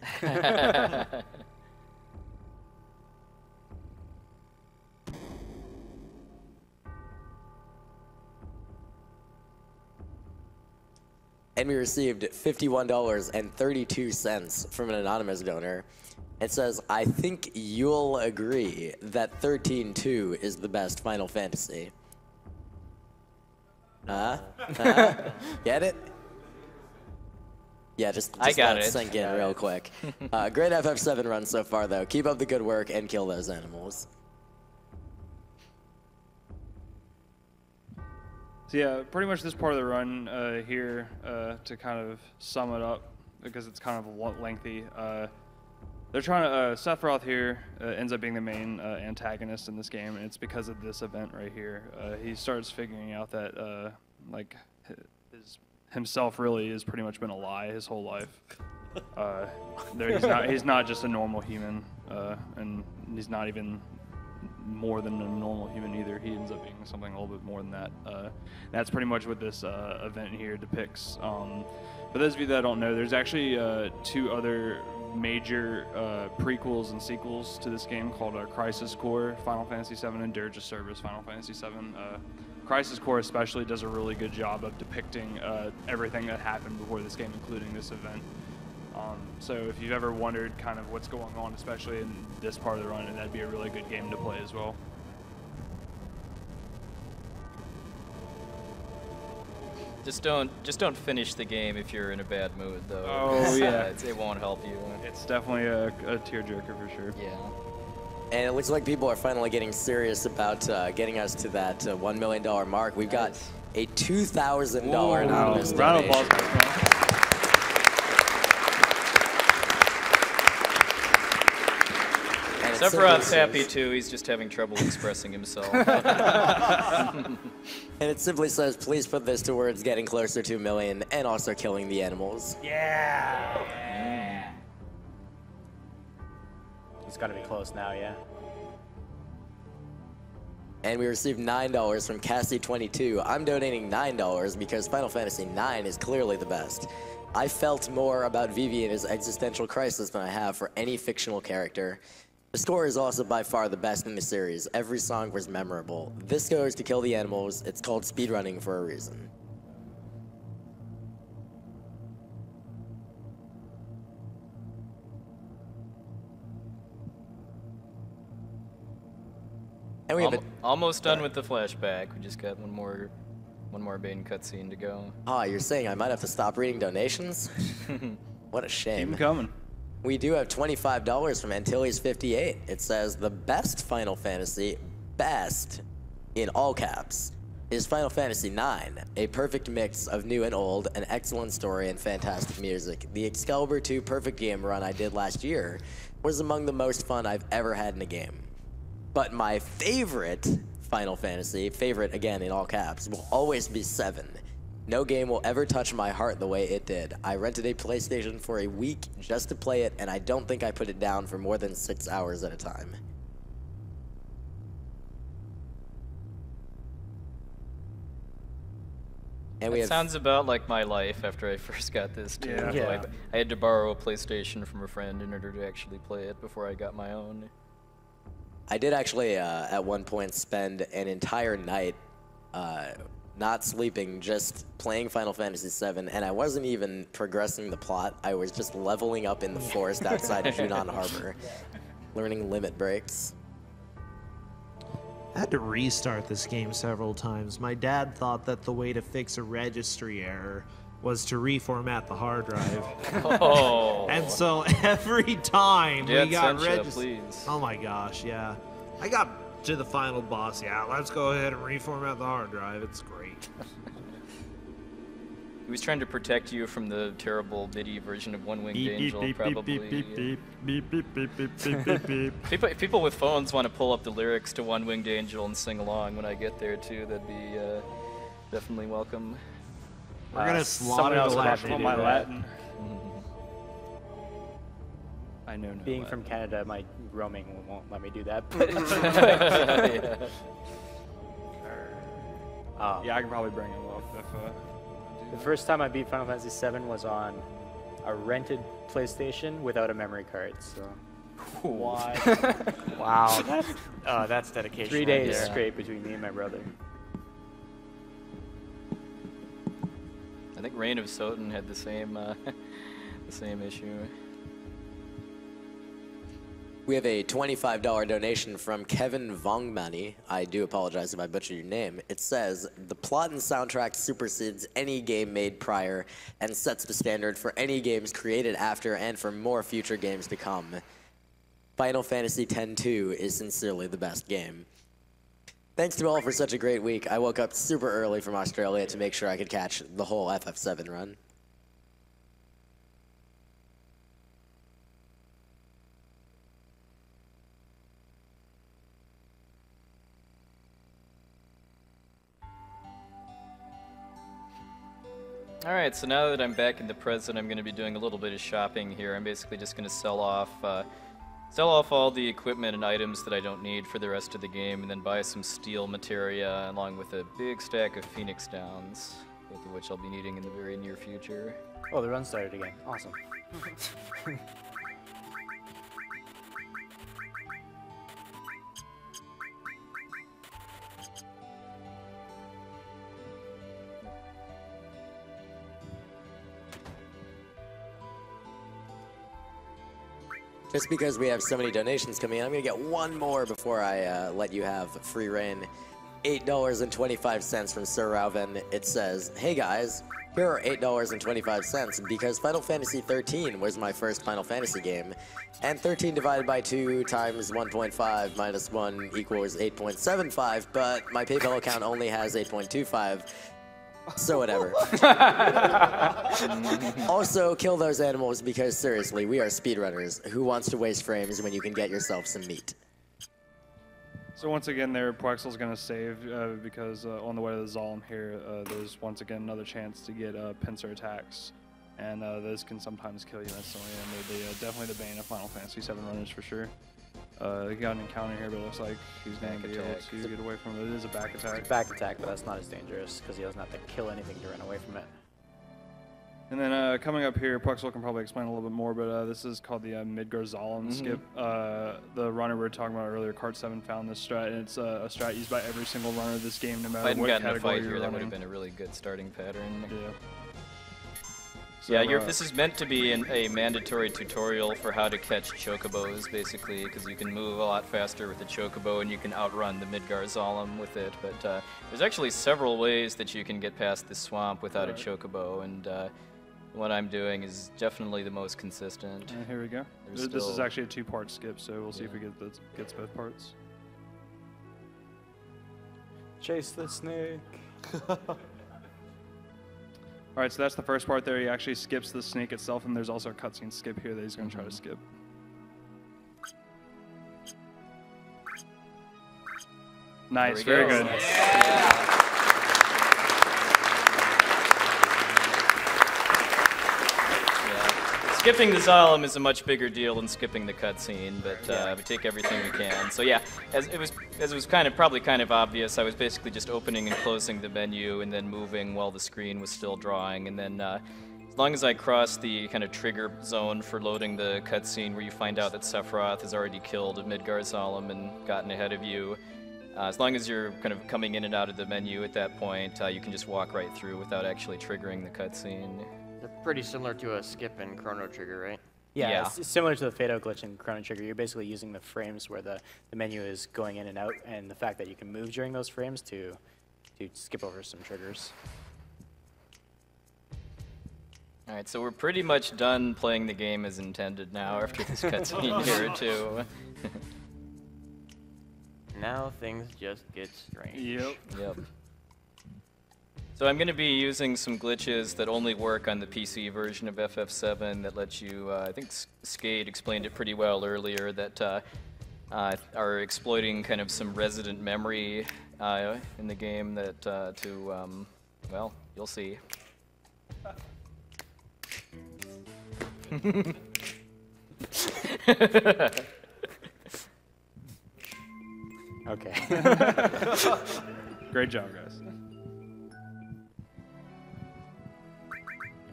And we received $51.32 from an anonymous donor. It says, I think you'll agree that 13-2 is the best Final Fantasy. Get it? Yeah, just I got let it. sink in real quick. Great FF7 run so far, though. Keep up the good work and kill those animals. So yeah, pretty much this part of the run here, to kind of sum it up, because it's kind of lengthy. They're trying to, Sephiroth here ends up being the main antagonist in this game, and it's because of this event right here. He starts figuring out that, like, himself really has pretty much been a lie his whole life. He's not just a normal human, and he's not even more than a normal human either. He ends up being something a little bit more than that. That's pretty much what this event here depicts. For those of you that don't know, there's actually 2 other major prequels and sequels to this game called Crisis Core Final Fantasy VII and Dirge of Cerberus Final Fantasy VII. Crisis Core especially does a really good job of depicting everything that happened before this game, including this event. So if you've ever wondered kind of what's going on, especially in this part of the run, that'd be a really good game to play as well. Just don't finish the game if you're in a bad mood, though. Oh yeah, it won't help you. It's definitely a tearjerker for sure. Yeah. And it looks like people are finally getting serious about getting us to that $1 million mark. We've got a $2,000 anonymous Round of donation. applause. Sephiroth's happy too. He's just having trouble expressing himself. And it simply says, please put this towards getting closer to $1 million and also killing the animals. Yeah. He's got to be close now, yeah. And we received $9 from Cassie22. I'm donating $9 because Final Fantasy IX is clearly the best. I felt more about VII and his existential crisis than I have for any fictional character. The score is also by far the best in the series. Every song was memorable. This goes to kill the animals. It's called speedrunning for a reason. And we have Almost done with the flashback. We just got one more main cutscene to go. Oh, you're saying I might have to stop reading donations? What a shame. Keep 'em coming. We do have $25 from Antilles58. It says, the best Final Fantasy, best, in all caps, is Final Fantasy IX, a perfect mix of new and old, an excellent story, and fantastic music. The Excalibur 2 perfect game run I did last year was among the most fun I've ever had in a game. But my favorite Final Fantasy, favorite again in all caps, will always be 7. No game will ever touch my heart the way it did. I rented a PlayStation for a week just to play it, and I don't think I put it down for more than 6 hours at a time. And That sounds about like my life after I first got this, too. Yeah. Yeah. I had to borrow a PlayStation from a friend in order to actually play it before I got my own. I did actually, at one point, spend an entire night not sleeping, just playing Final Fantasy VII, and I wasn't even progressing the plot. I was just leveling up in the forest outside of Junon Harbor, learning limit breaks. I had to restart this game several times. My dad thought that the way to fix a registry error was to reformat the hard drive. Oh. And so every time Dad we got sent ya, registered. please. Oh my gosh, yeah. I got to the final boss. Yeah, let's go ahead and reformat the hard drive. It's great. He was trying to protect you from the terrible MIDI version of One Winged Angel, probably. People with phones want to pull up the lyrics to One Winged Angel and sing along when I get there too. That'd be definitely welcome. We're gonna slaughter the Latin. My Latin. I know no Being Latin. from Canada, my roaming won't let me do that. But Yeah, I can probably bring him up if. the first time I beat Final Fantasy VII was on a rented PlayStation without a memory card. So Why? Wow. That's dedication. 3 right days there. straight between me and my brother. I think Reign of Soten had the same issue. We have a $25 donation from Kevin Vongmani. I do apologize if I butchered your name. It says, the plot and soundtrack supersedes any game made prior and sets the standard for any games created after and for more future games to come. Final Fantasy X-2 is sincerely the best game. Thanks to all for such a great week. I woke up super early from Australia to make sure I could catch the whole FF7 run. Alright, so now that I'm back in the present, I'm going to be doing a little bit of shopping here. I'm basically just going to sell off all the equipment and items that I don't need for the rest of the game, and then buy some steel materia along with a big stack of Phoenix Downs, both of which I'll be needing in the very near future. Oh, the run started again. Awesome. Just because we have so many donations coming in, I'm going to get one more before I let you have free reign. $8.25 from Sir Rauven. It says, hey guys, here are $8.25 because Final Fantasy 13 was my first Final Fantasy game, and 13 divided by 2 times 1.5 minus 1 equals 8.75, but my PayPal account only has 8.25. So whatever. Also, kill those animals because seriously, we are speedrunners. Who wants to waste frames when you can get yourself some meat? So once again, there, Poexel's going to save because on the way to the Zalm here, there's once again another chance to get pincer attacks, and those can sometimes kill you instantly, and they're definitely the bane of Final Fantasy VII runners for sure. He got an encounter here, but it looks like he's going to be able to get away from it. It is a back attack. It's a back attack, but that's not as dangerous because he doesn't have to kill anything to run away from it. And then coming up here, Poexel can probably explain a little bit more, but this is called the Midgar Zalem skip. The runner we were talking about earlier, Cart 7, found this strat, and it's a strat used by every single runner of this game, no If I matter hadn't what gotten a category fight you're here, that running. would have been a really good starting pattern. Yeah. So, Yeah, this is meant to be a mandatory tutorial for how to catch chocobos, basically, because you can move a lot faster with the chocobo and you can outrun the Midgar Zalem with it. But there's actually several ways that you can get past this swamp without a chocobo, and what I'm doing is definitely the most consistent. And here we go. This is actually a 2-part skip, so we'll see if we gets both parts. Chase the snake. All right, so that's the first part there. He actually skips the snake itself, and there's also a cutscene skip here that he's going to try to skip. Nice, very good. Yeah. Skipping the Zalem is a much bigger deal than skipping the cutscene, but we take everything we can. So yeah, as it was probably kind of obvious, I was basically just opening and closing the menu and then moving while the screen was still drawing, and then as long as I crossed the kind of trigger zone for loading the cutscene where you find out that Sephiroth has already killed Midgar Zalem and gotten ahead of you, as long as you're kind of coming in and out of the menu at that point, you can just walk right through without actually triggering the cutscene. They're pretty similar to a skip in Chrono Trigger, right? Yeah, it's similar to the Fado glitch in Chrono Trigger. You're basically using the frames where the menu is going in and out, and the fact that you can move during those frames to skip over some triggers. All right, so we're pretty much done playing the game as intended now after this cutscene here or two. Now things just get strange. Yep. Yep. So I'm going to be using some glitches that only work on the PC version of FF7 that let you, I think Skate explained it pretty well earlier, that are exploiting kind of some resident memory in the game that well, you'll see. Okay. Great job, guys.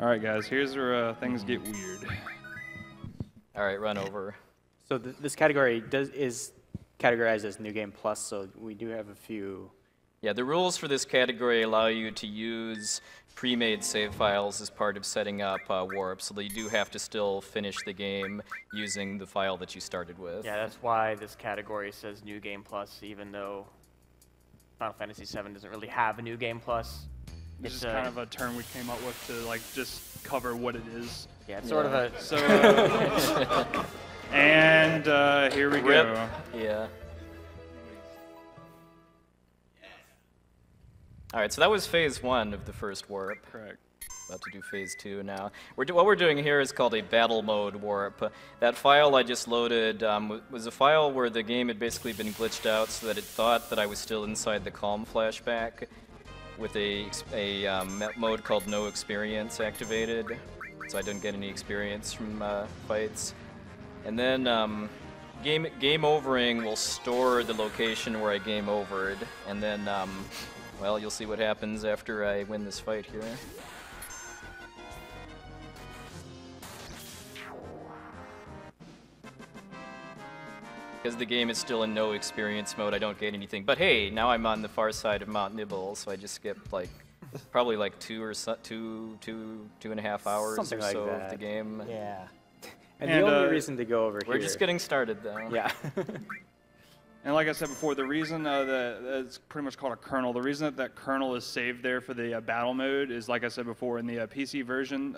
All right, guys, here's where things get weird. All right, run over. So this category is categorized as New Game Plus, so we do have a few. Yeah, the rules for this category allow you to use pre-made save files as part of setting up warp, so that you do have to still finish the game using the file that you started with. Yeah, that's why this category says New Game Plus, even though Final Fantasy VII doesn't really have a New Game Plus. This is kind of a term we came up with to like just cover what it is. Yeah, it's sort of a... So, and here we Rip. go. Yeah. All right, so that was phase 1 of the first warp. Correct. About to do phase 2 now. What we're doing here is called a battle mode warp. That file I just loaded was a file where the game had basically been glitched out so that it thought that I was still inside the Calm flashback with a mode called No Experience activated, so I didn't get any experience from fights. And then game overing will store the location where I game overed, and then well, you'll see what happens after I win this fight here. Because the game is still in no experience mode, I don't get anything. But hey, now I'm on the far side of Mount Nibble, so I just skipped like probably like 2.5 hours Something or like so that. of the game. Yeah. And the only reason to go over here. We're just getting started though. Yeah. And like I said before, the reason that it's pretty much called a kernel, the reason that kernel is saved there for the battle mode is, like I said before, in the PC version,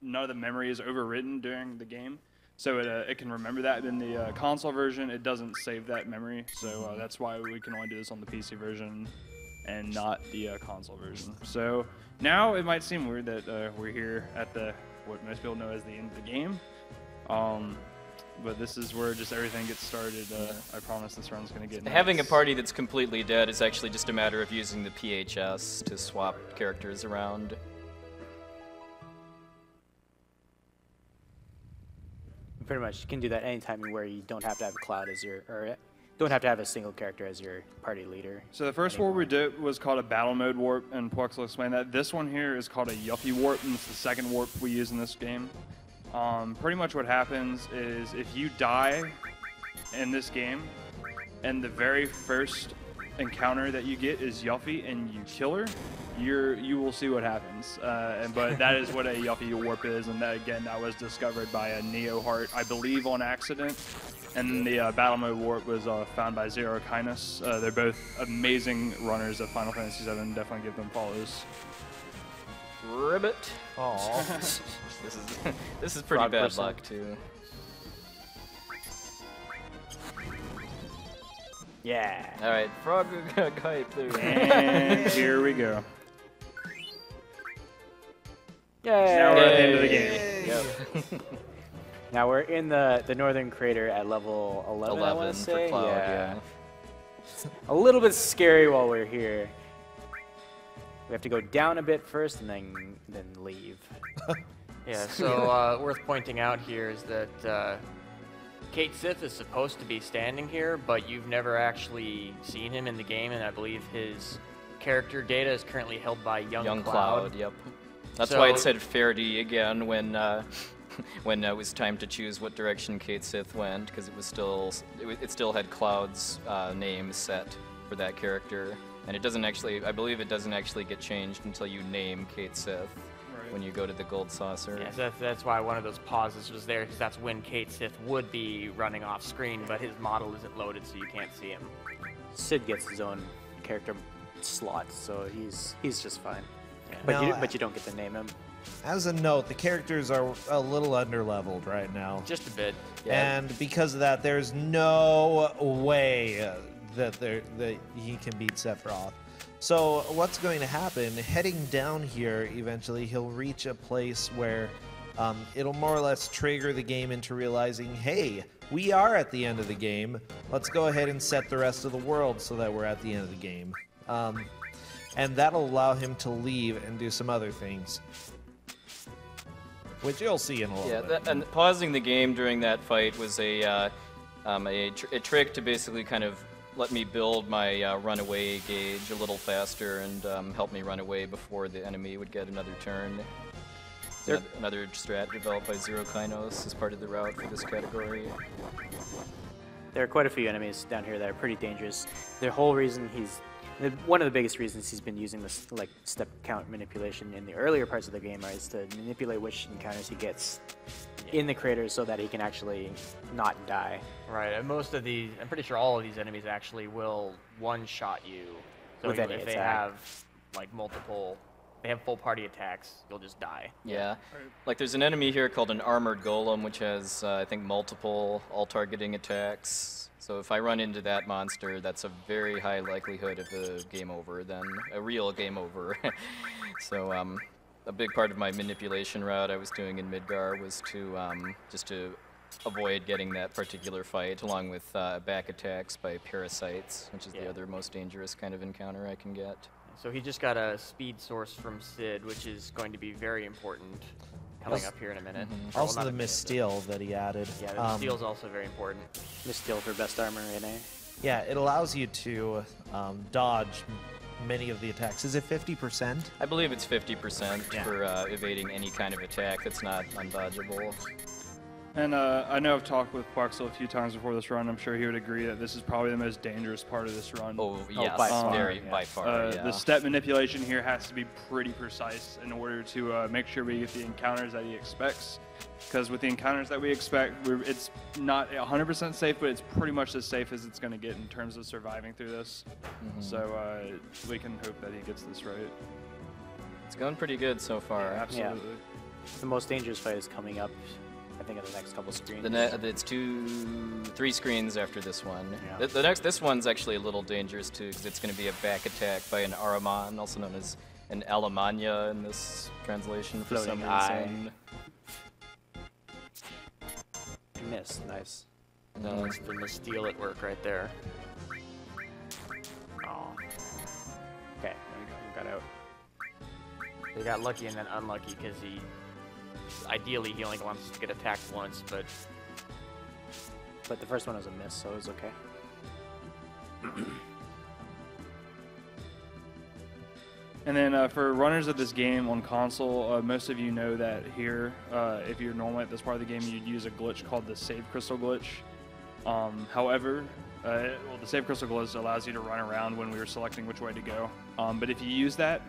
none of the memory is overwritten during the game. So it can remember that. In the console version, it doesn't save that memory. So that's why we can only do this on the PC version and not the console version. So now it might seem weird that we're here at what most people know as the end of the game. But this is where just everything gets started. I promise this run's going to get nuts. Having a party that's completely dead is actually just a matter of using the PHS to swap characters around. Pretty much, you can do that anytime where you don't have to have a Cloud as your, or don't have to have a single character as your party leader. So the first warp we did was called a battle mode warp, and Plex will explain that. This one here is called a Yuffie warp, and it's the second warp we use in this game. Pretty much what happens is if you die in this game, and the very first encounter that you get is Yuffie, and you kill her, you will see what happens. But that is what a Yuffie warp is, and that was discovered by a Neo Heart, I believe, on accident. And the battle mode warp was found by Zero Kindness. They're both amazing runners of Final Fantasy VII. Definitely give them follows. Ribbit. Aww. This is pretty Frog bad person. luck too. Yeah. All right, frog kite through. And here we go. Yay! Now we're at the end of the game. Yep. Now we're in the northern crater at level 11, I want to for say. Cloud, yeah. A little bit scary while we're here. We have to go down a bit first and then leave. Yeah, so worth pointing out here is that Kate Sith is supposed to be standing here, but you've never actually seen him in the game, and I believe his character data is currently held by Young Cloud. Yep. That's So- why it said Fairdy again when when it was time to choose what direction Kate Sith went, because it still had Cloud's name set for that character, and it doesn't actually, I believe it doesn't actually get changed until you name Kate Sith when you go to the Gold Saucer. Yeah, so that's why one of those pauses was there, because that's when Kate Sith would be running off screen, but his model isn't loaded, so you can't see him. Sid gets his own character slot, so he's just fine. Yeah. But you don't get to name him. As a note, the characters are a little underleveled right now. Just a bit. Yeah. And because of that, there's no way that he can beat Sephiroth. So what's going to happen, heading down here, eventually he'll reach a place where it'll more or less trigger the game into realizing, hey, we are at the end of the game. Let's go ahead and set the rest of the world so that we're at the end of the game. And that'll allow him to leave and do some other things, which you'll see in a little bit. Yeah, and pausing the game during that fight was a trick to basically kind of let me build my runaway gauge a little faster and help me run away before the enemy would get another turn. Another strat developed by Zero Kainos as part of the route for this category. There are quite a few enemies down here that are pretty dangerous. The whole reason one of the biggest reasons he's been using this like step count manipulation in the earlier parts of the game is to manipulate which encounters he gets in the craters so that he can actually not die. Right, and most of these, I'm pretty sure all of these enemies actually will one-shot you. So With any if they attack. have like multiple, they have full party attacks, you'll just die. Yeah, like there's an enemy here called an armored golem, which has I think multiple all-targeting attacks. So if I run into that monster, that's a very high likelihood of a game over, then a real game over. So a big part of my manipulation route I was doing in Midgar was to just to avoid getting that particular fight, along with back attacks by parasites, which is the other most dangerous kind of encounter I can get. So he just got a speed source from Sid, which is going to be very important coming up here in a minute. Or, Also well, the not a missteel that he added. Yeah, the missteel is also very important. Missteel for best armor in A. Yeah, it allows you to dodge many of the attacks. Is it 50%? I believe it's 50% for evading any kind of attack that's not undodgeable. And I know I've talked with Parksel a few times before this run. I'm sure he would agree that this is probably the most dangerous part of this run. Oh, yes, by far, by far, yeah. The step manipulation here has to be pretty precise in order to make sure we get the encounters that he expects. Because with the encounters that we expect, it's not 100% safe, but it's pretty much as safe as it's going to get in terms of surviving through this. So we can hope that he gets this right. It's going pretty good so far. Yeah, absolutely. The most dangerous fight is coming up, I think, in the next couple screens. It's 3 screens after this one. Yeah. This one's actually a little dangerous too, because it's going to be a back attack by an Araman, also known as an Alamanya in this translation for some Floating eye. reason. Miss, nice. No, it's the missteel at work right there. Oh. Okay, there we go. We got out. They got lucky and then unlucky because ideally he only wants to get attacked once, but But the first one was a miss, so it was okay. And then for runners of this game on console, most of you know that here, if you're normally at this part of the game, you'd use a glitch called the Save Crystal glitch. However, the Save Crystal glitch allows you to run around when we were selecting which way to go. But if you use that,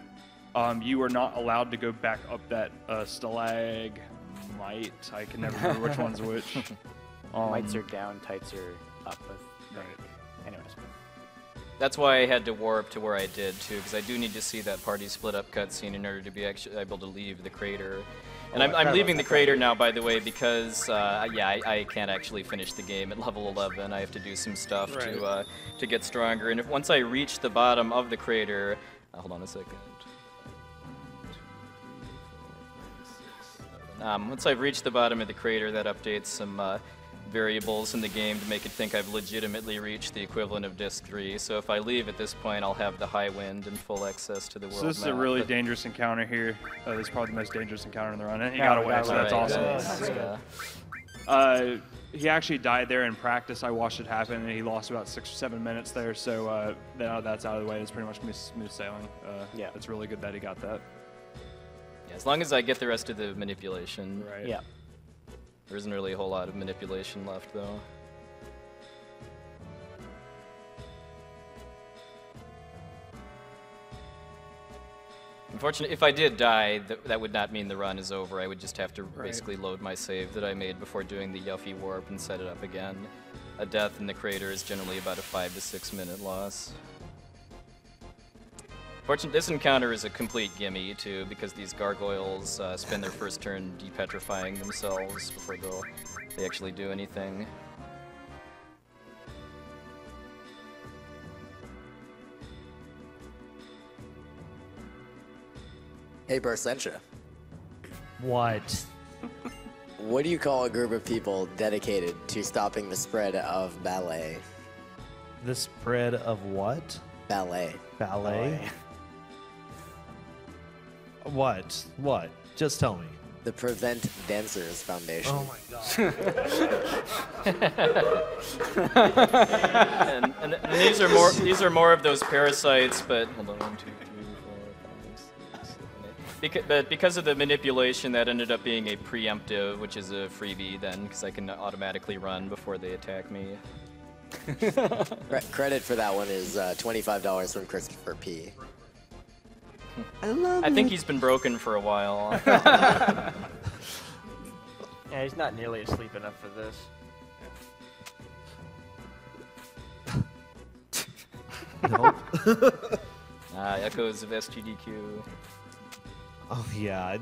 you are not allowed to go back up that stalagmite. I can never remember which one's which. Mites are down, tights are up. Right. Anyways. That's why I had to warp to where I did too, because I do need to see that party split up cutscene in order to be actually able to leave the crater. And I'm leaving the crater now, by the way, because I can't actually finish the game at level 11. I have to do some stuff to get stronger. And once I reach the bottom of the crater, hold on a second. Once I've reached the bottom of the crater, that updates some variables in the game to make it think I've legitimately reached the equivalent of Disc 3. So if I leave at this point, I'll have the high wind and full access to the world So this is a map. really dangerous encounter here. This is probably the most dangerous encounter in the run. And he got away, so that's awesome. He actually died there in practice. I watched it happen, and he lost about 6 or 7 minutes there. So now that's out of the way. It's pretty much smooth sailing. It's really good that he got that. Yeah, as long as I get the rest of the manipulation. Right. Yeah. There isn't really a whole lot of manipulation left, though. Unfortunately, if I did die, that would not mean the run is over. I would just have to basically load my save that I made before doing the Yuffie warp and set it up again. A death in the crater is generally about a 5 to 6 minute loss. Fortunately, this encounter is a complete gimme, too, because these gargoyles spend their first turn depetrifying themselves before they actually do anything. Hey, Bersentia. What? What do you call a group of people dedicated to stopping the spread of ballet? The spread of what? Ballet. Ballet? What? What? Just tell me. The Prevent Dancers Foundation. Oh my god. and these are more of those parasites, but hold on, 1, 2, 3, 4, 5, 6, 7, 8. But because of the manipulation, that ended up being a preemptive, which is a freebie then, because I can automatically run before they attack me. Credit for that one is $25 from Christopher P. I think he's been broken for a while. Yeah, he's not nearly asleep enough for this. Nope. Echoes of SGDQ. Oh yeah,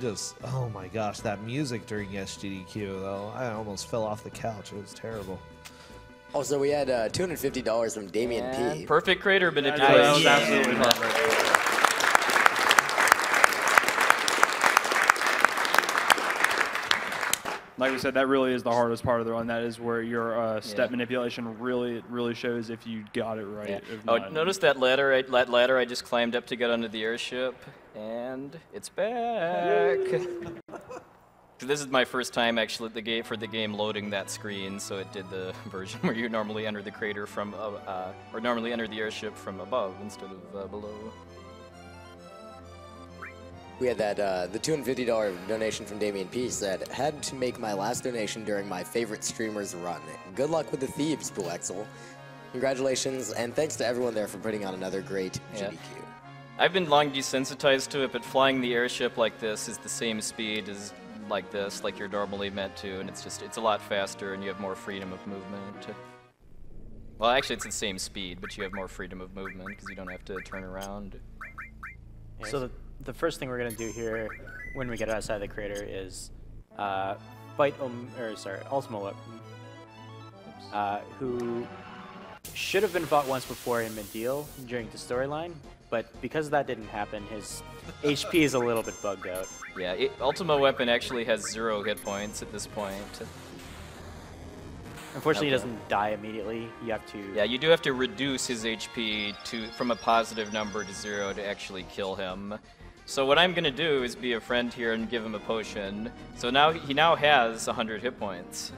oh my gosh, that music during SGDQ though, I almost fell off the couch. It was terrible. Also, we had $250 from Damien P. Perfect crater That manipulation. was absolutely perfect. Like we said, that really is the hardest part of the run. That is where your step manipulation really shows if you got it right. Yeah. If Oh, not. notice that ladder I just climbed up to get onto the airship, and it's back. This is my first time actually for the game loading that screen, so it did the version where you normally enter the crater from, or normally enter the airship from above instead of below. We had that, the $250 donation from Damien P said, had to make my last donation during my favorite streamer's run. Good luck with the thieves, Buexel. Congratulations, and thanks to everyone there for putting on another great GDQ. I've been long desensitized to it, but flying the airship like this is the same speed as like this, like you're normally meant to, and it's a lot faster and you have more freedom of movement. Well, actually it's the same speed, but you have more freedom of movement because you don't have to turn around. Yes. So the first thing we're gonna do here when we get outside the crater is fight Ultima Weapon, who should have been fought once before in Medial during the storyline, but because that didn't happen, his HP is a little bit bugged out. Yeah, Ultima Weapon actually has 0 hit points at this point. Unfortunately, he doesn't die immediately. You have to... Yeah, you do have to reduce his HP from a positive number to 0 to actually kill him. So what I'm going to do is be a friend here and give him a potion. So now he now has 100 hit points.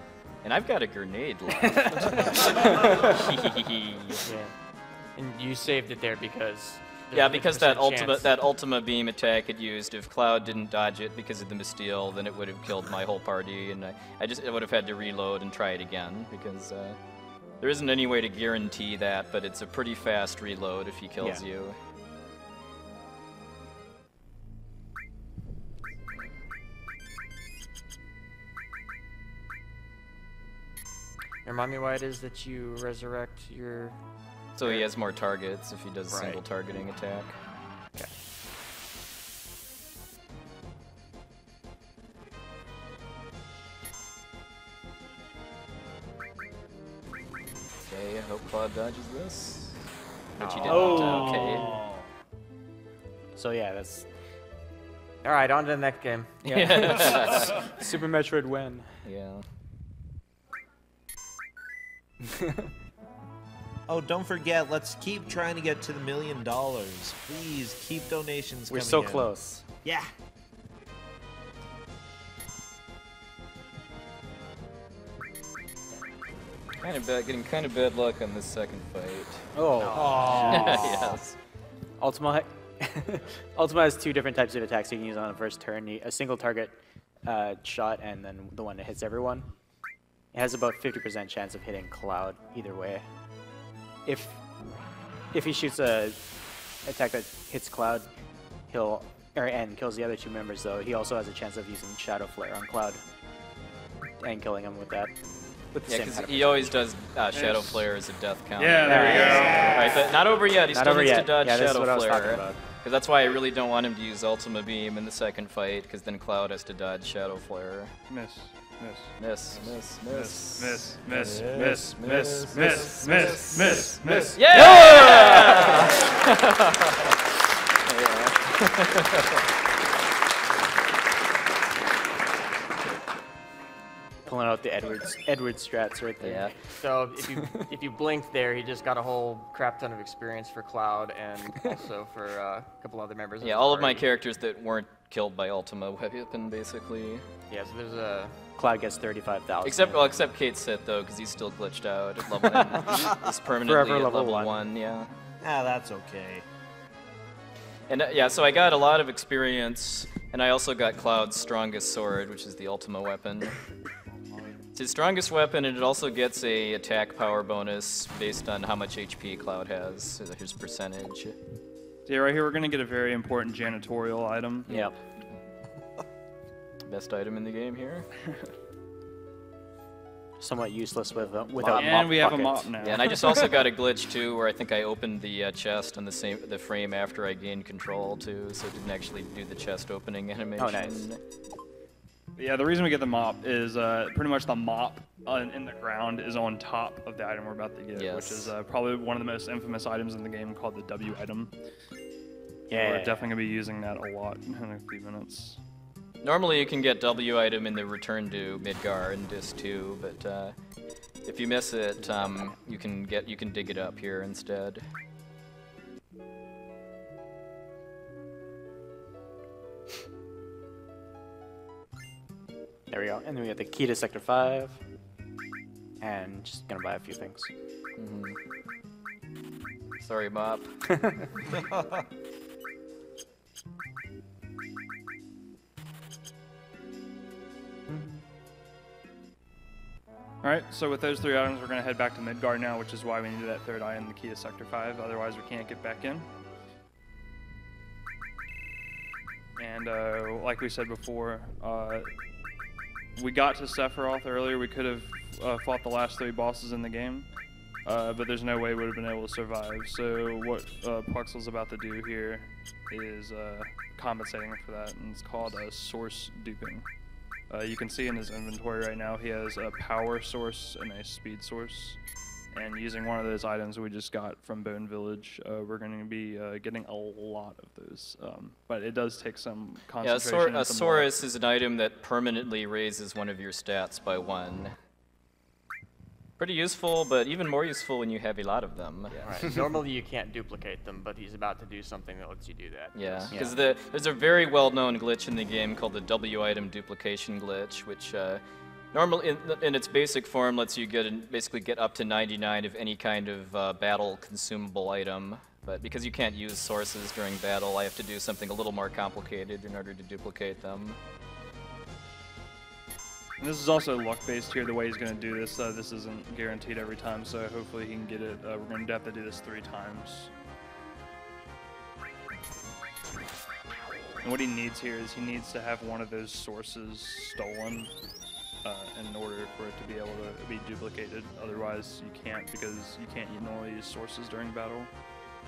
And I've got a grenade left. Yeah. And you saved it there because... Yeah, because that chance. Ultima beam attack it used, if Cloud didn't dodge it because of the Misteel, then it would have killed my whole party, and I would have had to reload and try it again, because there isn't any way to guarantee that, but it's a pretty fast reload if he kills you. Remind me why it is that you resurrect your... So he has more targets if he does a single targeting attack. Okay. Okay, I hope Claude dodges this. Which he didn't. Oh. Okay. So yeah, that's... Alright, on to the next game. Yeah. Super Metroid win. Yeah. Oh, don't forget, let's keep trying to get to the $1 million. Please, keep donations We're coming so in. close. Yeah. Getting kind of bad luck on this second fight. Oh. Yes. Ultima has 2 different types of attacks you can use on the first turn. A single target shot and then the one that hits everyone. It has about 50% chance of hitting Cloud either way. If he shoots a attack that hits Cloud, and kills the other 2 members though, he also has a chance of using Shadow Flare on Cloud and killing him with that. Yeah, because he always does Shadow Flare as a death counter. Yeah, there we go. Right, but not over yet. He still needs to dodge yeah, Shadow what I was talking Flare. about. Because that's why I really don't want him to use Ultima Beam in the second fight, because then Cloud has to dodge Shadow Flare. Miss. Miss. Yeah! Yeah! pulling out the Edwards strats right there. Yeah. So if you blinked there, he just got a whole crap ton of experience for Cloud and also for a couple other members. Yeah, the all of my party. characters that weren't killed by Ultima Weapon, basically. Yeah, so there's a. Cloud gets 35,000. Except Kate Sith, though, because he's still glitched out at level He's permanently Forever at level level 1. 1, yeah. Ah, that's okay. And yeah, so I got a lot of experience, and I also got Cloud's strongest sword, which is the Ultima weapon. It's his strongest weapon, and it also gets a attack power bonus based on how much HP Cloud has, so his percentage. Yeah, right here we're gonna get a very important janitorial item. Yep. Best item in the game here. Somewhat useless without mop And we have a bucket. mop now. Yeah, and I just also got a glitch too, where I think I opened the chest on the frame after I gained control too, so it didn't actually do the chest opening animation. Oh, nice. Yeah, the reason we get the mop is pretty much the mop in the ground is on top of the item we're about to get, Yes. which is probably one of the most infamous items in the game called the W item. Yeah. We're definitely going to be using that a lot in a few minutes. Normally you can get W item in the return to Midgar in Disc 2, but if you miss it, you can dig it up here instead. There we go. And then we got the key to Sector 5. And just gonna buy a few things. Sorry, Mop. Alright, so with those 3 items, we're going to head back to Midgard now, which is why we needed that 3rd item, the key to Sector 5. Otherwise, we can't get back in. And like we said before, we got to Sephiroth earlier. We could have fought the last 3 bosses in the game, but there's no way we would have been able to survive. So what Puxel's about to do here is compensating for that, and it's called source duping. You can see in his inventory right now he has a power source and a speed source. And using one of those items we just got from Bone Village, we're going to be getting a lot of those. But it does take some concentration. Yeah, a Saurus is an item that permanently raises one of your stats by 1. Pretty useful, but even more useful when you have a lot of them. Yeah, right. Normally you can't duplicate them, but he's about to do something that lets you do that. Yeah, because there's a very well-known glitch in the game called the W item duplication glitch, which normally in its basic form lets you basically get up to 99 of any kind of battle consumable item. But because you can't use sources during battle, I have to do something a little more complicated in order to duplicate them. And this is also luck-based here, the way he's going to do this. This isn't guaranteed every time, so hopefully he can get it. We're going to have to do this 3 times. And what he needs here is he needs to have one of those sources stolen in order for it to be able to be duplicated. Otherwise, you can't, because you can't normally use sources during battle.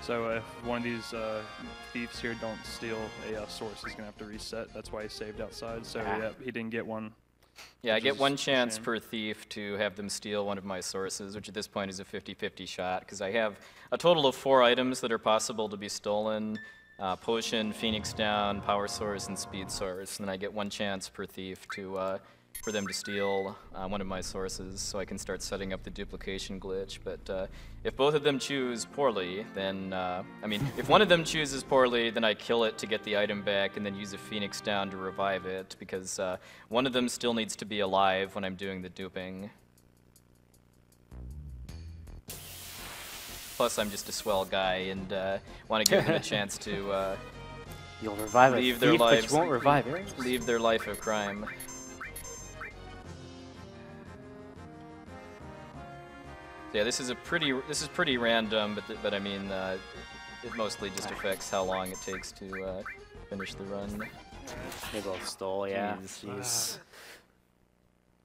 So if one of these thieves here don't steal a source, he's going to have to reset. That's why he saved outside. So yeah, he didn't get one. Yeah, I get 1 chance per thief to have them steal one of my sources, which at this point is a 50-50 shot, because I have a total of 4 items that are possible to be stolen. Potion, Phoenix Down, Power Source, and Speed Source. And then I get 1 chance per thief to for them to steal one of my sources, so I can start setting up the duplication glitch. But if both of them choose poorly, then, if one of them chooses poorly, then I kill it to get the item back and then use a Phoenix Down to revive it, because one of them still needs to be alive when I'm doing the duping. Plus, I'm just a swell guy and want to give them a chance to You'll revive leave a their thief, lives, but you won't revive Ares. leave their life of crime. Yeah, this is pretty random, but I mean, it mostly just affects how long it takes to finish the run. They both stole, yeah. Jeez.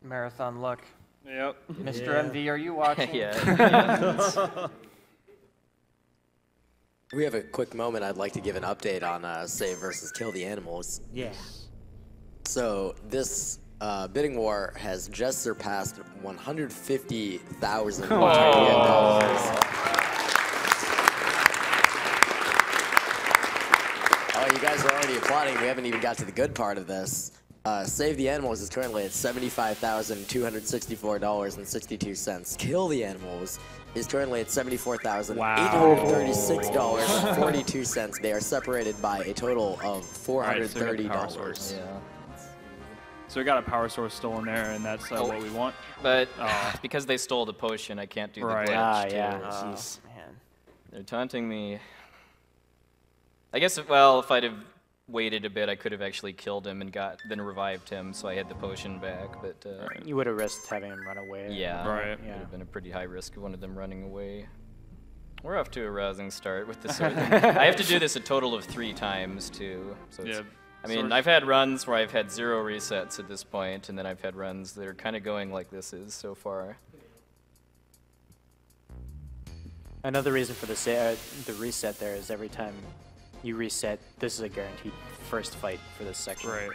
Marathon luck. Yep. Mr. MV, are you watching? Yeah. We have a quick moment. I'd like to give an update on Save versus Kill the Animals. Yeah. So this bidding war has just surpassed $150,000 Oh, you guys are already applauding. We haven't even got to the good part of this. Save the Animals is currently at $75,264.62. Kill the Animals is currently at $74,836.42. They are separated by a total of $430. Yeah. So we got a power source still in there, and that's what we want. But because they stole the potion, I can't do the Right. glitch. too. Man. They're taunting me. I guess, well, if I'd have waited a bit, I could have actually killed him and then revived him, so I had the potion back. But You would have risked having him run away. yeah, Right. it would have been a pretty high risk of one of them running away. We're off to a rousing start with the sword. I have to do this a total of 3 times too. So it's, Yeah. I mean, Sword- I've had runs where I've had 0 resets at this point, and then I've had runs that are kind of going like this is so far. Another reason for the reset there is every time you reset, this is a guaranteed first fight for this section. Right.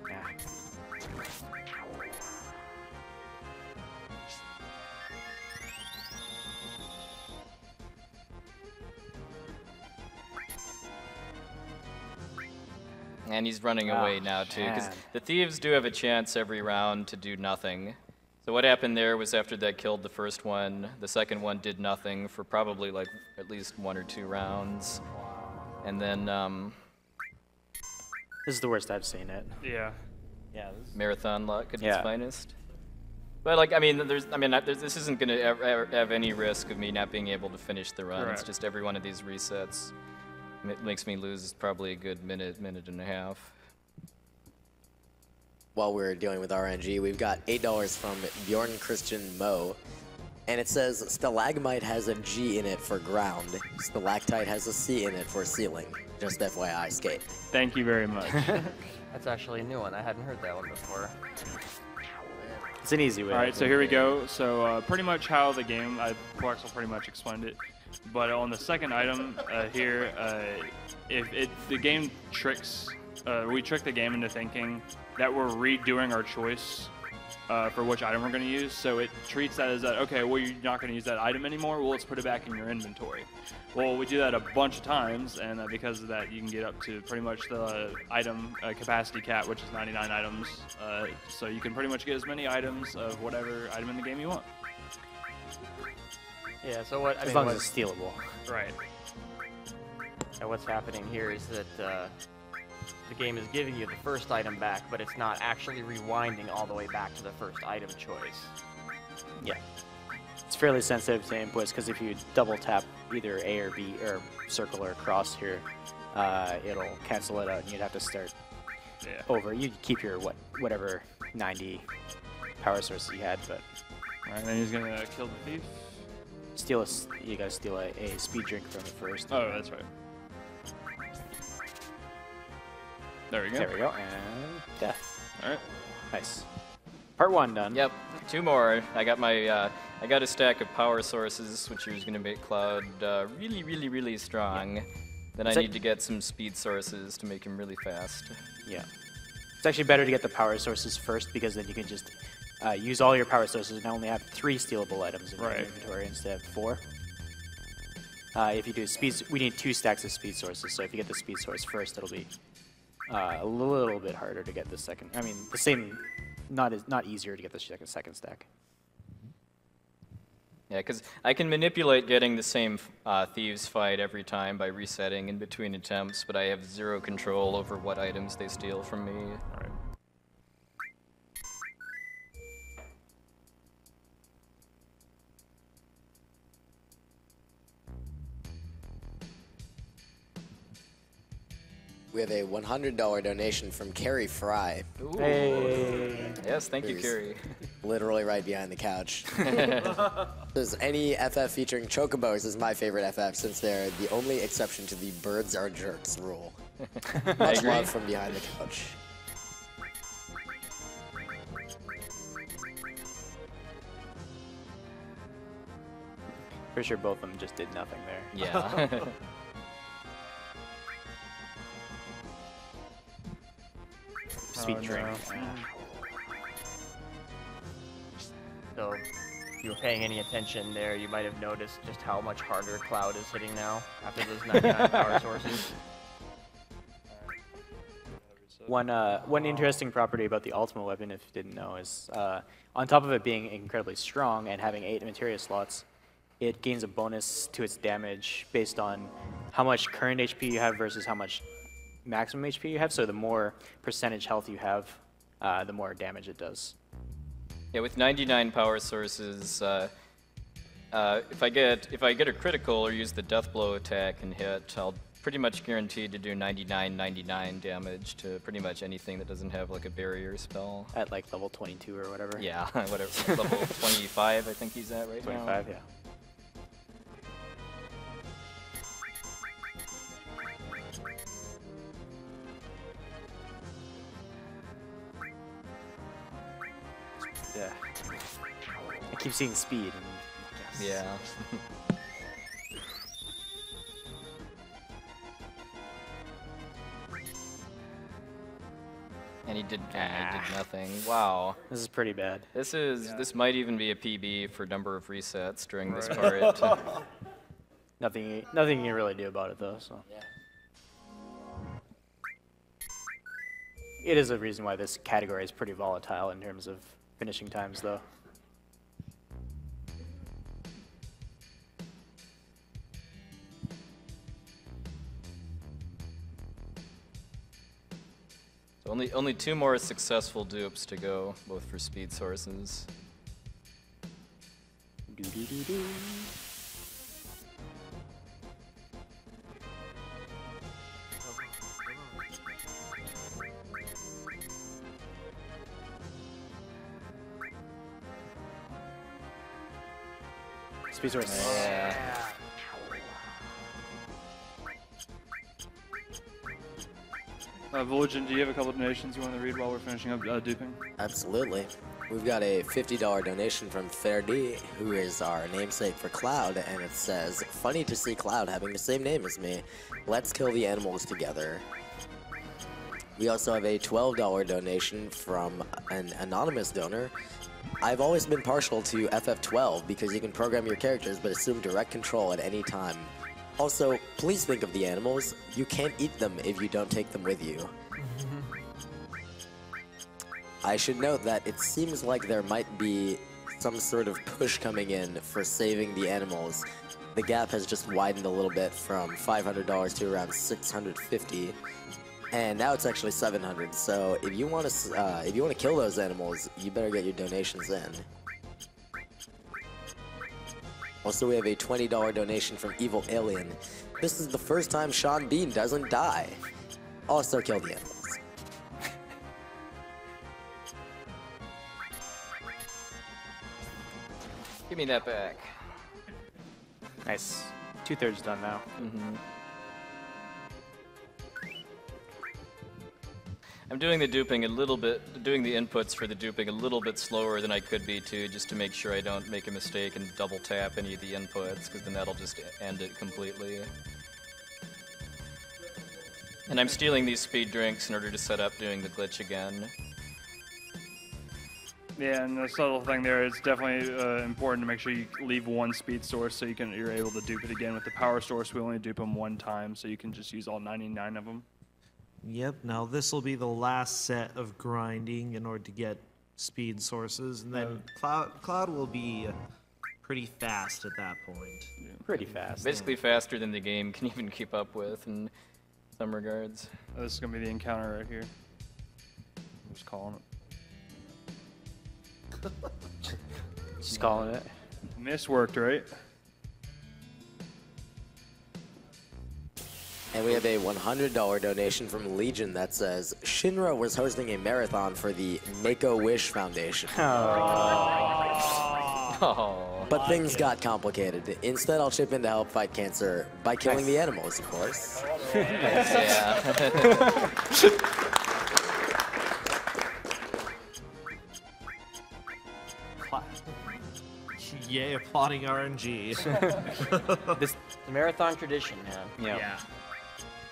Yeah. And he's running away now too, because man. the thieves do have a chance every round to do nothing. So what happened there was after that killed the first one, the second one did nothing for probably like at least 1 or 2 rounds. And then This is the worst I've seen it. Yeah. Yeah. marathon luck at its Yeah. finest. But like, I mean, this isn't going to ever have any risk of me not being able to finish the run. It's Correct. just every one of these resets makes me lose probably a good minute and a half. While we're dealing with RNG, we've got $8 from Bjorn Christian Mo. And it says, Stalagmite has a G in it for ground. Stalactite has a C in it for ceiling. Just FYI, skate. Thank you very much. That's actually a new one. I hadn't heard that one before. It's an easy way. All right, so here we go. So pretty much how the game, Poexel pretty much explained it. But on the second item here, if the game tricks, we trick the game into thinking that we're redoing our choice for which item we're going to use. So it treats that as that, okay, well, you're not going to use that item anymore. Well, let's put it back in your inventory. Well, we do that a bunch of times, and because of that, you can get up to pretty much the item capacity cap, which is 99 items. So you can pretty much get as many items of whatever item in the game you want. Yeah, so what, I As mean, long what, as it's stealable. Right. what's happening here is that the game is giving you the first item back, but it's not actually rewinding all the way back to the first item choice. Yeah. It's fairly sensitive to inputs because if you double tap either A or B or circle or cross here, it'll cancel it out and you'd have to start over. You keep your whatever 90 power sources you had, but All right, then he's gonna kill the thief. you gotta steal a speed drink from it first. Oh, that's right. There we go. There we go, and death. All right. Nice. Part 1 done. Yep, 2 more. I got my I got a stack of power sources, which is going to make Cloud really, really, really strong. Then I So- need to get some speed sources to make him really fast. Yeah. It's actually better to get the power sources first because then you can just use all your power sources and only have 3 stealable items in your Right. inventory instead of 4. If you do speed, we need 2 stacks of speed sources. So if you get the speed source first, it'll be a little bit harder to get the second. I mean, the same, not easier to get the second stack. Yeah, because I can manipulate getting the same thieves fight every time by resetting in between attempts, but I have 0 control over what items they steal from me. All right. We have a $100 donation from Carrie Fry, Ooh. Hey. Yes, thank you, Here's- Carrie. literally right behind the couch. Says any FF featuring chocobos is my favorite FF since they're the only exception to the birds are jerks rule. Much agree. love from behind the couch. Pretty sure both of them just did nothing there. Yeah. Speed Oh, drink. no. So if you were paying any attention there, you might have noticed just how much harder Cloud is hitting now after those 99 power sources. One interesting property about the Ultimate weapon, if you didn't know, is on top of it being incredibly strong and having 8 materia slots, it gains a bonus to its damage based on how much current HP you have versus how much maximum HP you have. So the more percentage health you have, the more damage it does. Yeah, with 99 power sources, if I get a critical or use the death blow attack and hit, I'll pretty much guaranteed to do 99 damage to pretty much anything that doesn't have like a barrier spell. At like level 22 or whatever. Yeah, whatever. Level 25, I think he's at right 25, now. 25, yeah. Yeah. I keep seeing speed. And Yeah. And he did nothing. Wow. This is pretty bad. This might even be a PB for number of resets during this part. Nothing you can really do about it though. So. Yeah. It is a reason why this category is pretty volatile in terms of finishing times, though. So only 2 more successful dupes to go, both for speed sources. Doo-doo-doo-doo. Speed source. Yeah. Voligen, do you have a couple of donations you want to read while we're finishing up duping? Absolutely. We've got a $50 donation from Ferdi, who is our namesake for Cloud, and it says, "Funny to see Cloud having the same name as me. Let's kill the animals together." We also have a $12 donation from an anonymous donor. "I've always been partial to FF12 because you can program your characters but assume direct control at any time. Also, please think of the animals. You can't eat them if you don't take them with you." I should note that it seems like there might be some sort of push coming in for saving the animals. The gap has just widened a little bit from $500 to around $650, and now it's actually $700. So if you want to kill those animals, you better get your donations in. Also, we have a $20 donation from Evil Alien. "This is the first time Sean Bean doesn't die. Also kill the animals." Give me that back. Nice. 2/3 done now. I'm doing the duping a little bit, doing the inputs for the duping a little bit slower than I could be too, just to make sure I don't make a mistake and double tap any of the inputs, because then that'll just end it completely. And I'm stealing these speed drinks in order to set up doing the glitch again. Yeah, and the subtle thing there is definitely important to make sure you leave one speed source so you're able to dupe it again. With the power source, we only dupe them one time, so you can just use all 99 of them. Yep, now this will be the last set of grinding in order to get speed sources, and then Cloud will be pretty fast at that point. Pretty fast. Basically faster than the game can even keep up with in some regards. This is going to be the encounter right here. I'm just calling it. Just calling it. Miss worked, right? And we have a $100 donation from Legion that says, "Shinra was hosting a marathon for the Make-A-Wish Foundation. Oh. But things got complicated. Instead, I'll chip in to help fight cancer by killing the animals, of course." Yeah. Yay, applauding RNG. This marathon tradition, man. Yeah.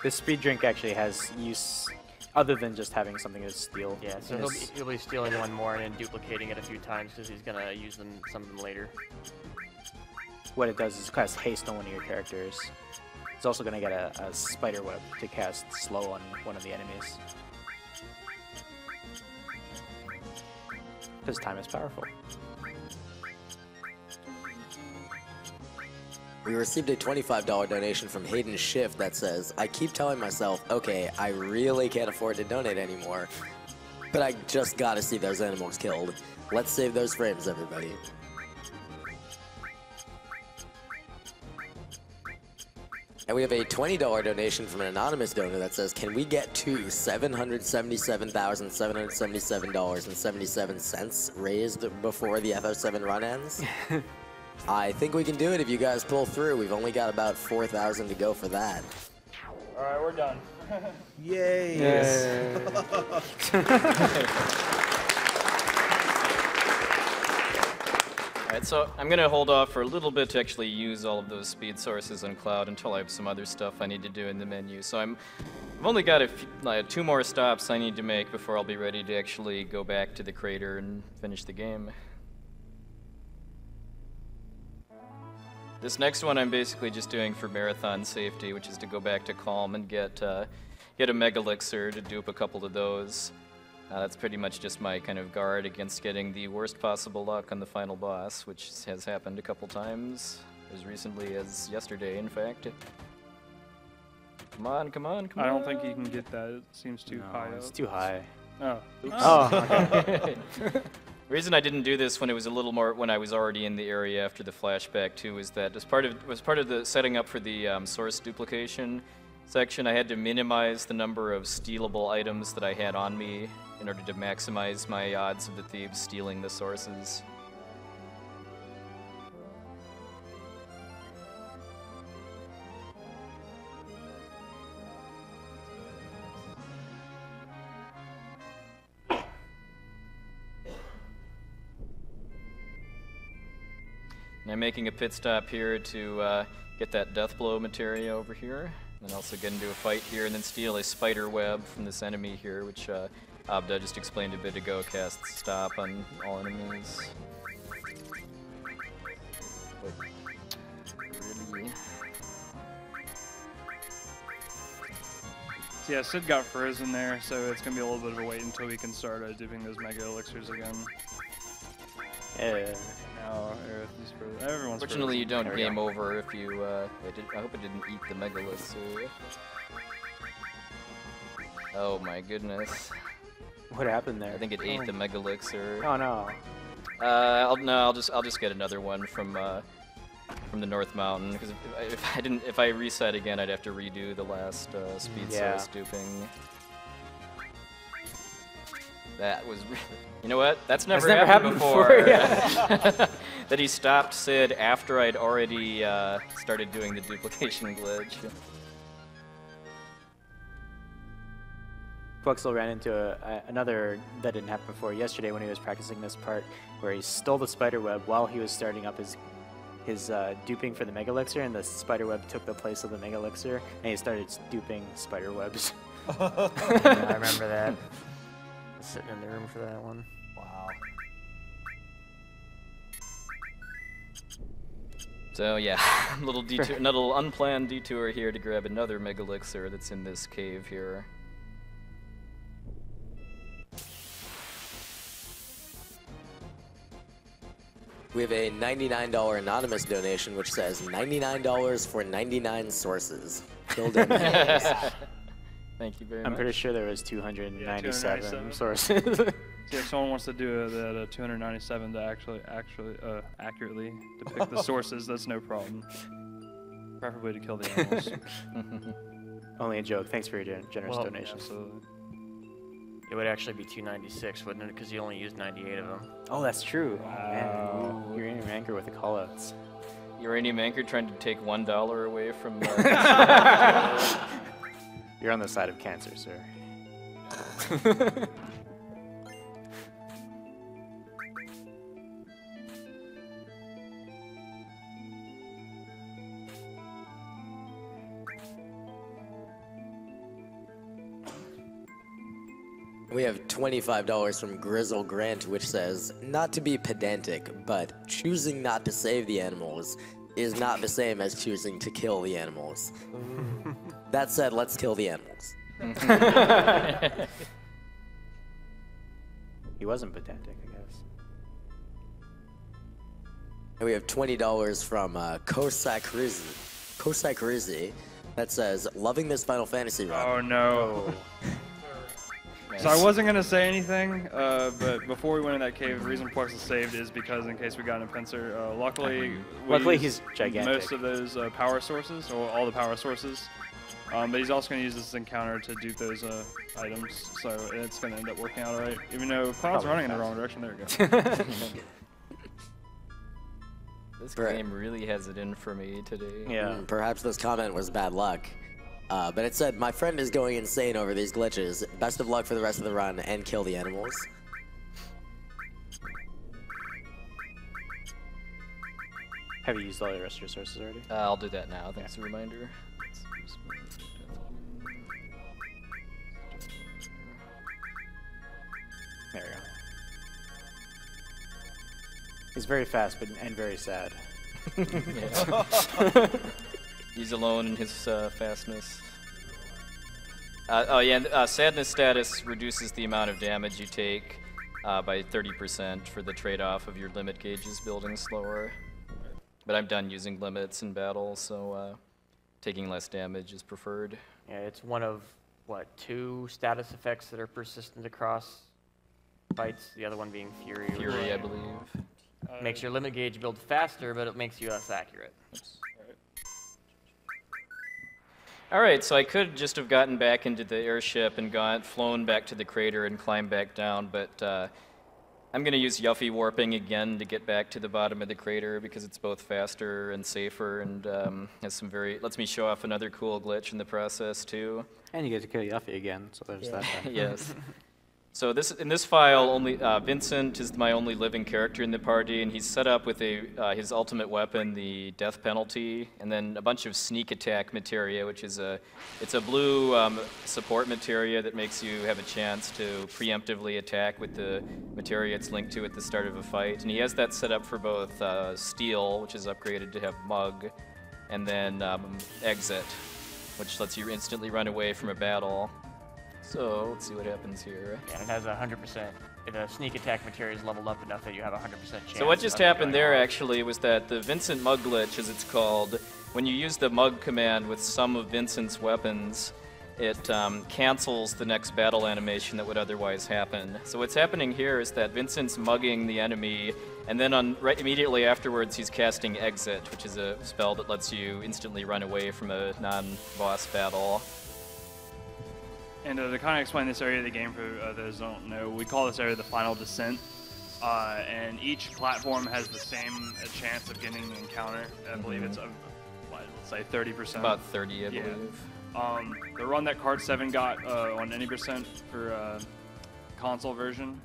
This speed drink actually has use Other than just having something to steal. Yeah, so in he'll be stealing one more and then duplicating it a few times because he's gonna use some of them later. What it does is cast haste on one of your characters. It's also going to get a spider web to cast slow on one of the enemies. Because time is powerful. We received a $25 donation from Hayden Schiff that says, I keep telling myself, okay, I really can't afford to donate anymore, but I just gotta see those animals killed. Let's save those frames, everybody. And we have a $20 donation from an anonymous donor that says, can we get to $777,777.77 raised before the FF7 run ends? I think we can do it if you guys pull through. We've only got about 4,000 to go for that. All right, we're done. Yay! Alright, so I'm going to hold off for a little bit to actually use all of those speed sources on Cloud until I have some other stuff I need to do in the menu. So I've only got two more stops I need to make before I'll be ready to actually go back to the crater and finish the game. This next one I'm basically just doing for marathon safety, which is to go back to Calm and get a Mega Elixir to dupe a couple of those. That's pretty much just my kind of guard against getting the worst possible luck on the final boss, which has happened a couple times, as recently as yesterday, in fact. Come on, come on, come on. I don't think you can get that. It seems too high up. It's too high. Oh. Oops. Oh, okay. The reason I didn't do this when it was a little more when I was already in the area after the flashback too is that as part of the setting up for the source duplication section, I had to minimize the number of stealable items that I had on me in order to maximize my odds of the thieves stealing the sources. And I'm making a pit stop here to get that death blow materia over here, and also get into a fight here, and then steal a spider web from this enemy here, which Abda just explained a bit ago, casts stop on all enemies. But really... So yeah, Sid got frozen there, so it's going to be a little bit of a wait until we can start dipping those Mega Elixirs again. Yeah. Now, Aerith is frozen. Everyone's Fortunately, you frozen. don't game over if you, I hope it didn't eat the Mega Elixir. Oh my goodness. What happened there? I think it ate the Mega Elixir. Oh no. I'll just get another one from the North Mountain, because if I reset again, I'd have to redo the last speed source duping. That was, you know what? That's never happened before. Yeah. That he stopped Sid after I'd already started doing the duplication glitch. Quexel ran into another that didn't happen before yesterday when he was practicing this part, where he stole the spider web while he was starting up his duping for the Mega Elixir, and the spider web took the place of the Mega Elixir, and he started duping spider webs. Yeah, I remember that. I was sitting in the room for that one. Wow. So yeah, little detour, another unplanned detour here to grab another Mega Elixir that's in this cave here. We have a $99 anonymous donation which says $99 for 99 sources. Killed in Thank you very I'm much. pretty sure there was 297 297. sources. Yeah, if someone wants to do that 297 to actually accurately depict the sources, that's no problem. Preferably to kill the animals. Only a joke. Thanks for your generous donation. Absolutely. It would actually be 296, wouldn't it? Because you only used 98 of them. Oh, that's true. Man, Uranium Anchor with the callouts. Uranium Anchor trying to take $1 away from. You're on the side of cancer, sir. We have $25 from Grizzle Grant, which says, not to be pedantic, but choosing not to save the animals is not the same as choosing to kill the animals. That said, let's kill the animals. He wasn't pedantic, I guess. And we have $20 from Kosak Rizzi that says, loving this Final Fantasy run. Oh no. So I wasn't gonna say anything, but before we went in that cave, the reason Plex is saved is because in case we got in a pincer, luckily He's gigantic. most of those power sources, or all the power sources. But he's also gonna use this encounter to dupe those items, so it's gonna end up working out alright. Even though Cloud's running in the wrong direction. There we go. This game really has it in for me today. Yeah. Perhaps this comment was bad luck. But it said, my friend is going insane over these glitches. Best of luck for the rest of the run and kill the animals. Have you used all your rest of your sources already? I'll do that now. Thanks for the reminder. There we go. He's very fast and very sad. He's alone in his fastness. Sadness status reduces the amount of damage you take by 30% for the trade-off of your limit gauges building slower. But I'm done using limits in battle, so taking less damage is preferred. Yeah, it's one of, what, 2 status effects that are persistent across fights, the other one being Fury. Fury, I believe. Makes your limit gauge build faster, but it makes you less accurate. Alright, so I could just have gotten back into the airship and flown back to the crater and climbed back down, but I'm going to use Yuffie warping again to get back to the bottom of the crater because it's both faster and safer and has lets me show off another cool glitch in the process too. And you get to kill Yuffie again, so there's that. Yes. So in this file, only Vincent is my only living character in the party, and he's set up with his ultimate weapon, the death penalty, and then a bunch of sneak attack materia, which is it's a blue support materia that makes you have a chance to preemptively attack with the materia it's linked to at the start of a fight. And he has that set up for both Steel, which is upgraded to have Mug, and then Exit, which lets you instantly run away from a battle. So, let's see what happens here. Yeah, it has 100%. The sneak attack material is leveled up enough that you have a 100% chance. So what just happened there actually was that the Vincent Mug glitch, as it's called, when you use the Mug command with some of Vincent's weapons, it cancels the next battle animation that would otherwise happen. So what's happening here is that Vincent's mugging the enemy, and then immediately afterwards he's casting Exit, which is a spell that lets you instantly run away from a non-boss battle. And to kind of explain this area of the game for those who don't know, we call this area the Final Descent. And each platform has the same chance of getting an encounter. I believe it's, let's say 30%. About 30, I believe. The run that Card 7 got on any percent for console version,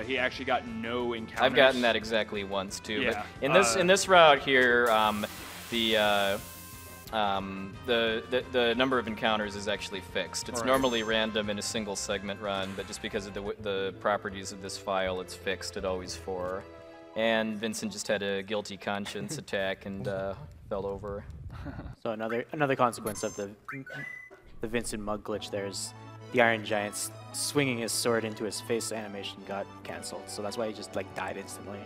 he actually got no encounters. I've gotten that exactly once too. Yeah. But in this route here, the number of encounters is actually fixed. It's normally random in a single segment run, but just because of the properties of this file, it's fixed at always 4. And Vincent just had a guilty conscience attack and fell over. So another consequence of the Vincent Mug glitch there is the Iron Giant swinging his sword into his face animation got cancelled. So that's why he just like died instantly.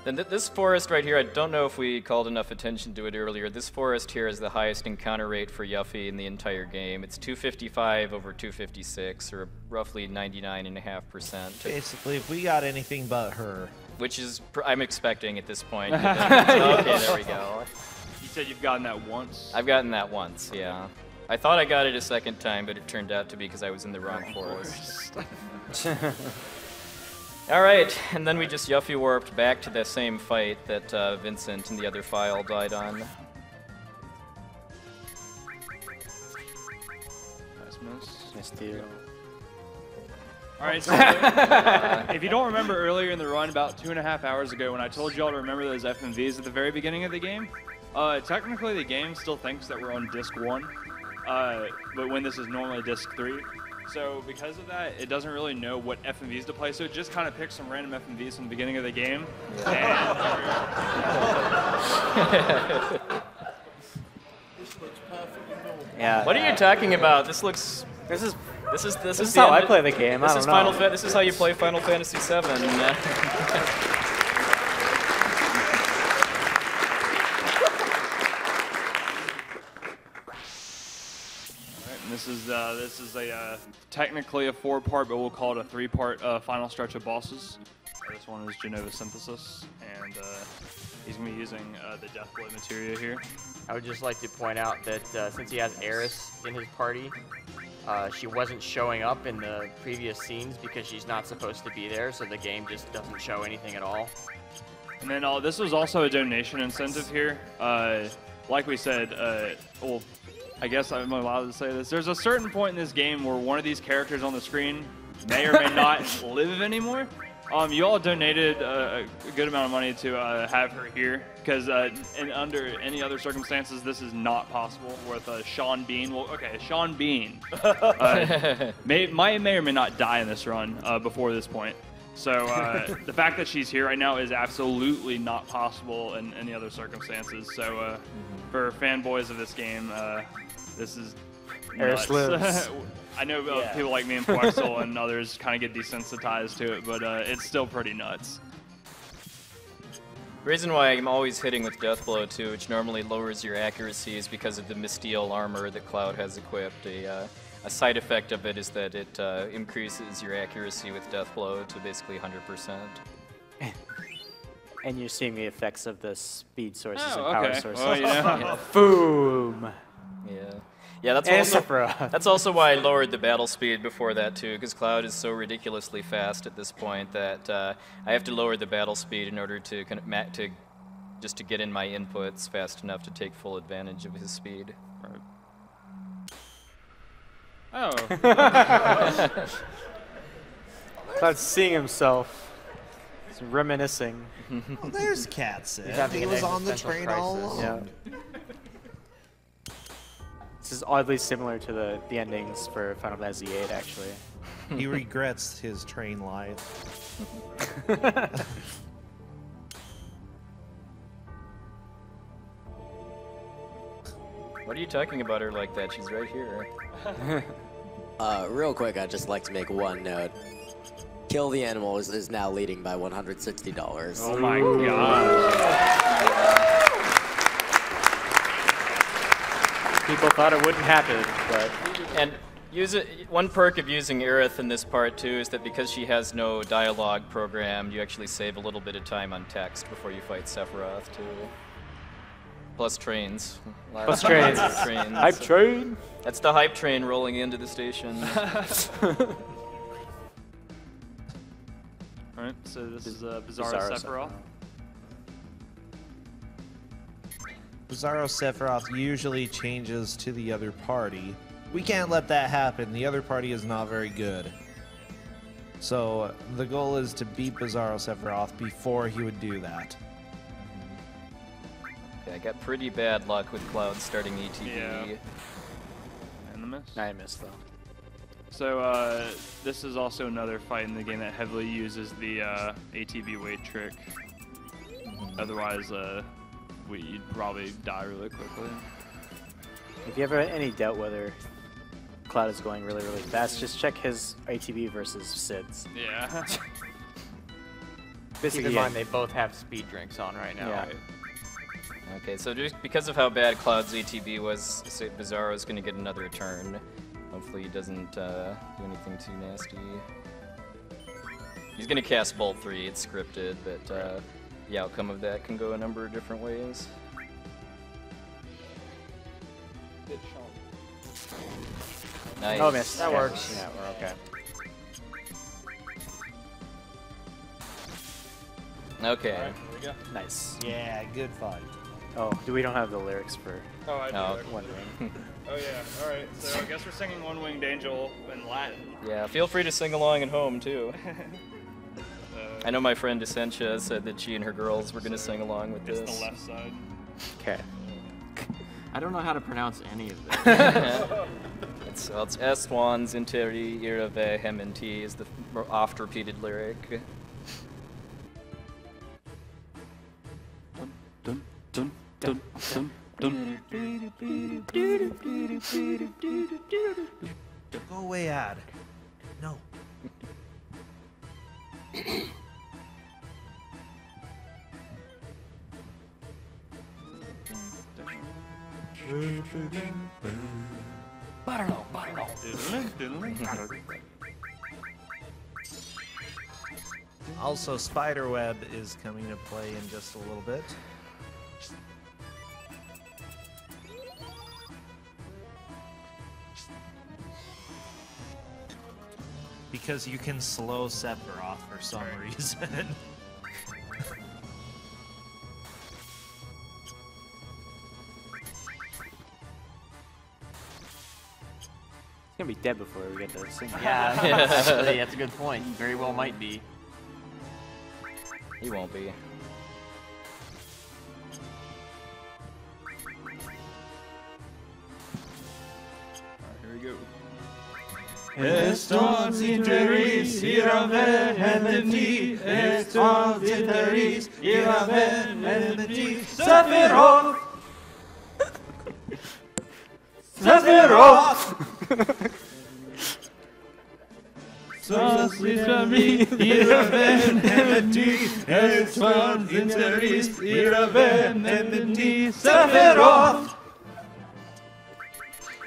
Then this forest right here, I don't know if we called enough attention to it earlier. This forest here is the highest encounter rate for Yuffie in the entire game. It's 255 over 256, or roughly 99.5%. Basically, if we got anything but her. Which is, I'm expecting at this point. Okay, there we go. You said you've gotten that once? I've gotten that once, yeah. I thought I got it a second time, but it turned out to be because I was in the wrong forest. Alright, and then we just Yuffie warped back to the same fight that Vincent and the other file died on. Nice miss. Nice deal. Alright, so if you don't remember earlier in the run, about 2.5 hours ago, when I told y'all to remember those FMVs at the very beginning of the game, technically the game still thinks that we're on disc 1. but when this is normally disc 3. So because of that, it doesn't really know what FMVs to play, so it just kind of picks some random FMVs from the beginning of the game. Yeah. What are you talking about? This looks. This is This is the how I play the game. This I is don't know. This is how you play Final Fantasy VII. This is a technically a 4-part, but we'll call it a 3-part final stretch of bosses. This one is Genova Synthesis, and he's gonna be using the Deathblow materia here. I would just like to point out that since he has Eris in his party, she wasn't showing up in the previous scenes because she's not supposed to be there, so the game just doesn't show anything at all. And then this was also a donation incentive here. Like we said, well, I guess I'm allowed to say this. There's a certain point in this game where one of these characters on the screen may or may not live anymore. You all donated a good amount of money to have her here, because under any other circumstances, this is not possible with Sean Bean. Well, okay, Sean Bean may or may not die in this run before this point. So the fact that she's here right now is absolutely not possible in any other circumstances. So for fanboys of this game, this is Eris nuts. lives. I know people like me and Poexel and others kind of get desensitized to it, but it's still pretty nuts. The reason why I'm always hitting with Deathblow too, which normally lowers your accuracy, is because of the Misteel armor that Cloud has equipped. A side effect of it is that it increases your accuracy with Deathblow to basically 100%. And you're seeing the effects of the speed sources Oh, and power okay. sources. Well, you know. Boom! Yeah, that's And also Sephiroth. that's also why I lowered the battle speed before that too, because Cloud is so ridiculously fast at this point that I have to lower the battle speed in order to kind of just to get in my inputs fast enough to take full advantage of his speed. Oh. Cloud's seeing himself. He's reminiscing. Well, there's Cat He's Sid. having He an was on the existential train all crisis. along. Yeah. This is oddly similar to the endings for Final Fantasy VIII, actually. He regrets his train life. What are you talking about her like that? She's right here. Real quick, I'd just like to make one note. Kill the Animal is now leading by $160. Oh my god. People thought it wouldn't happen, but And one perk of using Aerith in this part too is that because she has no dialogue programmed, you actually save a little bit of time on text before you fight Sephiroth too. Plus trains. Plus trains. Trains. Hype train. That's the hype train rolling into the station. Alright, so this is Bizarro Sephiroth. Bizarro Sephiroth usually changes to the other party. We can't let that happen. The other party is not very good. So the goal is to beat Bizarro Sephiroth before he would do that. Okay, I got pretty bad luck with Cloud starting ETB. Yeah. And the miss. I missed though. So this is also another fight in the game that heavily uses the ATB weight trick. Otherwise, you'd probably die really quickly. If you ever had any doubt whether Cloud is going really, really fast, just check his ATB versus Sid's. Yeah. Keep in mind they both have speed drinks on right now. Yeah. Right? Okay, so just because of how bad Cloud's ATB was, Bizarro's going to get another turn. Hopefully he doesn't do anything too nasty. He's going to cast Bolt 3, it's scripted, but the outcome of that can go a number of different ways. Nice. Oh, missed. That Yeah, works. Yeah, we're okay. Okay. Nice. Yeah, good fight. Oh, we don't have the lyrics for Oh, I do. No. Wondering. Oh yeah. All right. So I guess we're singing One Winged Angel in Latin. Yeah, feel free to sing along at home too. I know my friend Essentia said that she and her girls were going to sing along with It's this. the left side. Okay. I don't know how to pronounce any of this. It's Estwans interi irave hementi is the oft repeated lyric. Dun, dun, dun, dun, dun. Go away, ad. No. Also, Spiderweb is coming to play in just a little bit. Because you can slow Sephiroth for some reason. He's gonna be dead before we get to sing. Yeah, actually, that's a good point. Very well might be. He won't be. Here we go. Estos interis irave hementi, estos interis irave hementi, Sephiroth! Sephiroth! Sos interis irave hementi, estos interis irave hementi, Sephiroth!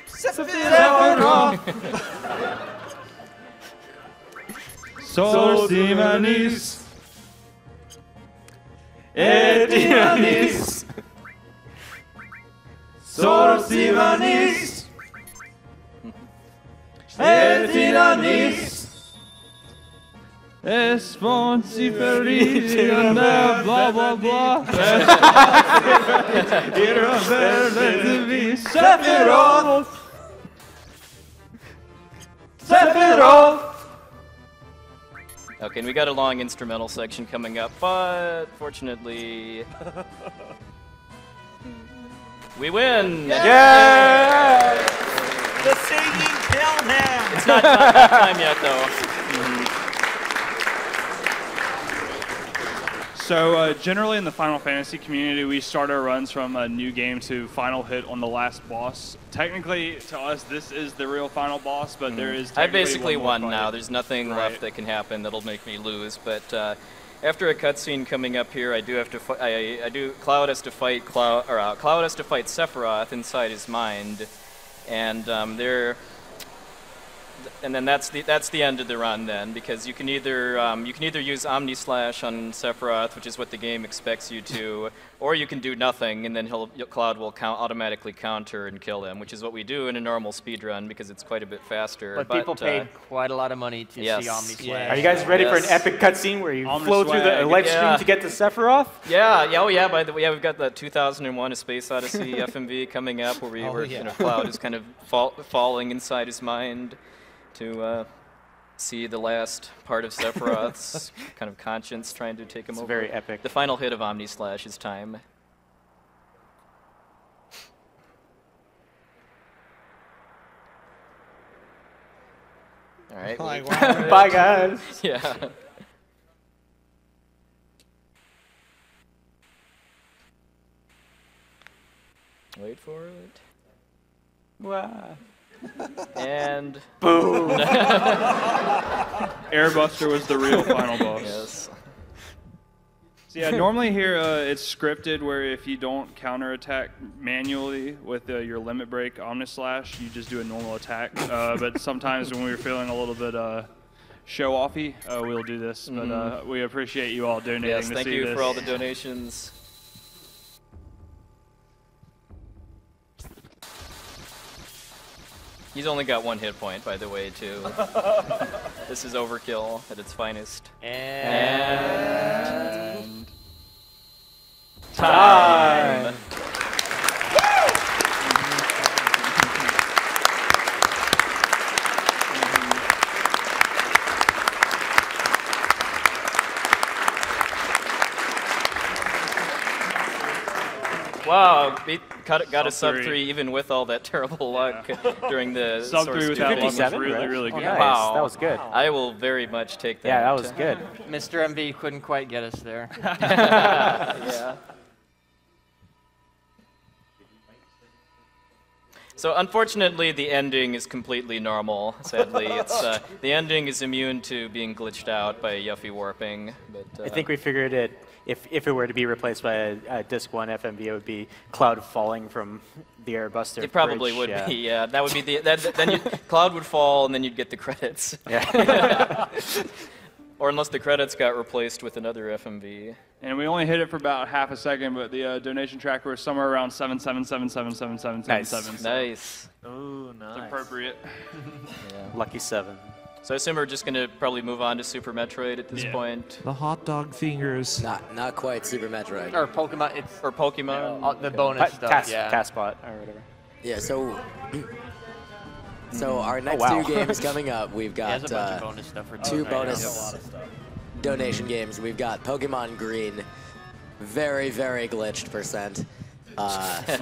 Sephiroth! Sosimanis Etinanis Sosimanis Etinanis Esponsiferis blah blah blah Sephiroth Sephiroth Okay, and we got a long instrumental section coming up, but fortunately, we win! Yeah! The singing killed him! It's not time yet, though. So generally in the Final Fantasy community, we start our runs from a new game to final hit on the last boss. Technically, to us, this is the real final boss, but there is I basically one more won now. fight. There's nothing Right. left that can happen that'll make me lose. But after a cutscene coming up here, I do have to. Cloud has to fight Cloud has to fight Sephiroth inside his mind, and and then that's the end of the run then, because you can either use Omni Slash on Sephiroth, which is what the game expects you to, or you can do nothing, and then Cloud will automatically counter and kill him, which is what we do in a normal speedrun because it's quite a bit faster. But people paid quite a lot of money to yes. see Omni Slash. Yeah. Are you guys ready for an Yes. epic cutscene where you Omni flow through the swag. live stream Yeah. to get to Sephiroth? Oh yeah. By the way, we've got the 2001: A Space Odyssey FMV coming up, where Cloud is kind of falling inside his mind to see the last part of Sephiroth's kind of conscience trying to take him It's over. very epic. The final hit of Omni Slash is time. All right. Bye, guys. Yeah. Wait for it. Wow. And Boom. Airbuster was the real final boss. yes. So yeah, normally here it's scripted where if you don't counterattack manually with your limit break Omni Slash, you just do a normal attack. But sometimes when we're feeling a little bit show-offy, we'll do this. But we appreciate you all donating Yes, to thank see you this. for all the donations. He's only got 1 hit point, by the way, too. This is overkill at its finest. And Time! Wow, got a Sub sub 3 3 even with all that terrible luck during the Sub source 3 with that one was 57, really, right? really Oh, good. nice. Wow. That was good. I will very much take that. Yeah, that was good. Mr. MV couldn't quite get us there. Yeah. So unfortunately, the ending is completely normal. Sadly, it's the ending is immune to being glitched out by Yuffie warping. But I think we figured it. If it were to be replaced by a Disc 1 FMV, it would be Cloud falling from the Airbuster. it probably bridge, would yeah. be. Yeah, that would be the. Then Cloud would fall, and then you'd get the credits. Yeah. Or unless the credits got replaced with another FMV. And we only hit it for about half a second, but the donation tracker was somewhere around 777777777. Nice. So Nice. Oh, nice. it's appropriate. Lucky 7. So I assume we're just gonna probably move on to Super Metroid at this Yeah. point, The hot dog fingers. Not quite Super Metroid. Or Pokemon, it's or Pokemon. the bonus stuff, yeah. Taskbot or whatever. Yeah, so our next wow. two games coming up, we've Yeah, got there's a bunch of bonus stuff for two tonight. bonus donation games. We've got Pokemon Green, very, very glitched percent. Well, that it's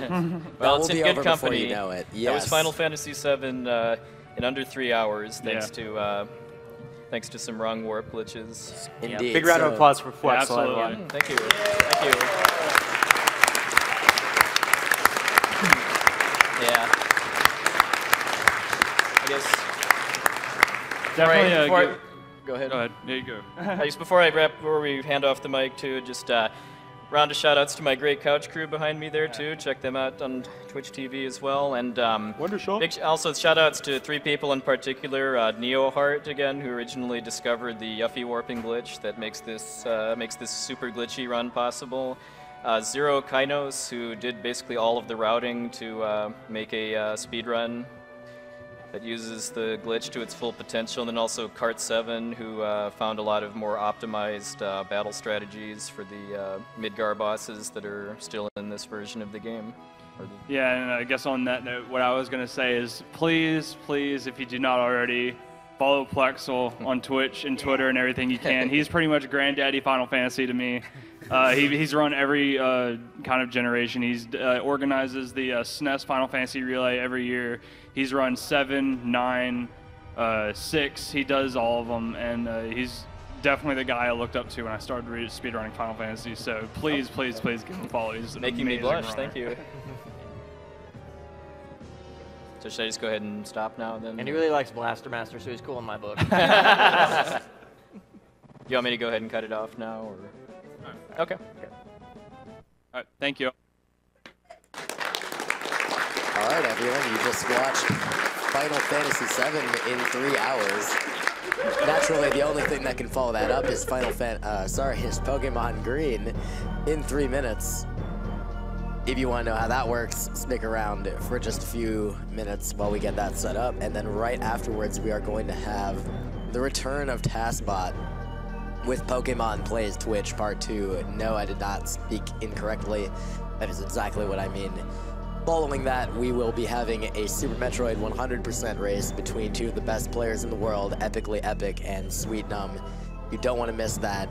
will in be good over company. before you know it. That Yes. was Final Fantasy VII in under 3 hours, thanks to some wrong warp glitches. Indeed. Big round of So- applause for Flex. absolutely. Thank you. Thank you. Yeah. I guess. Definitely Before I- go ahead. Go ahead. There you go. I guess before we hand off the mic too, just round of shout outs to my great couch crew behind me there too. Check them out on Twitch TV as well. And also shout outs to 3 people in particular. Neoheart again, who originally discovered the Yuffie warping glitch that makes this super glitchy run possible. Zero Kainos, who did basically all of the routing to make a speed run that uses the glitch to its full potential, and then also Cart7, who found a lot of more optimized battle strategies for the Midgar bosses that are still in this version of the game. Yeah, and I guess on that note, what I was going to say is please, please, if you do not already, follow Plexel on Twitch and Twitter and everything you can. He's pretty much granddaddy Final Fantasy to me. He's run every kind of generation. He's organizes the SNES Final Fantasy Relay every year. He's run 7, 9, 6. He does all of them, and he's definitely the guy I looked up to when I started speedrunning Final Fantasy. So please, please, please give him a follow. He's an Making me amazing blush, runner. thank you. So should I just go ahead and stop now then? And he really likes Blaster Master, so he's cool in my book. You want me to go ahead and cut it off now, or? Okay. All right, thank you. All right, everyone, you just watched Final Fantasy VII in 3 hours. Naturally, the only thing that can follow that up is is Pokemon Green in 3 minutes. If you want to know how that works, stick around for just a few minutes while we get that set up, and then right afterwards, we are going to have the return of TaskBot with Pokemon Plays Twitch Part 2. No, I did not speak incorrectly. That is exactly what I mean. Following that, we will be having a Super Metroid 100% race between 2 of the best players in the world, Epically Epic and Sweet Numb. You don't want to miss that.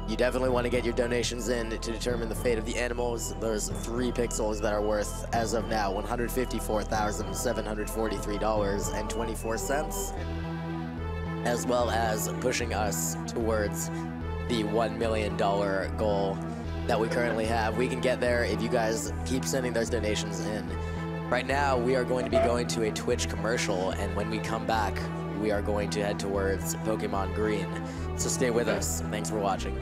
You definitely want to get your donations in to determine the fate of the animals. There's 3 pixels that are worth, as of now, $154,743.24, as well as pushing us towards the $1 million goal that we currently have. We can get there if you guys keep sending those donations in. Right now, we are going to be going to a Twitch commercial, and when we come back, we are going to head towards Pokemon Green. So stay with us. Thanks for watching.